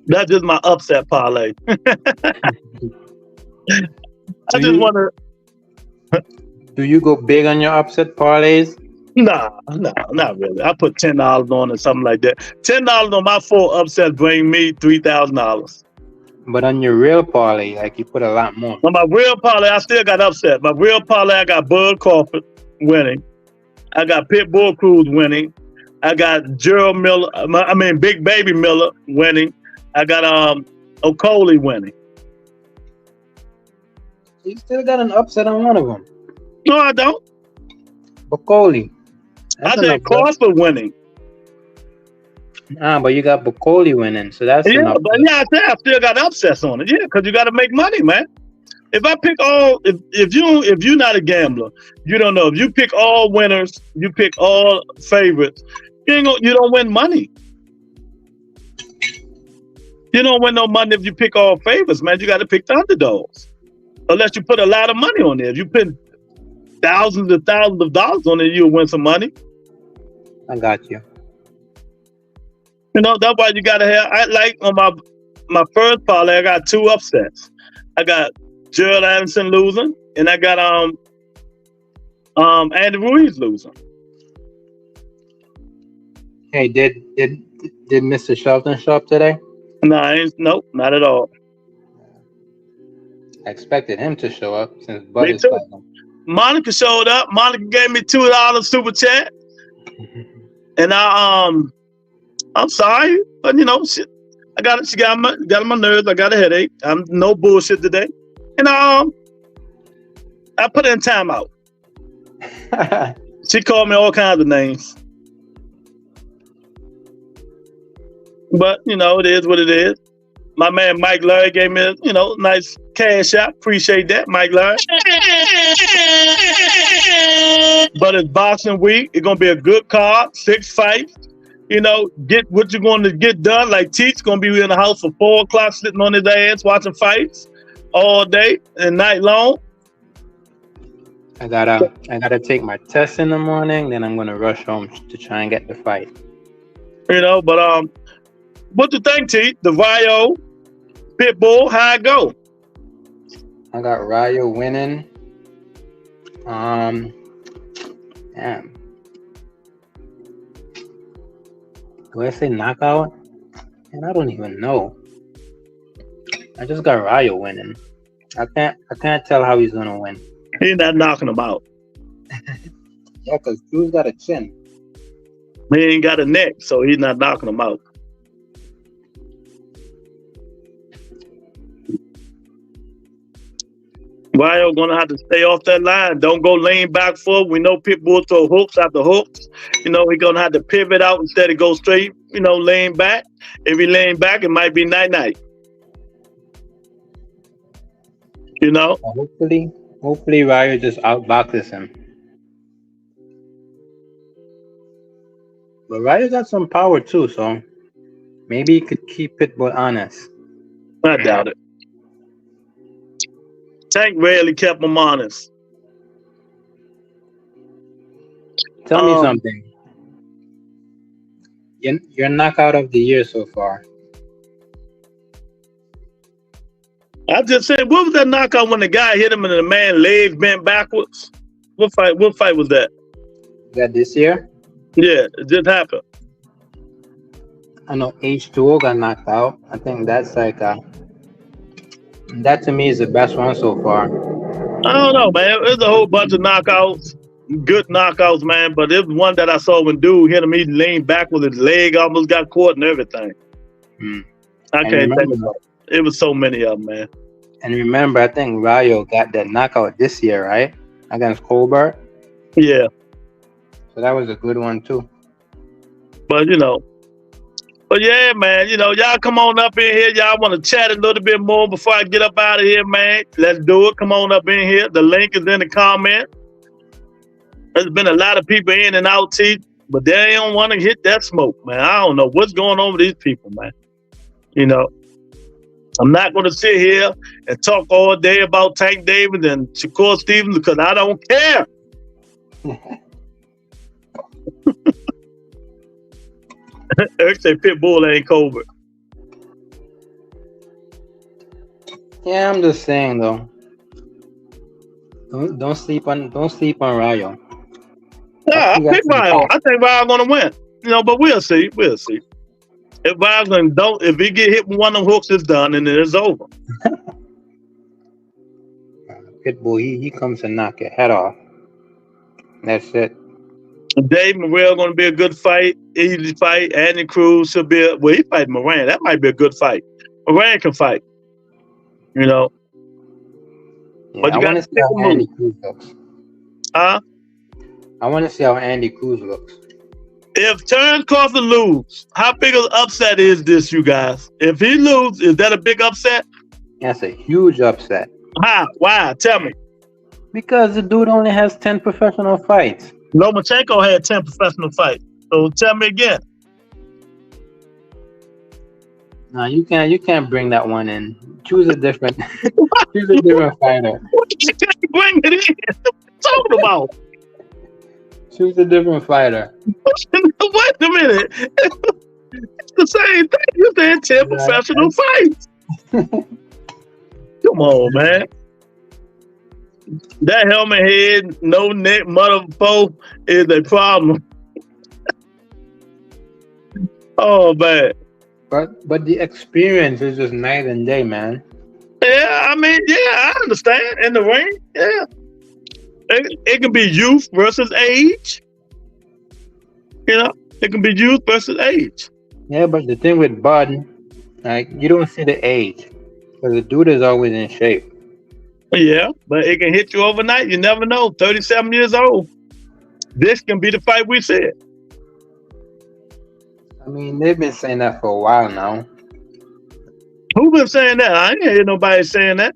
[SPEAKER 3] That's just my upset parlay. I just want to.
[SPEAKER 8] Do you go big on your upset parlays?
[SPEAKER 3] Nah, not really. I put $10 on it, something like that. $10 on my 4 upsets bring me $3,000.
[SPEAKER 8] But on your real parlay, like you put a lot more.
[SPEAKER 3] On my real parlay, I still got upset. My real parlay, I got Bud Crawford winning. I got Pitbull Cruz winning. I got Gerald Miller. Big Baby Miller winning. I got Okolie winning.
[SPEAKER 8] You still got an upset on one of them.
[SPEAKER 3] No, I don't.
[SPEAKER 8] Bocoli.
[SPEAKER 3] I think Crawford winning.
[SPEAKER 8] But you got Bocoli winning, so that's enough.
[SPEAKER 3] But I still got upsets on it. Yeah, because you got to make money, man. If I pick all, if you're not a gambler, you don't know. If you pick all winners, you pick all favorites, you don't win money. You don't win no money if you pick all favorites, man. You got to pick the underdogs, unless you put a lot of money on there. If you put thousands of dollars on it, you'll win some money.
[SPEAKER 8] I got you.
[SPEAKER 3] That's why you gotta have. I like on my first parlay, I got 2 upsets. I got Gerald Anderson losing, and I got Andy Ruiz losing.
[SPEAKER 8] Hey, did Mr. Shelton show up today?
[SPEAKER 3] Nope, not at all.
[SPEAKER 8] I expected him to show up since Bud is fighting.
[SPEAKER 3] Monica showed up. Monica gave me $2 super chat, and I'm sorry, but she got on my nerves. I got a headache. I'm no bullshit today, and I put her in timeout. She called me all kinds of names, but it is what it is. My man Mike Larry gave me a nice cash out. Appreciate that, Mike Larry. But it's boxing week. It's gonna be a good card. 6 fights. Get what you're going to get done. Like Teach gonna be in the house for 4 o'clock, sitting on his ass watching fights all day and night long.
[SPEAKER 8] I gotta take my test in the morning. Then I'm gonna rush home to try and get the fight.
[SPEAKER 3] But what do you think, Teach? The Rayo, Pitbull, how it go?
[SPEAKER 8] I got Rayo winning. Damn. Do I say knockout? And I don't even know. I just got Rayo winning. I can't tell how he's gonna win.
[SPEAKER 3] He's not knocking him out.
[SPEAKER 8] Yeah, because Drew's got a chin.
[SPEAKER 3] He ain't got a neck, so he's not knocking him out. Rayo gonna have to stay off that line. Don't go lean back forward. We know Pitbull throw hooks after hooks. He's gonna have to pivot out instead of go straight. Lean back. If he lean back, it might be night. You know?
[SPEAKER 8] Hopefully Ryo just outboxes him. But Ryo got some power too, so maybe he could keep Pitbull honest.
[SPEAKER 3] I doubt it. Tank rarely kept him honest.
[SPEAKER 8] Tell me something. Your knockout of the year so far.
[SPEAKER 3] I just said, what was that knockout when the guy hit him and the man legs bent backwards? What fight was that?
[SPEAKER 8] That this year?
[SPEAKER 3] Yeah, it just happened.
[SPEAKER 8] I know H2O got knocked out. I think that's like that to me is the best one so far.
[SPEAKER 3] I don't know, man. There's a whole bunch of knockouts. Good knockouts, man. But it was one that I saw when dude hit him, he leaned back with his leg, almost got caught and everything. I can't think about it. It was so many of them, man.
[SPEAKER 8] And remember, I think Ryo got that knockout this year, right? Against Colbert.
[SPEAKER 3] Yeah.
[SPEAKER 8] So that was a good one too.
[SPEAKER 3] But yeah, man, y'all come on up in here. Y'all want to chat a little bit more before I get up out of here, man. Let's do it. Come on up in here. The link is in the comment. There's been a lot of people in and out, T, but they don't want to hit that smoke, man. I don't know what's going on with these people, man. I'm not going to sit here and talk all day about Tank Davis and Shakur Stevens because I don't care. Eric say Pitbull ain't Colbert.
[SPEAKER 8] Yeah, I'm just saying though. Don't sleep on Ryo.
[SPEAKER 3] Yeah, I pick Ryo. I think Ryo's gonna win. But we'll see. We'll see. If if he get hit with one of them hooks, it's done and then it's over.
[SPEAKER 8] Pitbull, he comes to knock your head off. That's it.
[SPEAKER 3] Dave Morrell going to be a good fight, easy fight. Andy Cruz should be he fight Moran. That might be a good fight. Moran can fight.
[SPEAKER 8] Yeah,
[SPEAKER 3] But you got to see how Andy
[SPEAKER 8] Cruz looks.
[SPEAKER 3] Huh?
[SPEAKER 8] I want to see how Andy Cruz looks.
[SPEAKER 3] If Terrence Crawford lose, how big of an upset is this, you guys? If he lose, is that a big upset?
[SPEAKER 8] That's a huge upset.
[SPEAKER 3] How? Why? Tell me.
[SPEAKER 8] Because the dude only has 10 professional fights.
[SPEAKER 3] Lomachenko had 10 professional fights. So tell me again. No,
[SPEAKER 8] you can't bring that one in. Choose a different fighter.
[SPEAKER 3] You can't bring it in. What are you talking about?
[SPEAKER 8] Choose a different fighter.
[SPEAKER 3] Wait a minute. It's the same thing. You said 10 professional fights. Come on, man. That helmet head, no neck, mother foe is a problem. Oh, man.
[SPEAKER 8] But the experience is just night and day, man.
[SPEAKER 3] Yeah, I understand. In the ring, yeah. It can be youth versus age. It can be youth versus age.
[SPEAKER 8] Yeah, but the thing with Bud, you don't see the age. Because the dude is always in shape.
[SPEAKER 3] Yeah, but it can hit you overnight. You never know. 37 years old. This can be the fight we said.
[SPEAKER 8] They've been saying that for a while now.
[SPEAKER 3] Who been saying that? I ain't hear nobody saying that.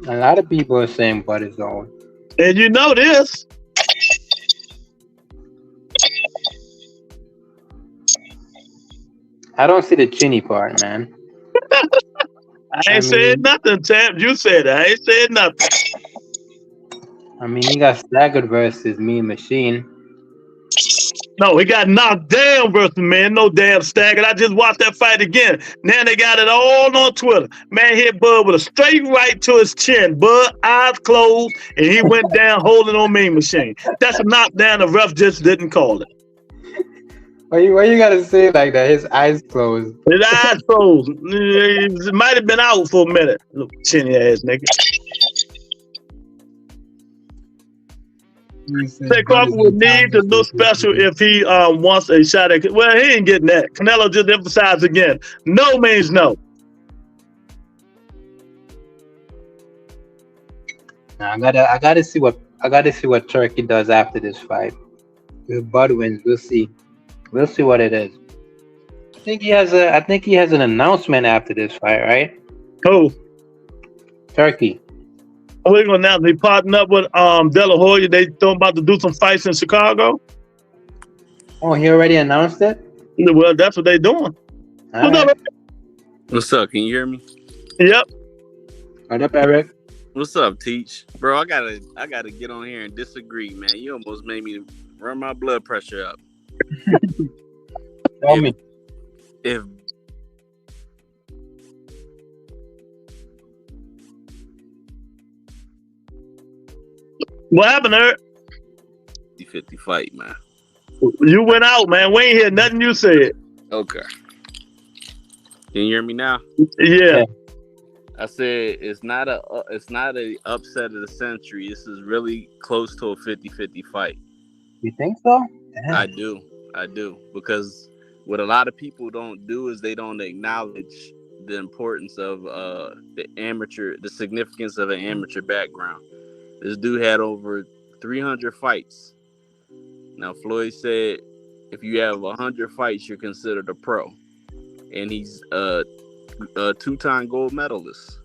[SPEAKER 8] A lot of people are saying Bud is old.
[SPEAKER 3] And you know this.
[SPEAKER 8] I don't see the chinny part, man.
[SPEAKER 3] I ain't said nothing, Tam. You said it. I ain't said nothing.
[SPEAKER 8] He got staggered versus Mean Machine.
[SPEAKER 3] No, he got knocked down versus man. No damn staggered. I just watched that fight again. Now they got it all on Twitter. Man hit Bud with a straight right to his chin. Bud, eyes closed, and he went down holding on Mean Machine. That's a knockdown. The ref just didn't call it.
[SPEAKER 8] Why you gotta say it like that? His eyes closed.
[SPEAKER 3] His eyes closed. It might have been out for a minute. Look, chinny ass nigga. Say Crawford would need to look special if he wants a shot at. Well, he ain't getting that. Canelo just emphasized again. No means no.
[SPEAKER 8] Now, I gotta see what Turkey does after this fight. If Bud wins, we'll see. We'll see what it is. I think he has an announcement after this fight, right?
[SPEAKER 3] Who?
[SPEAKER 8] Turkey.
[SPEAKER 3] We're gonna announce they partnered up with De La Hoya. They about to do some fights in Chicago.
[SPEAKER 8] Oh, he already announced it?
[SPEAKER 3] Well, that's what they're doing. What's up?
[SPEAKER 9] What's up? Can you hear me?
[SPEAKER 3] Yep.
[SPEAKER 8] What up, Eric?
[SPEAKER 9] What's up, Teach? Bro, I gotta get on here and disagree, man. You almost made me run my blood pressure up.
[SPEAKER 8] Tell me.
[SPEAKER 9] If
[SPEAKER 3] What happened, Eric?
[SPEAKER 9] 50 fight, man.
[SPEAKER 3] You went out, man. We ain't hear nothing you said.
[SPEAKER 9] Okay. Can you hear me now?
[SPEAKER 3] Yeah.
[SPEAKER 9] I said it's not a upset of the century. This is really close to a 50-50 fight.
[SPEAKER 8] You think so? Damn.
[SPEAKER 9] I do. Because what a lot of people don't do is they don't acknowledge the importance of the significance of an amateur background. This dude had over 300 fights. Now, Floyd said if you have 100 fights, you're considered a pro. And he's a two-time gold medalist.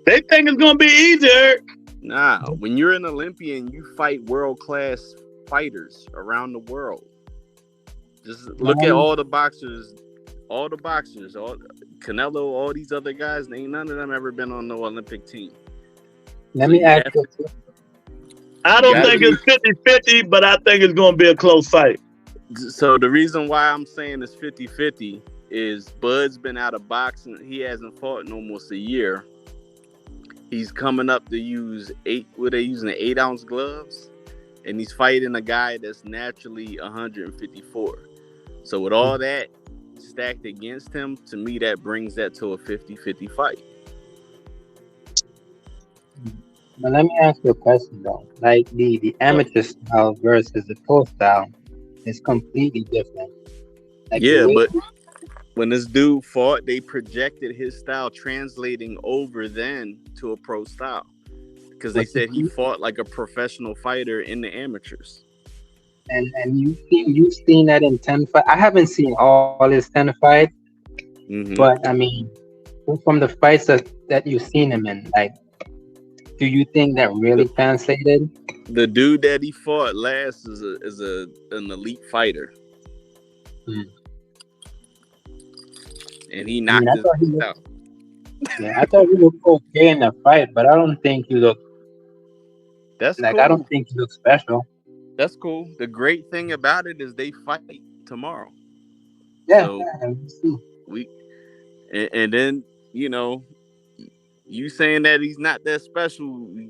[SPEAKER 3] They think it's going to be easier.
[SPEAKER 9] Nah, when you're an Olympian, you fight world-class fighters around the world. Just look at all the boxers, Canelo, all these other guys, ain't none of them ever been on the Olympic team.
[SPEAKER 8] Let me ask you.
[SPEAKER 3] I don't think it's 50-50, but I think it's going to be a close fight.
[SPEAKER 9] So the reason why I'm saying it's 50-50 is Bud's been out of boxing. He hasn't fought in almost a year. He's coming up to use 8-ounce gloves, and he's fighting a guy that's naturally 154. So with all that stacked against him, to me, that brings that to a 50-50 fight.
[SPEAKER 8] But let me ask you a question though. Like the amateur style versus the pro style is completely different. Like
[SPEAKER 9] yeah, but when this dude fought, they projected his style translating over then to a pro style. Because they said he fought like a professional fighter in the amateurs.
[SPEAKER 8] And you've seen that in 10 fights. I haven't seen all his 10 fights, but I mean, from the fights that you've seen him in, like, do you think that really translated?
[SPEAKER 9] The dude that he fought last is an elite fighter, and he knocked his out.
[SPEAKER 8] Yeah, I thought he looked okay in the fight, but I don't think he looked.
[SPEAKER 9] That's
[SPEAKER 8] like
[SPEAKER 9] cool.
[SPEAKER 8] I don't think he looked special.
[SPEAKER 9] That's cool. The great thing about it is they fight tomorrow.
[SPEAKER 8] Yeah,
[SPEAKER 9] so and then you saying that he's not that special.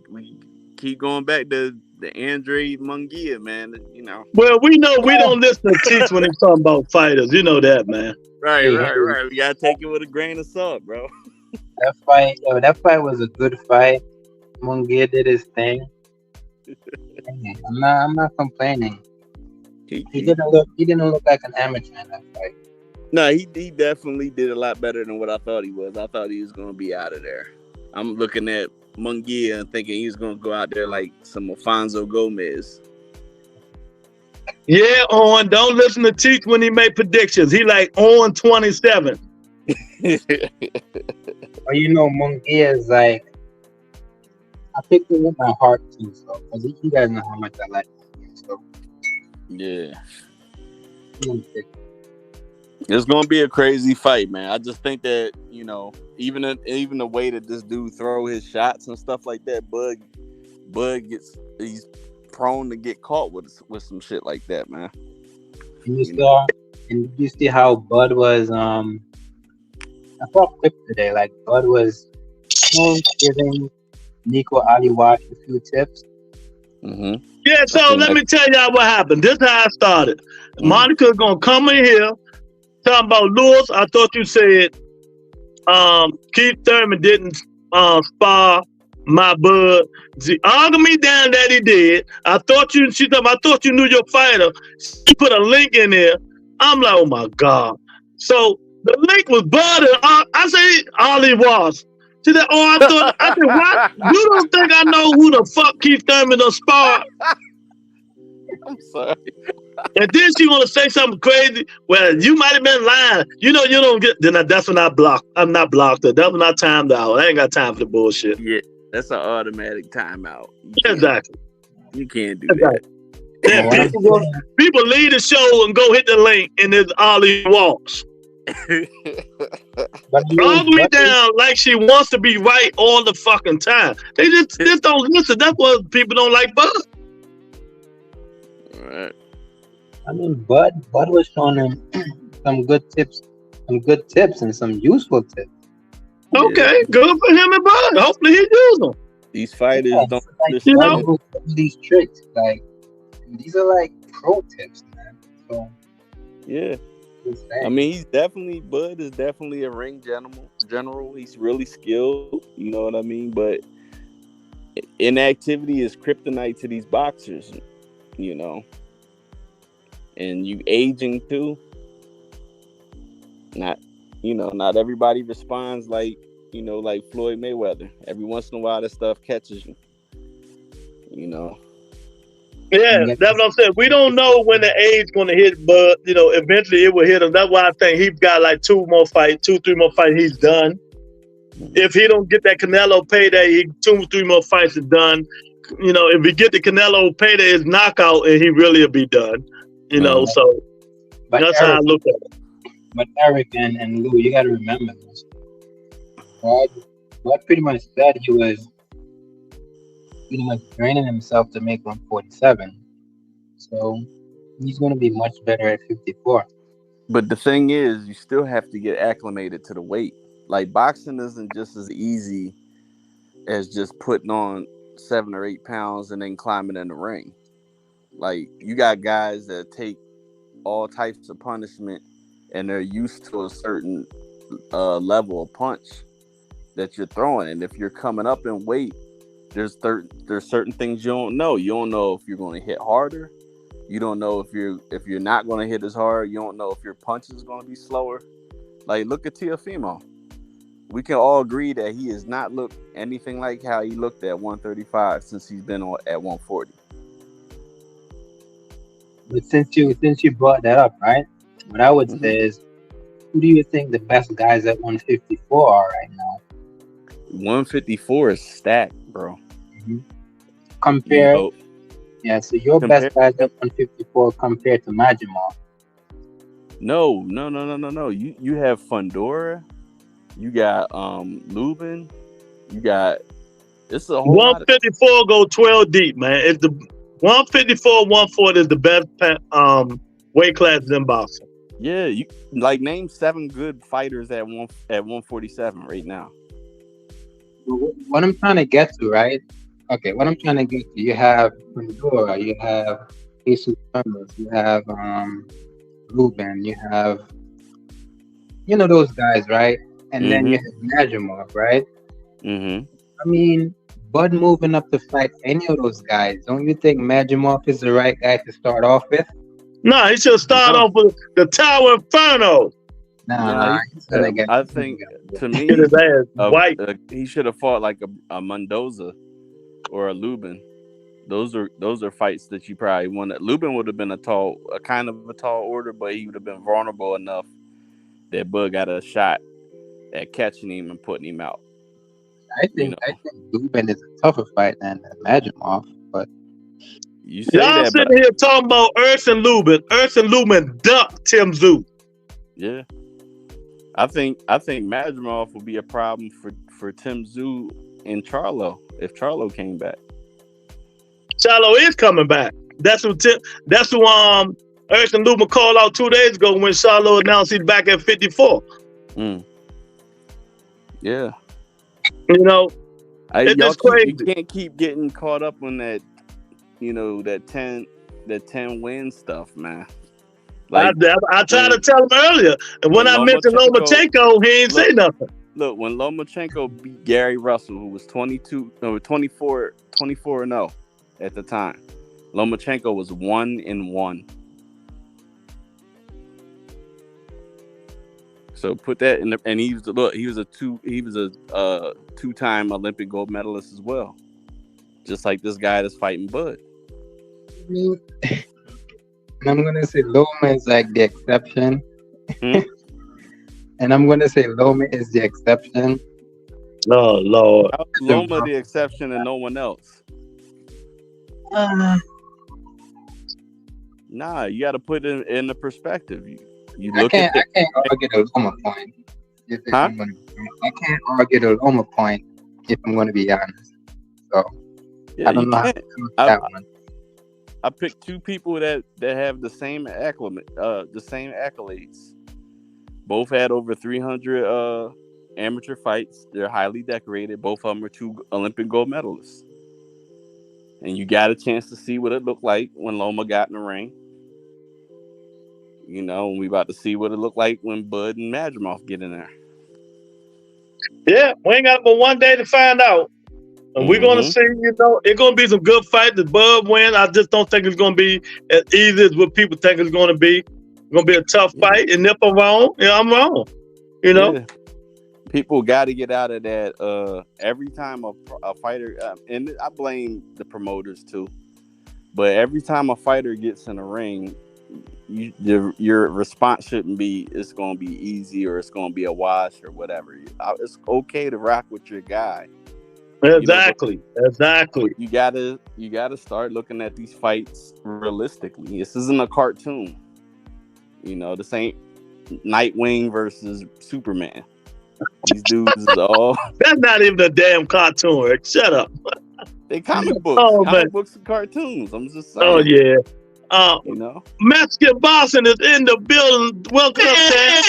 [SPEAKER 9] We keep going back to the Andre Munguia, man.
[SPEAKER 3] Well, we know we don't listen to Teach when he's talking about fighters. You know that, man.
[SPEAKER 9] Right. We gotta take it with a grain of salt, bro.
[SPEAKER 8] That fight was a good fight. Munguia did his thing. I'm not complaining. He didn't look like an amateur in that fight.
[SPEAKER 9] No, he definitely did a lot better than what I thought he was. I thought he was gonna be out of there. I'm looking at Munguia and thinking he's gonna go out there like some Alfonso Gomez.
[SPEAKER 3] Yeah, don't listen to Teach when he made predictions. He like 27.
[SPEAKER 8] Well, Munguia is like, I picked it with my heart too, so because you guys know how much I like him, so
[SPEAKER 9] yeah. It's gonna be a crazy fight, man. I just think that even the way that this dude throw his shots and stuff like that, Bud he's prone to get caught with some shit like that, man.
[SPEAKER 8] And you see how Bud was I saw a clip today, like Bud was giving Nico Aliwat a few tips.
[SPEAKER 3] Yeah, so let me tell y'all what happened. This is how I started. Monica's gonna come in here talking about Lewis. I thought you said Keith Thurman didn't spar my Bud. She argued me down that he did. I thought you knew your fighter. She put a link in there. I'm like, oh my God. So the link was Bud and I said Ali was. She said, I said, what? You don't think I know who the fuck Keith Thurman done sparred?
[SPEAKER 9] I'm sorry.
[SPEAKER 3] And then she want to say something crazy. Well, you might have been lying. You know, you don't get. Then that's when I block. I'm not blocked her. That's when I timed out. I ain't got time for the bullshit.
[SPEAKER 9] Yeah, that's an automatic timeout.
[SPEAKER 3] Exactly.
[SPEAKER 9] You can't do
[SPEAKER 3] Exactly.
[SPEAKER 9] that.
[SPEAKER 3] Then people leave the show and go hit the link, and there's Ollie walks all the way down like she wants to be right all the fucking time. They just don't listen. That's what people don't like Bud.
[SPEAKER 9] Right.
[SPEAKER 8] I mean, Bud was showing him some good tips and some useful tips.
[SPEAKER 3] Okay, good for him and Bud. Hopefully he uses them.
[SPEAKER 9] These fighters don't
[SPEAKER 8] like, you know, these tricks. Like, these are like pro tips, man. So
[SPEAKER 9] yeah. I mean, Bud is definitely a ring general. He's really skilled, you know what I mean? But inactivity is kryptonite to these boxers, you know. And you aging too. Not everybody responds like Floyd Mayweather. Every once in a while that stuff catches you. You know.
[SPEAKER 3] Yeah, that's what I'm saying. We don't know when the age going to hit, but eventually it will hit him. That's why I think he's got like 3 more fights. He's done. If he don't get that Canelo payday, 2-3 more fights is done. If he get the Canelo payday, it's knockout, and he really will be done. So
[SPEAKER 8] but
[SPEAKER 3] that's
[SPEAKER 8] Eric,
[SPEAKER 3] how I look at it.
[SPEAKER 8] But Eric and Lou, you got to remember this. What pretty much said he was pretty much training himself to make 147. So he's going to be much better at 54.
[SPEAKER 9] But the thing is, you still have to get acclimated to the weight. Like, boxing isn't just as easy as just putting on 7 or 8 pounds and then climbing in the ring. Like, you got guys that take all types of punishment and they're used to a certain level of punch that you're throwing. And if you're coming up in weight, there's certain things you don't know. You don't know if you're going to hit harder. You don't know if you're not going to hit as hard. You don't know if your punch is going to be slower. Like, look at Teofimo. We can all agree that he has not looked anything like how he looked at 135 since he's been at 140.
[SPEAKER 8] But since you brought that up, right? What I would say is, who do you think the best guys at 154 are right now?
[SPEAKER 9] 154 is stacked, bro.
[SPEAKER 8] Mm-hmm. So your best guys at 154 compared to Madrimov.
[SPEAKER 9] No. You have Fundora, you got Lubin, you got it's a whole
[SPEAKER 3] 154 go 12 deep, man. It's the 154, 140 is the best weight classes in boxing.
[SPEAKER 9] Yeah, you like name 7 good fighters at 147 right now.
[SPEAKER 8] What I'm trying to get to, right? Okay, what I'm trying to get to, you have Pandora, you have Jesus Ramos, you have Ruben, you have those guys, right? And then you have Madrimov, right?
[SPEAKER 9] Mm-hmm.
[SPEAKER 8] I mean, Bud moving up to fight any of those guys. Don't you think Madrimov is the right guy to start off with?
[SPEAKER 3] No, he should start off with the Tower Inferno.
[SPEAKER 8] Nah,
[SPEAKER 9] I think to me, he should have fought like a Mendoza or a Lubin. Those are fights that you probably wanted. Lubin would have been a kind of a tall order, but he would have been vulnerable enough that Bud got a shot at catching him and putting him out.
[SPEAKER 8] I think Lubin is a tougher fight than Madrimov, but
[SPEAKER 9] you say
[SPEAKER 3] y'all sitting here talking about Ernst and Lubin. Ernst and Lubin ducked Tim Tszyu.
[SPEAKER 9] Yeah, I think Madrimov will be a problem for Tim Tszyu and Charlo if Charlo came back.
[SPEAKER 3] Charlo is coming back. That's who Ernst and Lubin called out 2 days ago when Charlo announced he's back at 54.
[SPEAKER 9] Yeah.
[SPEAKER 3] It's just crazy.
[SPEAKER 9] You can't keep getting caught up on that, that 10 win stuff, man. Like,
[SPEAKER 3] I tried to tell him earlier, and when I mentioned Lomachenko, he ain't say nothing.
[SPEAKER 9] Look, when Lomachenko beat Gary Russell, who was 24-0 at the time, Lomachenko was 1-1. So put that in and he was a 2-time Olympic gold medalist as well, just like this guy that's fighting Bud.
[SPEAKER 8] And I'm gonna say Loma is like the exception.
[SPEAKER 9] Hmm?
[SPEAKER 8] And I'm gonna say Loma is the exception.
[SPEAKER 3] Oh Lord.
[SPEAKER 9] How's Loma the exception and no one else? Nah, you got to put it in the perspective. You
[SPEAKER 8] I
[SPEAKER 9] look
[SPEAKER 8] can't
[SPEAKER 9] at
[SPEAKER 8] argue the Loma point. If
[SPEAKER 9] Huh?
[SPEAKER 8] I can't argue the Loma point if I'm gonna be honest. So
[SPEAKER 9] yeah,
[SPEAKER 8] I don't
[SPEAKER 9] you
[SPEAKER 8] know how
[SPEAKER 9] can't.
[SPEAKER 8] to do that one.
[SPEAKER 9] I picked two people that have the same accolades. Both had over 300 amateur fights. They're highly decorated. Both of them are 2 Olympic gold medalists. And you got a chance to see what it looked like when Loma got in the ring. You know, we about to see what it looked like when Bud and Madrimov get in there.
[SPEAKER 3] Yeah, we ain't got but one day to find out. And we're going to see, it's going to be some good fights. The Bud win. I just don't think it's going to be as easy as what people think it's going to be. It's going to be a tough fight. And if I'm wrong, I'm wrong.
[SPEAKER 9] Yeah. People got to get out of that. Every time a fighter, and I blame the promoters too, but every time a fighter gets in a ring, your response shouldn't be it's going to be easy or it's going to be a wash or whatever. It's okay to rock with your guy.
[SPEAKER 3] Exactly.
[SPEAKER 9] You gotta start looking at these fights realistically. This isn't a cartoon. This ain't Nightwing versus Superman. These dudes all
[SPEAKER 3] that's not even a damn cartoon, Rick. Shut up.
[SPEAKER 9] They comic books. Comic books and cartoons. I'm just saying.
[SPEAKER 3] Oh yeah. Mexican Boston is in the building. Welcome up, Sam.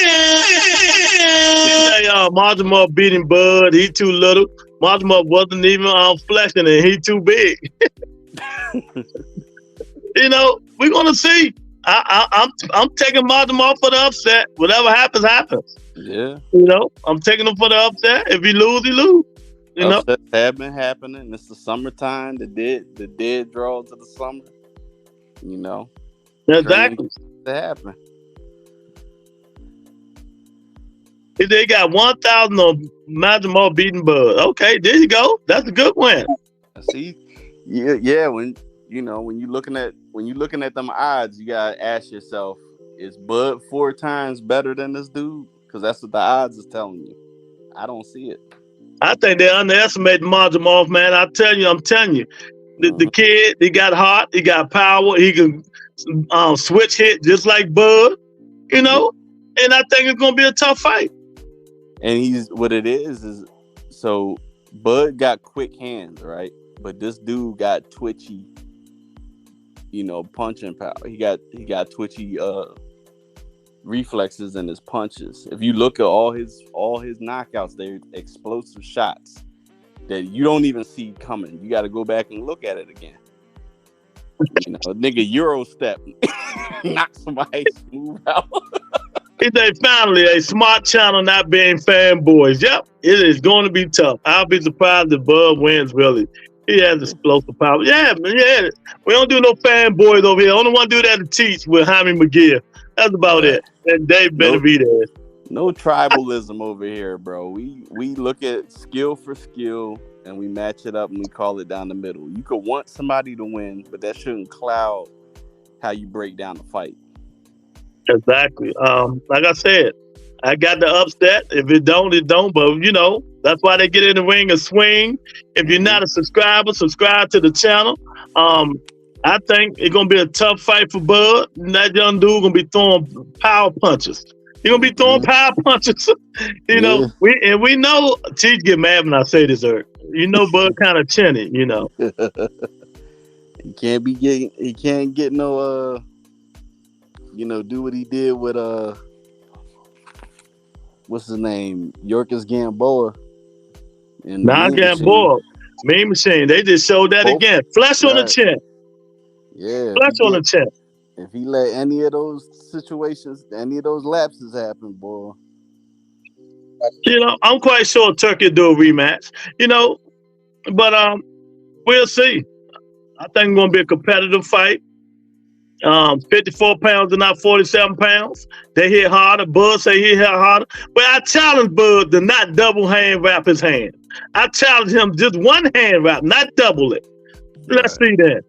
[SPEAKER 3] Madrimov beating Bud. He too little. Madrimov wasn't even flexing and he too big. We're gonna see. I'm taking Madrimov for the upset. Whatever happens, happens.
[SPEAKER 9] Yeah.
[SPEAKER 3] I'm taking him for the upset. If he lose, he lose.
[SPEAKER 9] Upsets have been happening. It's the summertime. The dead draw to the summer.
[SPEAKER 3] Exactly.
[SPEAKER 9] To happen.
[SPEAKER 3] They got 1,000 on Madrimov beating Bud. Okay, there you go. That's a good win.
[SPEAKER 9] See, yeah. When you're looking at them odds, you gotta ask yourself: is Bud 4 times better than this dude? Because that's what the odds is telling you. I don't see it.
[SPEAKER 3] I think they underestimate Madrimov, man. I'm telling you. The kid, he got heart, he got power, he can switch hit just like Bud, and I think it's gonna be a tough fight.
[SPEAKER 9] And what it is so Bud got quick hands, right? But this dude got twitchy, punching power. He got twitchy reflexes in his punches. If you look at all his knockouts, they're explosive shots that you don't even see coming. You got to go back and look at it again. Nigga Euro step, knock somebody smooth out.
[SPEAKER 3] It's finally a smart channel not being fanboys. Yep, it is going to be tough. I'll be surprised if Bud wins, really. He has explosive power. Yeah, man, yeah. We don't do no fanboys over here. Only one do that to teach with Jaime McGill. That's about it. And Dave better be there.
[SPEAKER 9] No tribalism over here, bro. We look at skill for skill and we match it up and we call it down the middle. You could want somebody to win, but that shouldn't cloud how you break down the fight.
[SPEAKER 3] Exactly. Like I said, I got the upset. If it don't, it don't. But that's why they get in the ring and swing. If you're not a subscriber, subscribe to the channel. I think it's gonna be a tough fight for Bud. That young dude gonna be throwing power punches. He's gonna be throwing power punches. We know Teach get mad when I say this, Eric. Bud kind of chinny.
[SPEAKER 9] He can't get no do what he did with what's his name? Yorkis Gamboa.
[SPEAKER 3] Gamboa. Mean Machine. They just showed that again. Flesh on the chin.
[SPEAKER 9] Yeah.
[SPEAKER 3] Flesh on the chin.
[SPEAKER 9] If he let any of those situations, any of those lapses happen, boy.
[SPEAKER 3] I'm quite sure Turkey will do a rematch. But we'll see. I think it's gonna be a competitive fight. 54 pounds and not 47 pounds. They hit harder. Bud say he hit harder. But I challenge Bud to not double hand wrap his hand. I challenge him just one hand wrap, not double it. Let's see that.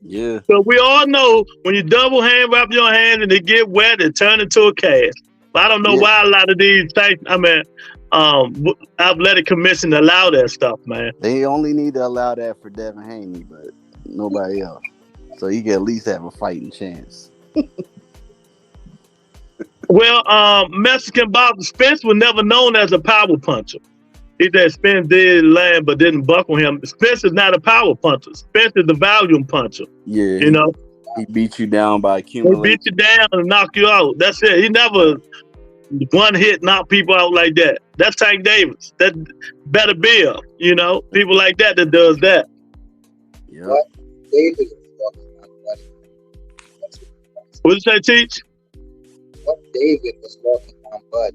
[SPEAKER 9] Yeah.
[SPEAKER 3] So we all know when you double hand wrap your hand and it get wet, it turn into a cast. But I don't know why a lot of these athletic commission allow that stuff, man.
[SPEAKER 9] They only need to allow that for Devin Haney, but nobody else. So he can at least have a fighting chance.
[SPEAKER 3] Well, Mexican boxer Spence was never known as a power puncher. He said Spence did land but didn't buckle him. Spence is not a power puncher. Spence is the volume puncher.
[SPEAKER 9] Yeah,
[SPEAKER 3] you know,
[SPEAKER 9] he beat you down by accumulating.
[SPEAKER 3] He beat you down and knock you out. That's it. He never one hit knock people out like that. That's Tank Davis. That Better Bill. You know, people like that does that.
[SPEAKER 9] Yeah.
[SPEAKER 3] What did you say, Teach?
[SPEAKER 8] What David was walking on Bud?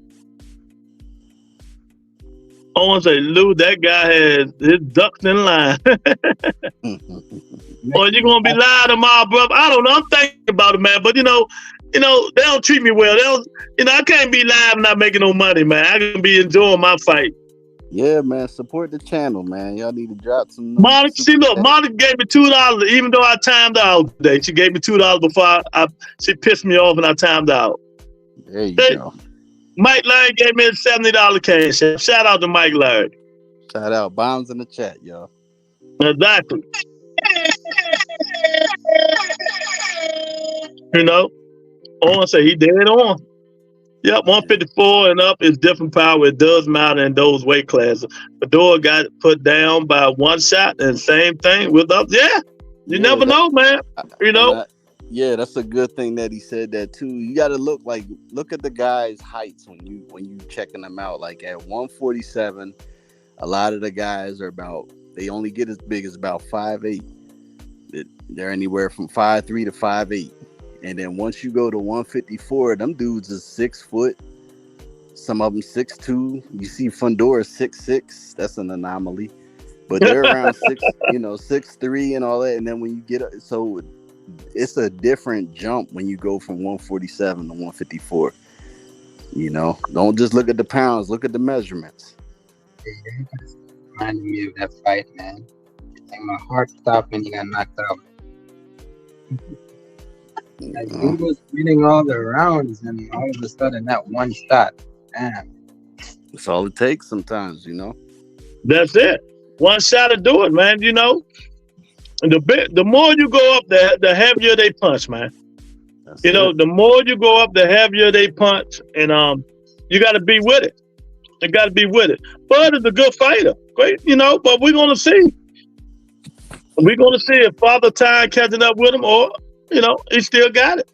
[SPEAKER 3] I want to say, Lou, that guy has his ducks in line. Or you gonna be live tomorrow, brother? I don't know. I'm thinking about it, man. But you know, they don't treat me well. They don't, I can't be live and not making no money, man. I can be enjoying my fight.
[SPEAKER 9] Yeah, man. Support the channel, man. Y'all need to drop some.
[SPEAKER 3] Monica, Monica gave me $2, even though I timed out today. She gave me $2 before she pissed me off and I timed out.
[SPEAKER 9] There you go.
[SPEAKER 3] Mike Larry gave me a $70 cash. Shout out to Mike Larry.
[SPEAKER 9] Shout out. Bombs in the chat, y'all.
[SPEAKER 3] Exactly. You know, I want to say he dead on. Yep, 154 and up is different power. It does matter in those weight classes. Fedor got put down by one shot, and same thing with us. Yeah, you never know, man. You know.
[SPEAKER 9] Yeah, that's a good thing that he said that too. You got to look at the guys' heights when you checking them out. Like at 147, a lot of the guys are they only get as big as about 5'8". They're anywhere from 5'3" to 5'8". And then once you go to 154, them dudes is 6 foot. Some of them 6'2". You see Fedor 6'6". That's an anomaly. But they're around 6'3" and all that. And then when you get so it's a different jump when you go from 147 to 154. You know, don't just look at the pounds, look at the measurements.
[SPEAKER 8] Yeah, reminded me of that fight, man. Like my heart stopped when he got knocked out. Like, he was winning all the rounds, and all of a sudden, that one shot, damn.
[SPEAKER 9] That's all it takes sometimes, you know.
[SPEAKER 3] That's it. One shot to do it, man. You know, and the more you go up, the heavier they punch, man. That's the more you go up, the heavier they punch, and you got to be with it. You got to be with it. Bud is a good fighter, great, but we're gonna see. We're gonna see if Father Time catching up with him, or he still got it.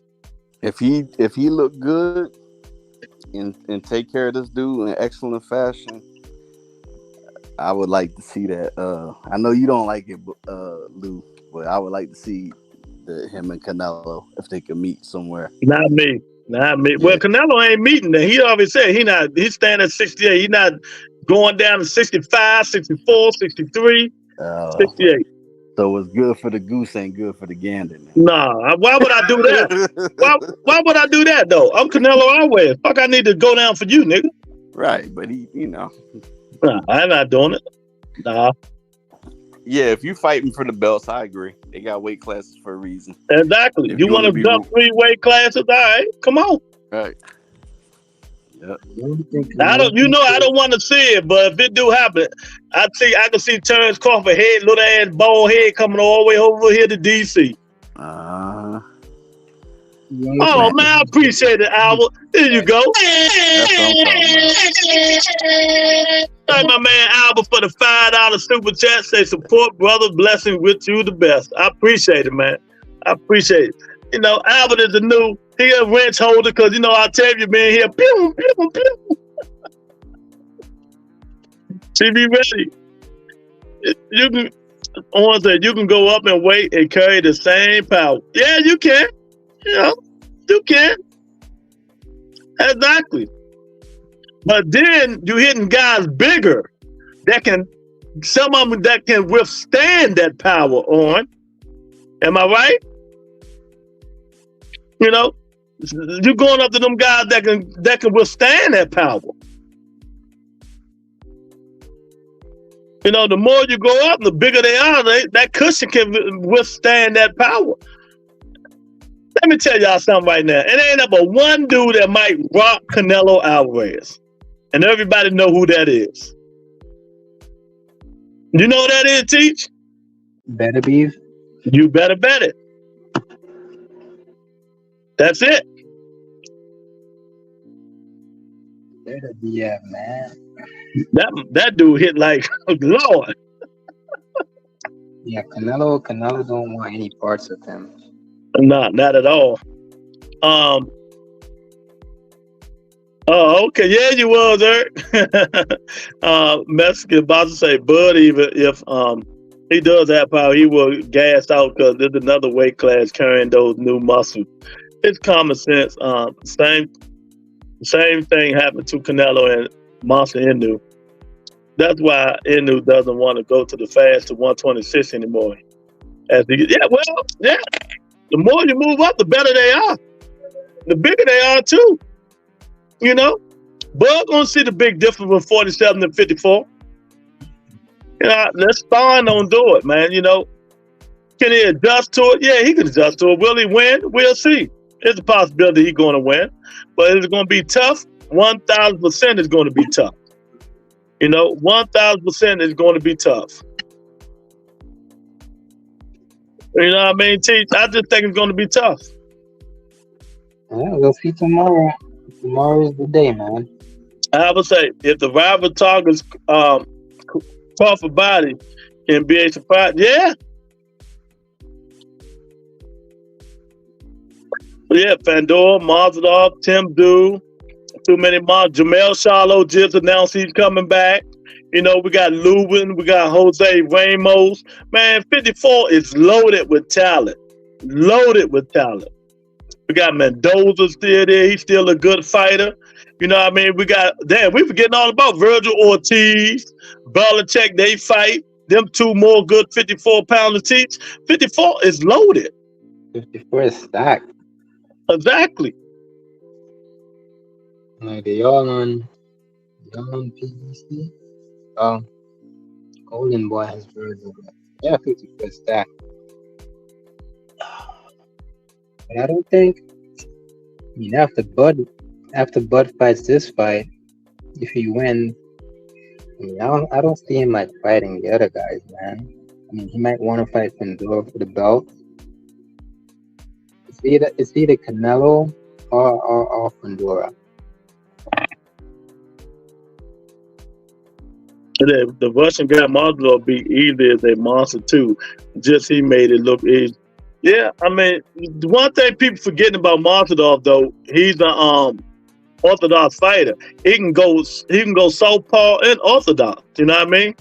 [SPEAKER 9] If he look good and take care of this dude in excellent fashion, I would like to see that. I know you don't like it, Lou, but I would like to see him and Canelo if they could meet somewhere.
[SPEAKER 3] Not me. Yeah. Well, Canelo ain't meeting there. He already said he's staying at 68. He's not going down to 65, 64, 63, 68.
[SPEAKER 9] So what's good for the goose ain't good for the gander. Man.
[SPEAKER 3] Nah, why would I do that? why would I do that though? I'm Canelo Alvarez. Fuck, I need to go down for you, nigga.
[SPEAKER 9] Right, but
[SPEAKER 3] Nah, I'm not doing it. Nah.
[SPEAKER 9] Yeah, if you're fighting for the belts, I agree. They got weight classes for a reason.
[SPEAKER 3] Exactly. You want to jump 3 weight classes? All right, come on.
[SPEAKER 9] Right. Yep.
[SPEAKER 3] I don't want to see it, but if it do happen, I can see Terrence Crawford head, little ass bald head coming all the way over here to DC.
[SPEAKER 9] Oh
[SPEAKER 3] man, I appreciate it, Albert. Here you go. Thank my man Albert for the $5 super chat. Say support, brother. Blessing with you the best. I appreciate it, man. I appreciate it. Albert is he a wrench holder because I tell you, man, here, pew, pew, pew. She be ready. You can go up and weight and carry the same power. Yeah, you can. You can. Exactly. But then you're hitting guys bigger some of them that can withstand that power on. Am I right? You're going up to them guys that can withstand that power. You know, the more you go up, the bigger they are. That cushion can withstand that power. Let me tell y'all something right now. It ain't but one dude that might rock Canelo Alvarez. And everybody know who that is. You know who that is, Teach?
[SPEAKER 8] Better beef.
[SPEAKER 3] You better bet it. That's it.
[SPEAKER 8] Better be, yeah, man.
[SPEAKER 3] That dude hit like, Lord.
[SPEAKER 8] Yeah, Canelo don't want any parts of him.
[SPEAKER 3] Not at all. Oh, okay. Yeah, you was, Eric. Mexican about to say, Bud, even if he does have power, he will gas out because there's another weight class carrying those new muscles. It's common sense. Same thing happened to Canelo and Monster Inu. That's why Inu doesn't want to go to the fast to 126 anymore. The more you move up, the better they are. The bigger they are too. You know, Bud gonna see the big difference with 47 and 54. You know, let's Spawn don't do it, man. You know, can he adjust to it? Yeah, he can adjust to it. Will he win? We'll see. There's a possibility he's going to win, but is it going to be tough? 1,000% is going to be tough. You know, 1,000% is going to be tough. You know what I mean, Teach? I just think it's going to be tough.
[SPEAKER 8] Yeah, we'll see tomorrow. Tomorrow is the day, man.
[SPEAKER 3] I would say if the rival targets Crawford body can be a surprise, yeah. Yeah, Fandor, Mazadov, Tim Du, too many more. Jamel Charlo just announced he's coming back. You know, we got Lubin, we got Jose Ramos. Man, 54 is loaded with talent. Loaded with talent. We got Mendoza still there. He's still a good fighter. You know what I mean? We forgetting all about Virgil Ortiz, Belichick, they fight. Them two more good 54-pounders Teach. 54 is loaded.
[SPEAKER 8] 54 is stacked.
[SPEAKER 3] Exactly.
[SPEAKER 8] Like they all on PBC. Oh, Golden Boy has Virgil. Yeah, 54 is stacked. But I don't think. I mean, after Bud fights this fight, if he wins, I mean, I don't see him like fighting the other guys, man. I mean, he might want to fight Fandor for the belt. It's either Canelo or Fandora.
[SPEAKER 3] The Russian guy Madrimov beat easy as a monster too. Just he made it look easy. Yeah, I mean, the one thing people forgetting about Madrimov though, he's an orthodox fighter. He can go southpaw and orthodox. You know what I mean?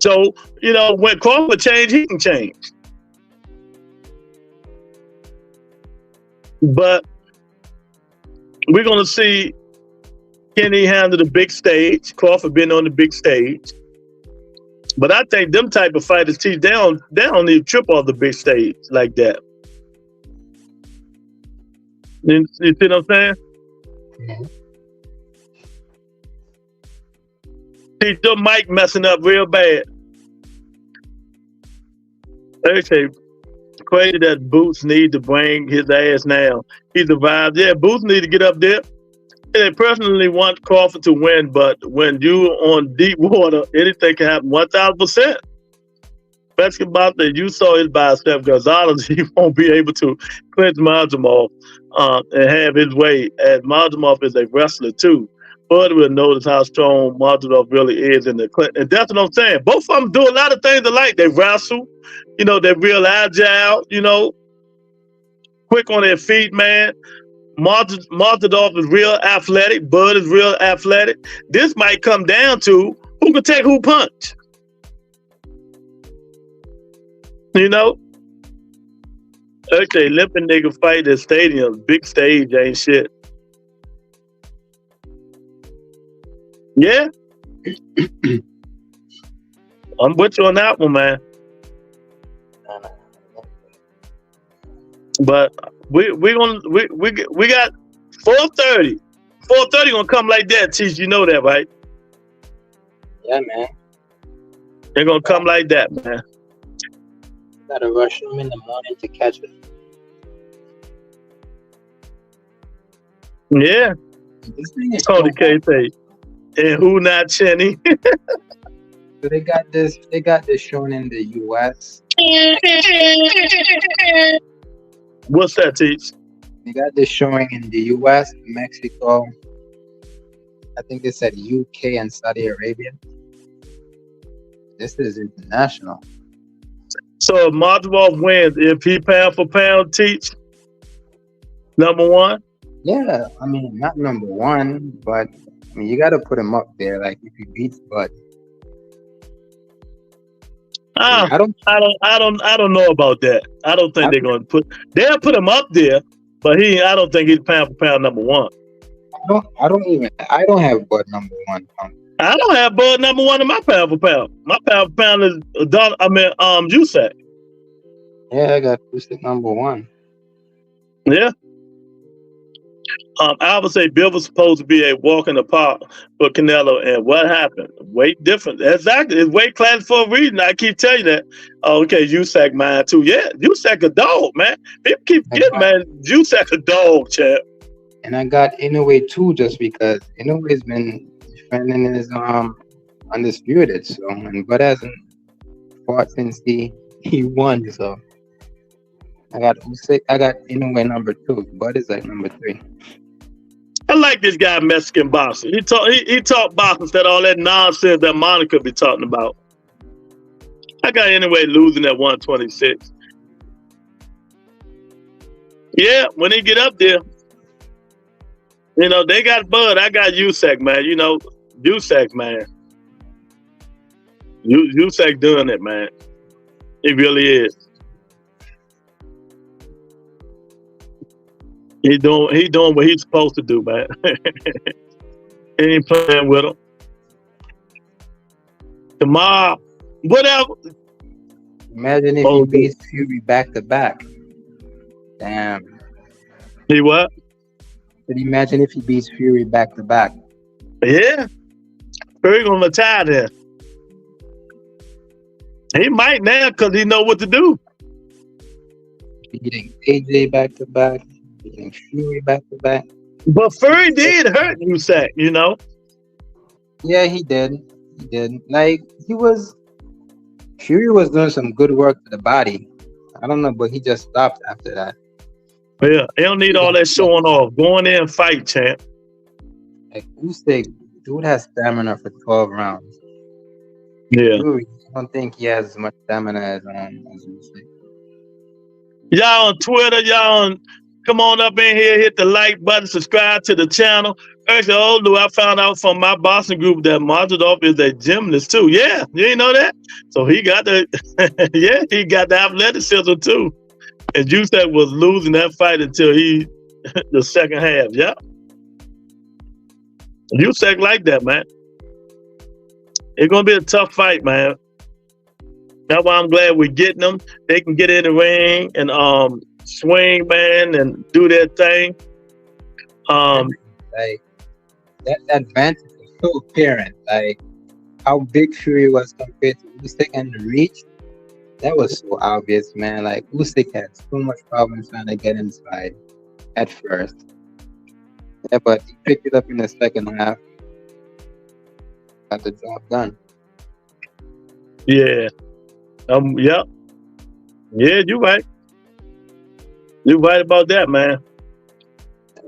[SPEAKER 3] So you know when Crawford change, he can change. But we're gonna see, can he handle the big stage? Crawford been on the big stage. But I think them type of fighters, they don't need to trip off the big stage like that. You see what I'm saying?
[SPEAKER 8] Mm-hmm.
[SPEAKER 3] See, your mic messing up real bad. They say, crazy that Boots need to bring his ass now. He survived. Yeah, Boots need to get up there. They personally want Crawford to win, but when you on deep water, anything can happen. 1,000%. Basketball that you saw is by Steph Gonzalez. He won't be able to clinch Madrimov and have his way. As Madrimov is a wrestler too. Bud will notice how strong Madrimov really is in the clinch. And that's what I'm saying. Both of them do a lot of things alike. They wrestle. You know, they're real agile. You know, quick on their feet, man. Madrimov is real athletic. Bud is real athletic. This might come down to who can take who punch. You know? Okay, limping nigga fight at stadium. Big stage ain't shit. Yeah? I'm with you on that one, man. But we got 4:30. 4:30 gonna come like that, Teach. You know that, right?
[SPEAKER 8] Yeah, man.
[SPEAKER 3] They're gonna come like that, man.
[SPEAKER 8] Gotta rush him in the morning to catch it.
[SPEAKER 3] Yeah,
[SPEAKER 8] This thing is
[SPEAKER 3] Tony
[SPEAKER 8] so
[SPEAKER 3] K. say, and who not Chenny?
[SPEAKER 8] So they got this shown in the US.
[SPEAKER 3] What's that, Teach?
[SPEAKER 8] They got this showing in the US, Mexico, I think they said UK and Saudi Arabia. This is international.
[SPEAKER 3] So if Madrimov wins, if he pound for pound, Teach, number one?
[SPEAKER 8] Yeah, I mean, not number one, but I mean, you got to put him up there. Like if he beats Bud,
[SPEAKER 3] I don't know about that. I don't think they're going to they'll put him up there, but I don't think he's pound for pound number one.
[SPEAKER 8] I don't have Bud number one.
[SPEAKER 3] I don't have Bud number one in my pound for pound. My pound for pound is Usyk.
[SPEAKER 8] Yeah, I got Usyk number one.
[SPEAKER 3] Yeah. I would say Bill was supposed to be a walk in the park for Canelo, and what happened? Weight difference. Exactly. It's weight class for a reason. I keep telling you that. Oh, okay, Usyk mine too. Yeah, Usyk a dog, man. People keep getting, man. Usyk a dog, champ.
[SPEAKER 8] And I got Inoue too, just because Inoue's been defending his undisputed. So, and Bud hasn't fought since he won. So I got Usyk. I got Inoue number 2. Bud is like number 3.
[SPEAKER 3] I like this guy, Mexican boxer. He talk boxing instead of all that nonsense that Monica be talking about. I got Inoue losing at 126. Yeah, when he get up there, you know, they got Bud. I got Usyk, man. You know, Usyk, man. Usyk doing it, man. He really is. He doing what he's supposed to do, man. He ain't playing with him. Tomorrow, whatever.
[SPEAKER 8] Imagine if he beats Fury back to back. Damn.
[SPEAKER 3] He what?
[SPEAKER 8] But imagine if he beats Fury back to back.
[SPEAKER 3] Yeah. Fury gonna retire there. He might now because he know what to do.
[SPEAKER 8] Beating AJ back to back. Beating Fury back to back.
[SPEAKER 3] But Fury did hurt Usyk, you know.
[SPEAKER 8] Yeah, he did. He did. Like Fury was doing some good work to the body. I don't know, but he just stopped after that.
[SPEAKER 3] Yeah, he don't need all that showing off. Go in there and fight, champ.
[SPEAKER 8] Like Usyk, dude has stamina for 12 rounds.
[SPEAKER 3] Yeah.
[SPEAKER 8] Fury, I don't think he has as much stamina as Usyk.
[SPEAKER 3] Y'all on Twitter, come on up in here, hit the like button, subscribe to the channel. Actually, I found out from my boxing group that Madrimov is a gymnast too. Yeah, you ain't know that? So he got the he got the athleticism too. And Usyk was losing that fight until the second half. Yeah. Usyk like that, man. It's gonna be a tough fight, man. That's why I'm glad we're getting them. They can get in the ring and swing, man, and do their thing.
[SPEAKER 8] Like that advantage was so apparent. Like how big Fury was compared to Usyk and the reach. That was so obvious, man. Like Usyk had so much problems trying to get inside at first. Yeah, but he picked it up in the second half. Got the job done.
[SPEAKER 3] Yeah. Yep. Yeah, you're right. You're right about that, man.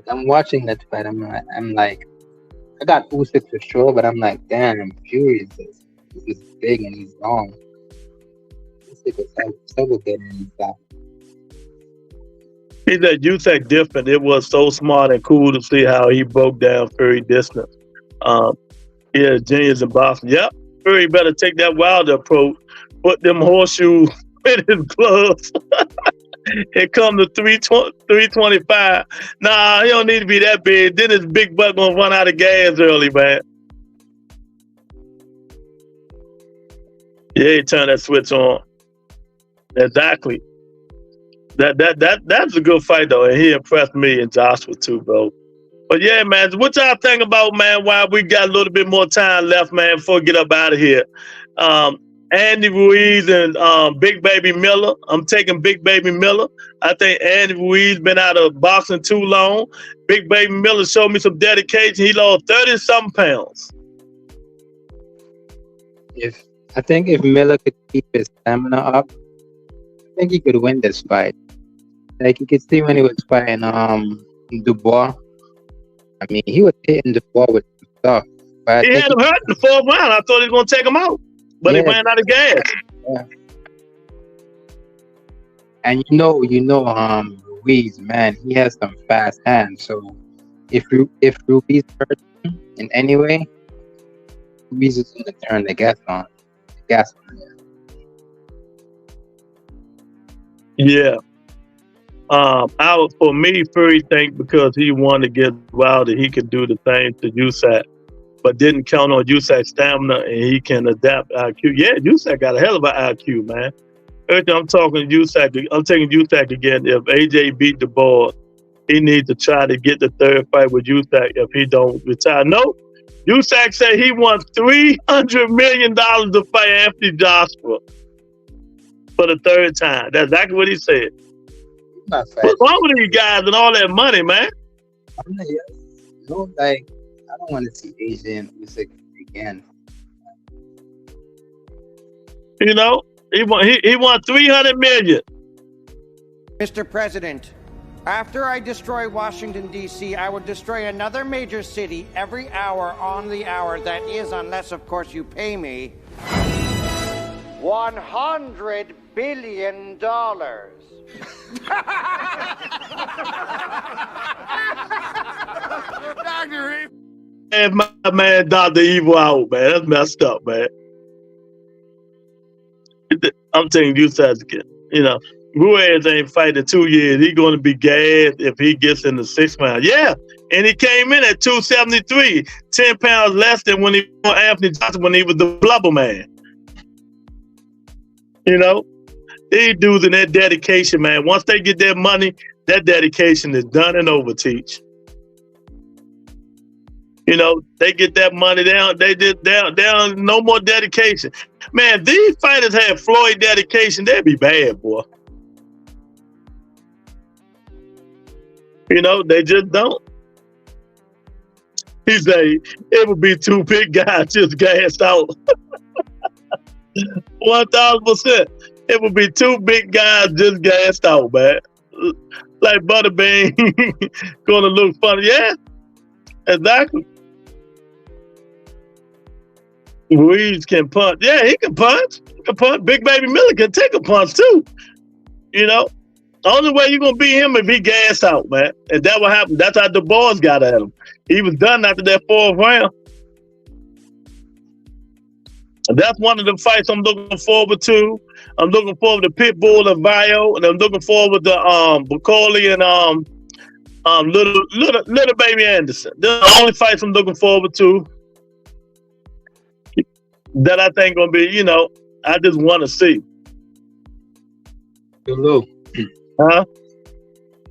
[SPEAKER 8] I'm watching that fight. I'm like, I got Usyk for sure, but I'm like, damn, Fury is big and he's long. Usyk was so getting inside.
[SPEAKER 3] He said Usyk different. It was so smart and cool to see how he broke down Fury distance. Yeah, genius in boxing. Yep. Fury better take that Wilder approach. Put them horseshoes in his gloves. It come to 325. Nah, he don't need to be that big. Then his big butt gonna run out of gas early, man. Yeah, he turned that switch on. Exactly. That's a good fight though, and he impressed me and Joshua too, bro. But yeah, man, what y'all think about, man, while we got a little bit more time left, man, before we get up out of here? Andy Ruiz and Big Baby Miller. I'm taking Big Baby Miller. I think Andy Ruiz been out of boxing too long. Big Baby Miller showed me some dedication. He lost 30-something pounds.
[SPEAKER 8] I think if Miller could keep his stamina up, I think he could win this fight. Like you could see when he was fighting Dubois. I mean, he was hitting Dubois with stuff. But
[SPEAKER 3] He had him hurt in the fourth round. I thought he was going to take him out, but he ran out of gas.
[SPEAKER 8] Yeah. And you know, Ruiz, man, he has some fast hands. So if Ruiz hurts him in any way, Ruiz is going to turn the gas on.
[SPEAKER 3] Yeah. For me, Fury think because he wanted to get Wilder, he could do the same to Usyk, but didn't count on Usyk's stamina and he can adapt IQ. Yeah, Usyk got a hell of an IQ, man. I'm talking Usyk. I'm taking Usyk again. If AJ beat the ball, he needs to try to get the third fight with Usyk if he don't retire. No, Usyk said he wants $300 million to fight Anthony Joshua for the third time. That's exactly what he said. What's wrong with these guys and all that money, man?
[SPEAKER 8] I don't want to see AJ and Usyk again.
[SPEAKER 3] You know, he won $300 million.
[SPEAKER 4] Mr. President, after I destroy Washington, D.C., I will destroy another major city every hour on the hour. That is, unless, of course, you pay me $100 billion.
[SPEAKER 5] Dr. Evil.
[SPEAKER 3] And my man Dr. Evil out, man. That's messed up, man. I'm taking Usyk again. You know, Ruiz ain't fighting 2 years. He's going to be gassed if he gets in the 6th round. Yeah, and he came in at 273, 10 pounds less than when he fought Anthony Johnson when he was the blubber man. You know, these dudes and that dedication, man. Once they get their money, that dedication is done and over, Teach. You know, they get that money down. They no more dedication. Man, these fighters had Floyd dedication. They'd be bad, boy. You know, they just don't. He say it would be 2 big guys just gassed out. 1,000%. It would be 2 big guys just gassed out, man. Like Butterbean gonna look funny. Yeah, exactly. Ruiz can punch. Yeah, he can punch. He can punch. Big Baby Miller can take a punch too. You know, the only way you're gonna beat him if he gassed out, man. And that what happened. That's how the boys got at him. He was done after that 4th round. And that's one of the fights I'm looking forward to. I'm looking forward to Pitbull and Vio, and I'm looking forward to Bacoli and little Baby Anderson. They're the only fights I'm looking forward to. That I think gonna be, you know, I just want to see.
[SPEAKER 8] Lou.
[SPEAKER 3] Huh?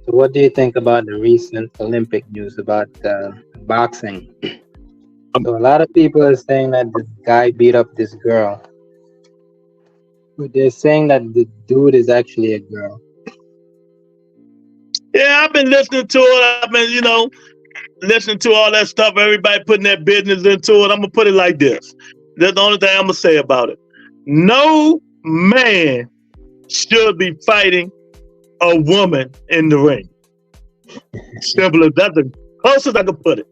[SPEAKER 8] So what do you think about the recent Olympic news about boxing? So a lot of people are saying that this guy beat up this girl. But they're saying that the dude is actually a girl.
[SPEAKER 3] Yeah, I've been listening to it. I've been, you know, listening to all that stuff. Everybody putting their business into it. I'm gonna put it like this. That's the only thing I'm gonna say about it. No man should be fighting a woman in the ring. Simple as that's the closest I can put it.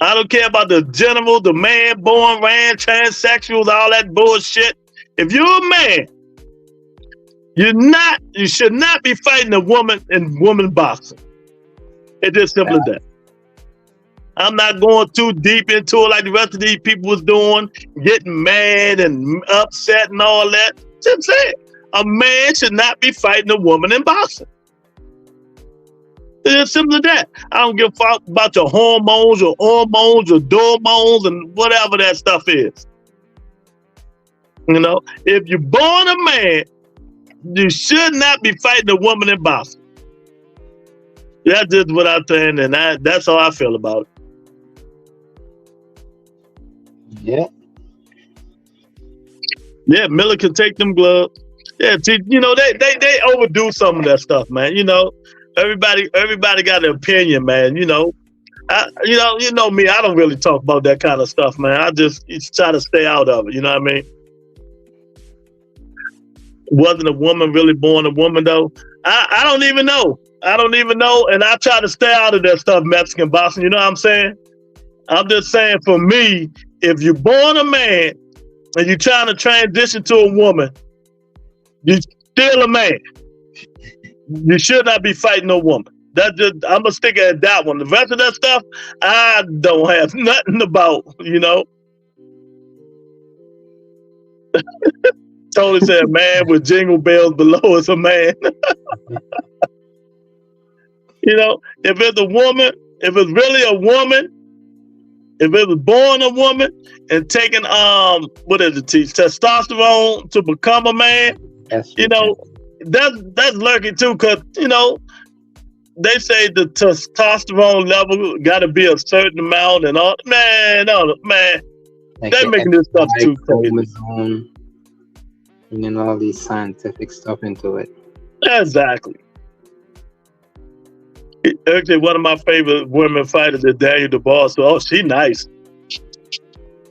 [SPEAKER 3] I don't care about the general, the man born, ran, transsexuals, all that bullshit. If you're a man, you should not be fighting a woman in woman boxing. It's just simple as that. I'm not going too deep into it like the rest of these people was doing, getting mad and upset and all that. Just saying, a man should not be fighting a woman in boxing. It's as simple as that. I don't give a fuck about your hormones or dormones and whatever that stuff is. You know, if you're born a man, you should not be fighting a woman in boxing. That's just what I think, and that's how I feel about it.
[SPEAKER 8] Yeah.
[SPEAKER 3] Yeah, Miller can take them gloves. Yeah, see, they overdo some of that stuff, man. Everybody got an opinion, man. You know me. I don't really talk about that kind of stuff, man. I just try to stay out of it. You know what I mean? Wasn't a woman really born a woman though? I don't even know. And I try to stay out of that stuff, Mexican boxing. You know what I'm saying? I'm just saying, for me, if you're born a man and you're trying to transition to a woman, you're still a man. You should not be fighting no woman. I'm gonna stick at that one. The rest of that stuff, I don't have nothing about. Tony said, "Man with jingle bells below is a man." If it's a woman, if it's really a woman, if it was born a woman and taking what is it, testosterone to become a man, that's lurking too, because they say the testosterone level got to be a certain amount and all. Man, like they're making this stuff too crazy.
[SPEAKER 8] Bringing all these scientific stuff into it.
[SPEAKER 3] Exactly. Actually, one of my favorite women fighters is Daniel DeBoss. So, she nice.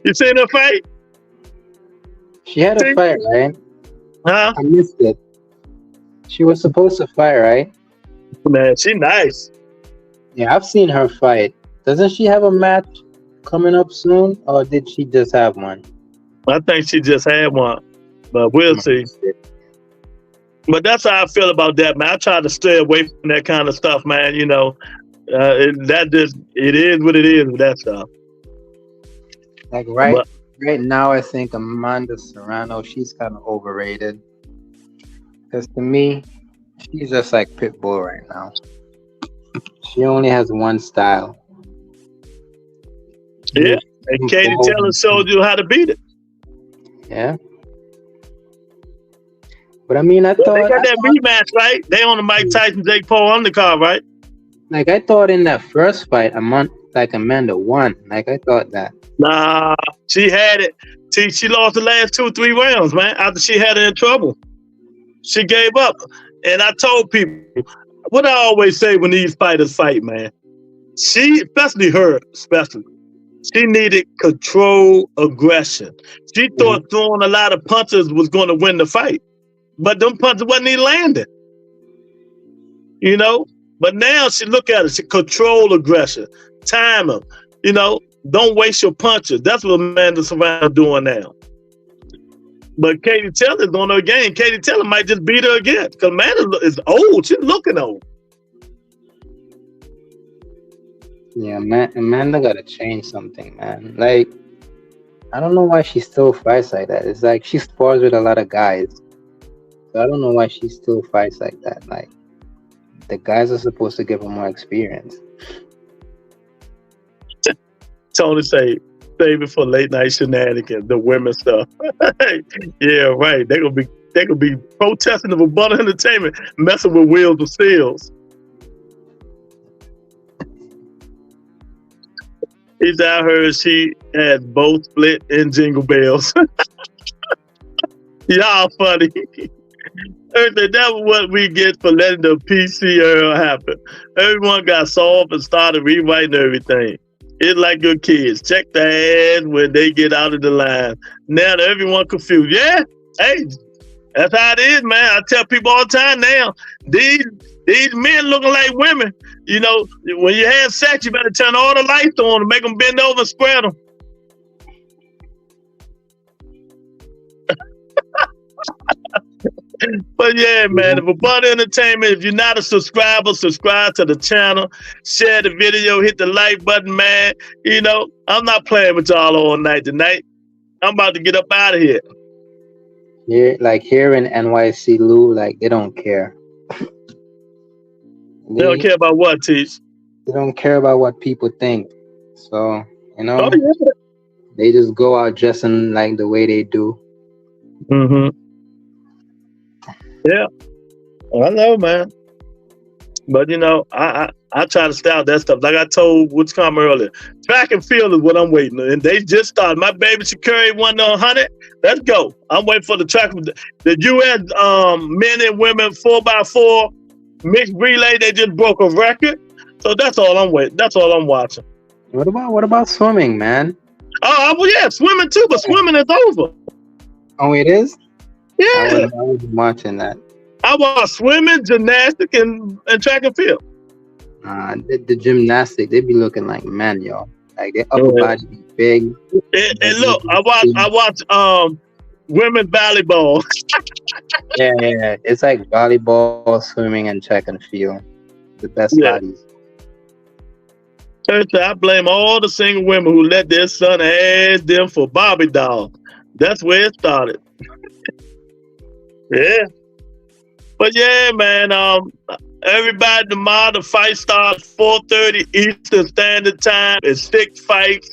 [SPEAKER 3] You seen her fight?
[SPEAKER 8] She had a fight, right?
[SPEAKER 3] Huh?
[SPEAKER 8] I missed it. She was supposed to fight, right?
[SPEAKER 3] Man, she nice.
[SPEAKER 8] Yeah, I've seen her fight. Doesn't she have a match coming up soon, or did she just have one?
[SPEAKER 3] I think she just had one, but we'll see. But that's how I feel about that, man. I try to stay away from that kind of stuff, man. It is what it is with that stuff.
[SPEAKER 8] Like right now, I think Amanda Serrano, she's kind of overrated. Because to me, she's just like Pitbull right now. She only has one style.
[SPEAKER 3] Yeah, and Katie Taylor showed you how to beat it.
[SPEAKER 8] Yeah. But I mean, I thought
[SPEAKER 3] they got that rematch, right? They on the Mike Tyson, Jake Paul undercard, right?
[SPEAKER 8] Like I thought in that first fight, Amanda won. Like I thought that.
[SPEAKER 3] Nah, she had it. She lost the last 2-3 rounds, man. After she had her in trouble, she gave up. And I told people what I always say when these fighters fight, man. Especially her, she needed control, aggression. She thought throwing a lot of punches was going to win the fight. But them punches wasn't even landing. But now she look at it. She control aggression. Time them. Don't waste your punches. That's what Amanda Serrano doing now. But Katie Taylor's on her game. Katie Taylor might just beat her again. Because Amanda is old. She's looking old.
[SPEAKER 8] Yeah, Amanda got to change something, man. Like, I don't know why she still fights like that. It's like she spars with a lot of guys. So I don't know why she still fights like that. Like, the guys are supposed to give her more experience.
[SPEAKER 3] Tony say, save it for late night shenanigans, the women stuff. Yeah, right. They gonna be protesting of Abundant Entertainment, messing with wheels of steels. He's out here. She had both split and jingle bells. Y'all funny. That was what we get for letting the PC era happen. Everyone got soft and started rewriting everything. It's like your kids. Check the ass when they get out of the line. Now everyone confused. Yeah, hey, that's how it is, man. I tell people all the time now, these men looking like women. When you have sex, you better turn all the lights on and make them bend over and spread them. But yeah, man, if Abundant Entertainment, if you're not a subscriber, subscribe to the channel, share the video, hit the like button, man. I'm not playing with y'all all night tonight. I'm about to get up out of here.
[SPEAKER 8] Yeah, like here in NYC, Lou, like they don't care.
[SPEAKER 3] They don't care about what, Teach?
[SPEAKER 8] They don't care about what people think. So,
[SPEAKER 3] oh, yeah.
[SPEAKER 8] They just go out dressing like the way they do.
[SPEAKER 3] Mm-hmm. Yeah. I know, man. But I try to stay out that stuff. Like I told what's coming earlier, track and field is what I'm waiting on. And they just started. My baby Shakari won 100. Let's go. I'm waiting for the track. The U.S. Men and women 4x4 mixed relay. They just broke a record. So that's all I'm waiting. That's all I'm watching.
[SPEAKER 8] What about swimming, man?
[SPEAKER 3] Oh well, yeah, swimming too. But swimming is over.
[SPEAKER 8] Oh, it is.
[SPEAKER 3] Yeah,
[SPEAKER 8] I wasn't watching that.
[SPEAKER 3] I watch swimming, gymnastics, and track and field.
[SPEAKER 8] The gymnastic, they be looking like men, y'all. Like their upper body be big.
[SPEAKER 3] And look, I watch women's volleyball.
[SPEAKER 8] yeah. It's like volleyball, swimming, and track and field. The best bodies.
[SPEAKER 3] I blame all the single women who let their son ask them for Barbie dolls. That's where it started. Yeah. But yeah, man, everybody tomorrow, the fight starts 4:30 Eastern Standard Time. It's 6 fights.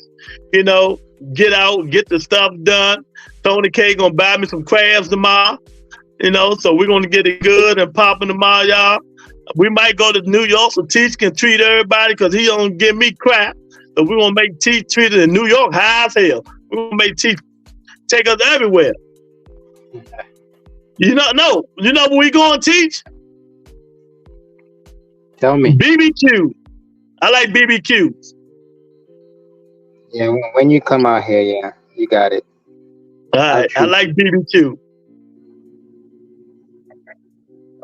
[SPEAKER 3] Get out, get the stuff done. Tony K gonna buy me some crabs tomorrow. So we're gonna get it good and popping tomorrow, y'all. We might go to New York so Teach can treat everybody because he don't give me crap. So we're gonna make Teach treated in New York high as hell. We're gonna make Teach take us everywhere. You know where we going, Teach?
[SPEAKER 8] Tell me.
[SPEAKER 3] BBQ. I like BBQs.
[SPEAKER 8] Yeah, when you come out here, yeah, you got it.
[SPEAKER 3] All right, I like BBQ.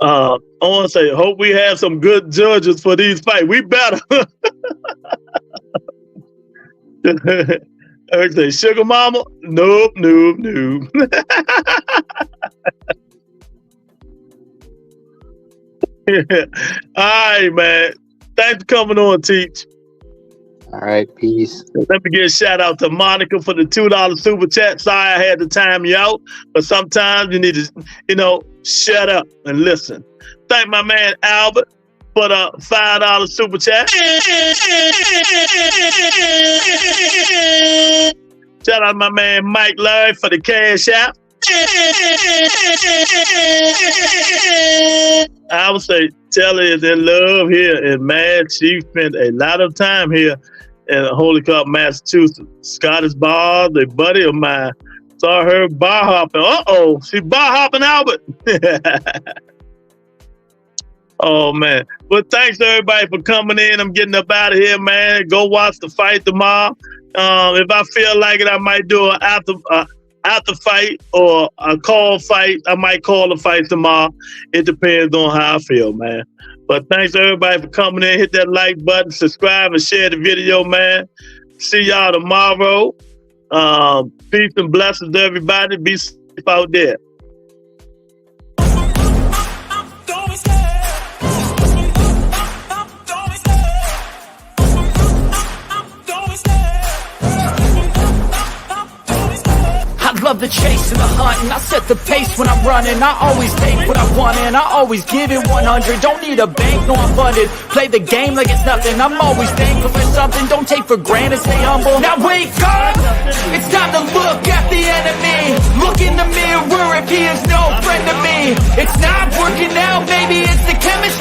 [SPEAKER 3] I want to say, hope we have some good judges for these fights. We better. I say, Sugar Mama? Nope. All right, man. Thanks for coming on, Teach.
[SPEAKER 8] All right, peace.
[SPEAKER 3] Let me give a shout out to Monica for the $2 super chat. Sorry I had to time you out, but sometimes you need to, shut up and listen. Thank my man Albert for the $5 super chat. Shout out to my man Mike Larry for the cash app. I would say Telly is in love here, and man, she spent a lot of time here in Holy Cup, Massachusetts. Scottish Bar, the buddy of mine, saw her bar hopping. She bar hopping Albert. Oh man! Well, thanks to everybody for coming in. I'm getting up out of here, man. Go watch the fight tomorrow. If I feel like it, I might do an after fight or a call fight. I might call the fight tomorrow. It depends on how I feel, man. But thanks to everybody for coming in. Hit that like button, subscribe, and share the video, man. See y'all tomorrow. Peace and blessings to everybody. Be safe out there.
[SPEAKER 2] Love the chase and the hunt, and I set the pace when I'm running. I always take what I want and I always give it 100. Don't need a bank, no I'm funded. Play the game like it's nothing. I'm always thankful for something. Don't take for granted, stay humble. Now wake up, it's time to look at the enemy. Look in the mirror if he is no friend to me. It's not working out, maybe it's the chemistry.